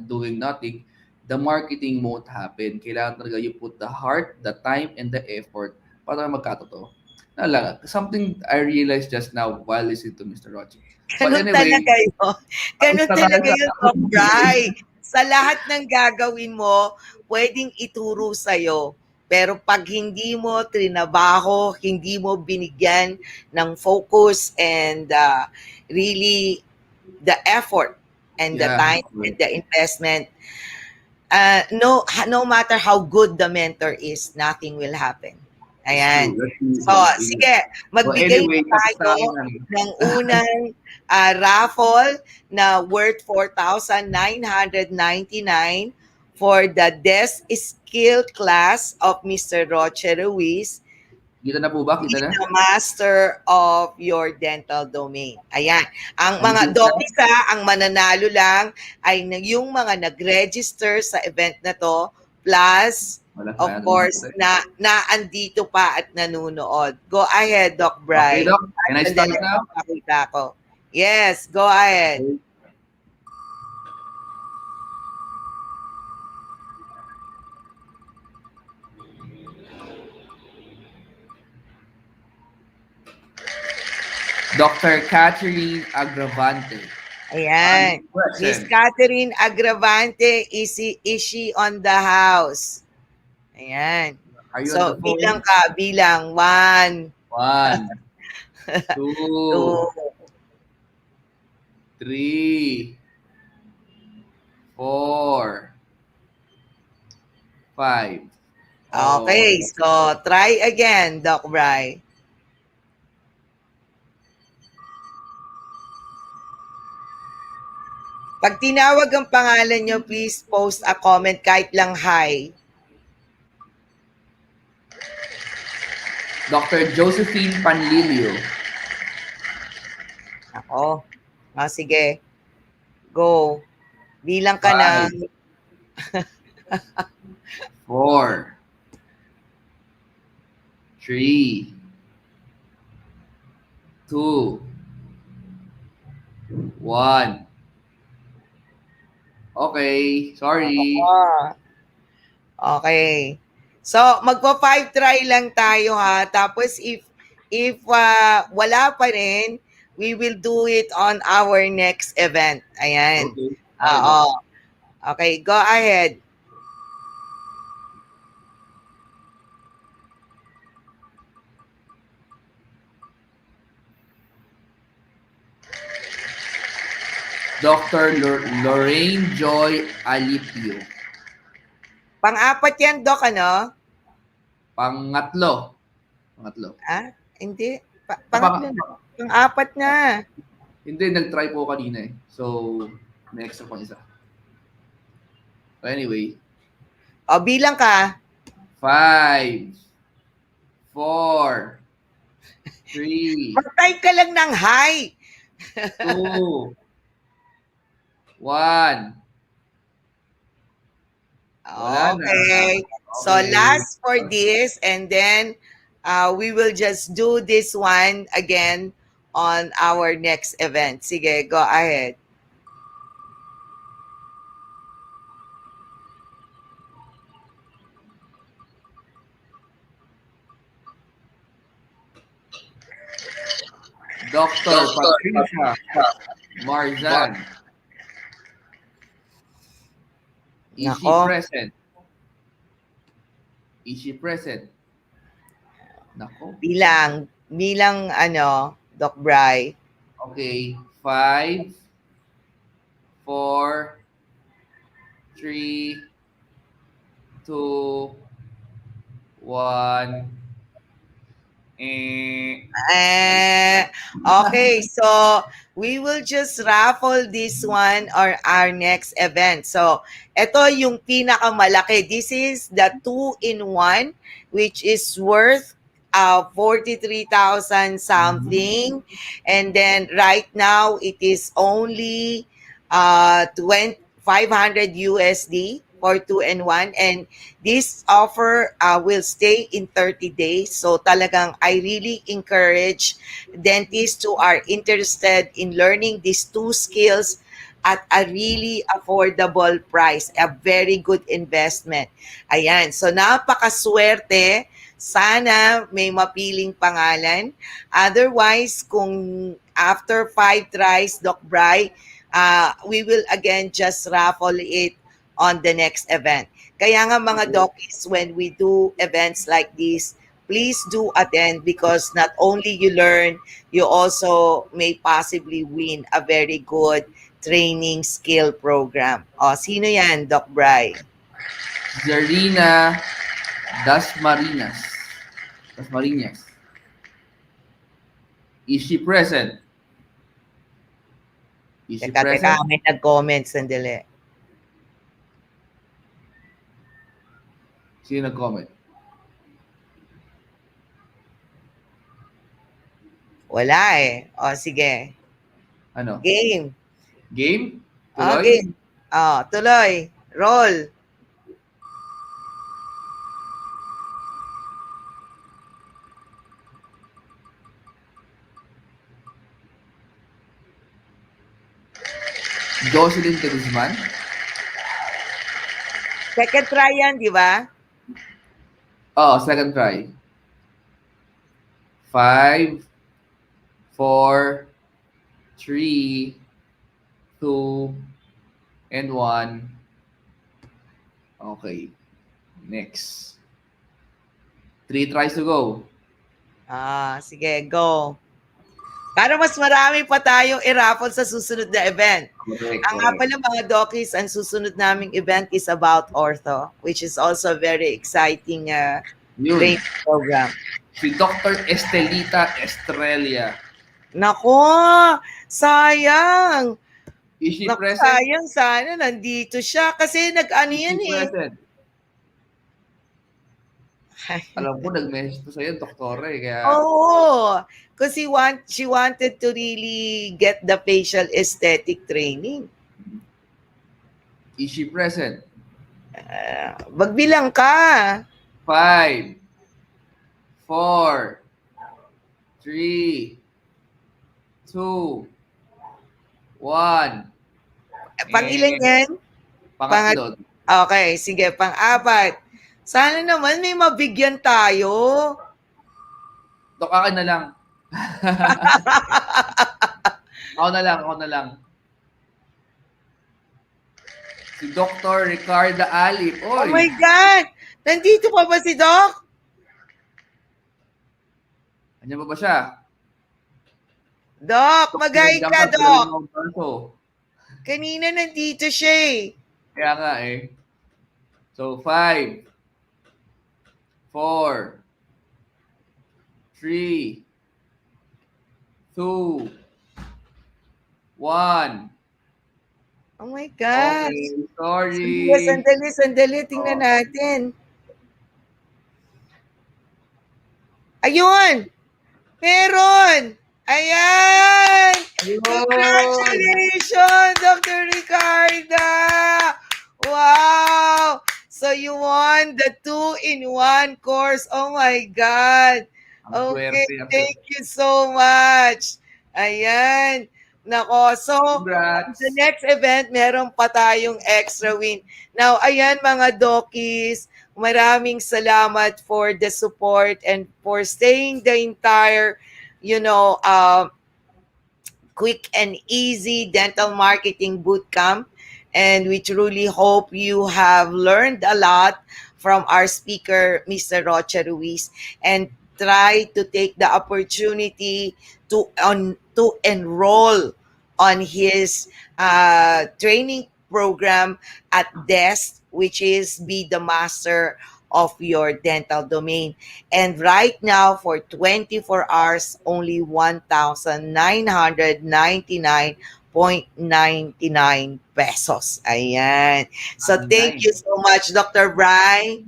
S2: doing nothing, the marketing won't happen. Kailangan talaga you put the heart, the time, and the effort para magkatotoo. Something I realized just now while listening to Mr. Roche. But
S1: Ganun
S2: anyway,
S1: talaga yun.
S2: tapos
S1: Ganun
S2: na
S1: talaga
S2: talaga.
S1: yun, Doc Bry. Sa lahat ng gagawin mo, pwedeng ituro sa'yo. Pero pag hindi mo trinabaho, hindi mo binigyan ng focus and really the effort and the
S2: Yeah,
S1: time and the investment, no matter how good the mentor is, nothing will happen.
S2: that's true.
S1: Ayan.
S2: That's true.
S1: So, sige,
S2: So
S1: magbigay
S2: anyway,
S1: na
S2: tapos na
S1: tayo
S2: akin
S1: ng unang raffle na worth 4,999 for the desk skill class of Mr. Roche Ruiz.
S2: Kita na po ba?
S1: Be
S2: Kita na?
S1: the master of your dental domain. Ayan. Ang mga
S2: Nandito na?
S1: dokisa, ang mananalo lang ay yung mga nag-register sa event na to, plus,
S2: Wala,
S1: of
S2: sayang naman
S1: course,
S2: natin.
S1: naandito pa at nanunood. Go ahead, Doc
S2: Okay,
S1: Bry.
S2: Doc. Can I start
S1: Sandali,
S2: now?
S1: papakita ko. Yes, go ahead.
S2: Okay. Dr. Catherine Agravante.
S1: Ayan. Miss
S2: Present.
S1: Catherine Agravante, is she on the house? Ayan.
S2: Are you on the
S1: So, bilang
S2: phone?
S1: ka, bilang. 1,
S2: 1,
S1: 2,
S2: 2, 3, 4, 5. Oh,
S1: okay. So, try again, Doc Bry. Pag tinawag ang pangalan nyo, please post a comment kahit lang hi.
S2: Dr. Josephine Panlilio.
S1: Ako. Sige. Go. Bilang ka na.
S2: 4, 3, 2, 1. Okay, sorry.
S1: Okay. So, magpa-5 try lang tayo ha. Tapos if wala pa rin, we will do it on our next event. Ayan.
S2: Okay.
S1: Oo. Okay, go ahead.
S2: Dr. Lorraine Joy Alipio.
S1: Pang-apat yan, Doc, ano?
S2: Pangatlo.
S1: Hindi.
S2: Pang-
S1: Pangatlo na. Pang-apat na.
S2: Hindi, nag-try po kanina eh. So, may extra pang isa. So anyway.
S1: O, bilang ka.
S2: 5, 4, 3,
S1: Mag-type ka lang ng hi.
S2: 2, 1. Wala na.
S1: Okay. So,
S2: Okay.
S1: last for this, and then we will just do this one again on our next event. Sige, go ahead.
S2: Dr. Patricia Marzan. Is she
S1: Nako,
S2: present? Is she present? Nako.
S1: bilang ano, Doc Bry.
S2: Okay. 5, 4, 3, 2, 1.
S1: Okay, so we will just raffle this one or our next event. So, ito yung pinakamalaki. This is the 2-in-1 which is worth 43,000 something. And then right now it is only 500 USD for 2-in-1, and this offer will stay in 30 days. So talagang I really encourage dentists who are interested in learning these two skills at a really affordable price, a very good investment. Ayan, so napakaswerte. Sana may mapiling pangalan. Otherwise, kung after 5 tries, Doc Bry, we will again just raffle it on the next event. Kaya nga mga docs, when we do events like this, please do attend because not only you learn, you also may possibly win a very good training skill program. O, sino yan, Doc Bry?
S2: Zarina Dasmarinas. Dasmarinas. Is she present? Is she
S1: Teka,
S2: present?
S1: may nag-comment, sandali.
S2: Sino nag-comment?
S1: Wala eh. O, sige.
S2: Ano?
S1: Game.
S2: Game?
S1: Okay.
S2: Tuloy?
S1: Tuloy. Roll.
S2: Jocelyn de Guzman?
S1: Second try yan, di ba?
S2: Oh, second try. 5, 4, 3, 2, and 1. Okay. Next. 3 tries to go.
S1: Sige, go. Para mas marami pa tayong i-raffle sa susunod na event.
S2: Correct,
S1: Ang nga pala mga dokis, ang susunod naming event is about ortho, which is also a very exciting
S2: Yun.
S1: training program.
S2: Si Dr. Estelita Estrella.
S1: Nako, sayang.
S2: Is she
S1: Naku,
S2: present?
S1: sayang sana nandito siya kasi nag-ano
S2: Is
S1: yan
S2: she
S1: eh.
S2: present? Alam ko, nag-message po sa'yo, doktora eh. Kaya,
S1: Oo, because she wanted to really get the facial aesthetic training.
S2: is she present?
S1: Magbilang ka.
S2: 5, 4, 3, 2, 1.
S1: Pang ilan yan?
S2: Pangatlo.
S1: Okay, sige, pang-apat. Sana naman may mabigyan tayo.
S2: Dok, akin na lang. Ako na lang. Si Dr. Ricarda Alip.
S1: Oh
S2: Oy,
S1: my God! Nandito pa ba si Doc?
S2: Andiyan ba siya?
S1: Doc, magay
S2: Nandiyan
S1: ka,
S2: pa sa
S1: Doc.
S2: dalawang braso.
S1: Kanina nandito siya eh.
S2: Kaya nga eh. So, 5, 4, 3, 2, 1.
S1: Oh my God.
S2: Okay, sorry.
S1: Sandali. Tingnan natin. Ayun! Meron! Ayan!
S2: Ayun.
S1: Congratulations, Dr. Ricarda! Wow! So you won the 2-in-1 course. Oh my God!
S2: Ang
S1: Okay,
S2: swerte.
S1: thank you so much. Ayan. Nako, so
S2: Congrats.
S1: the next event, meron pa tayong extra win. Now, ayan mga dokis, maraming salamat for the support and for staying the entire, quick and easy dental marketing bootcamp. And we truly hope you have learned a lot from our speaker, Mr. Roche Ruiz, and try to take the opportunity to enroll on his training program at DEST, which is Be the Master of Your Dental Domain. And right now, for 24 hours, only 1,999.99 pesos. Ayan. So thank you
S2: Nice.
S1: so much, Dr. Brian.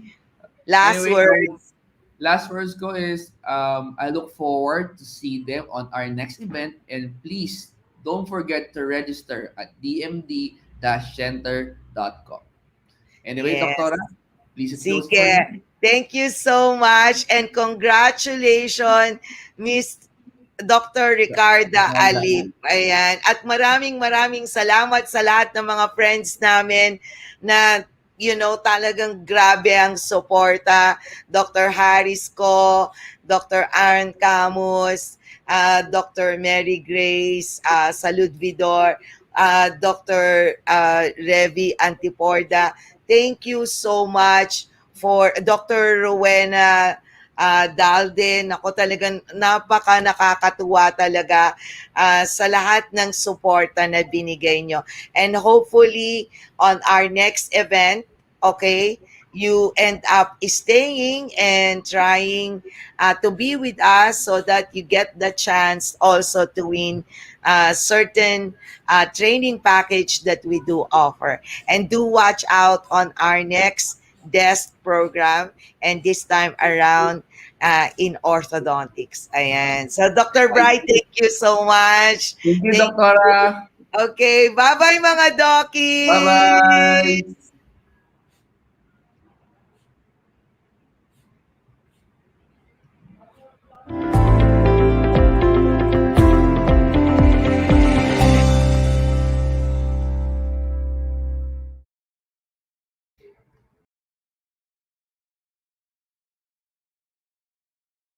S1: Last
S2: Anyway,
S1: words.
S2: last words ko is I look forward to see them on our next event, and please don't forget to register at dmd-center.com. Anyway,
S1: Yes.
S2: Doctora, please it goes for
S1: Sige.
S2: you.
S1: Thank you so much and congratulations, Miss Dr. Ricarda Alip. Ayan. At maraming maraming salamat sa lahat ng mga friends namin na talagang grabe ang suporta. Dr. Harris ko, Dr. Aaron Camus, Dr. Mary Grace Saludvidor, Dr. Revi Antiporda. Thank you so much for Dr. Rowena Dalden. Ako talagang napaka nakakatuwa talaga sa lahat ng suporta na binigay nyo. And hopefully, on our next event, okay, you end up staying and trying to be with us so that you get the chance also to win certain training package that we do offer. And do watch out on our next desk program, and this time around in orthodontics. Ayan. So, Dr. Bright, thank you so much.
S2: Thank you,
S1: Thank you.
S2: Doctora.
S1: Okay. Bye-bye, mga
S2: Bye
S1: dokis!
S2: bye.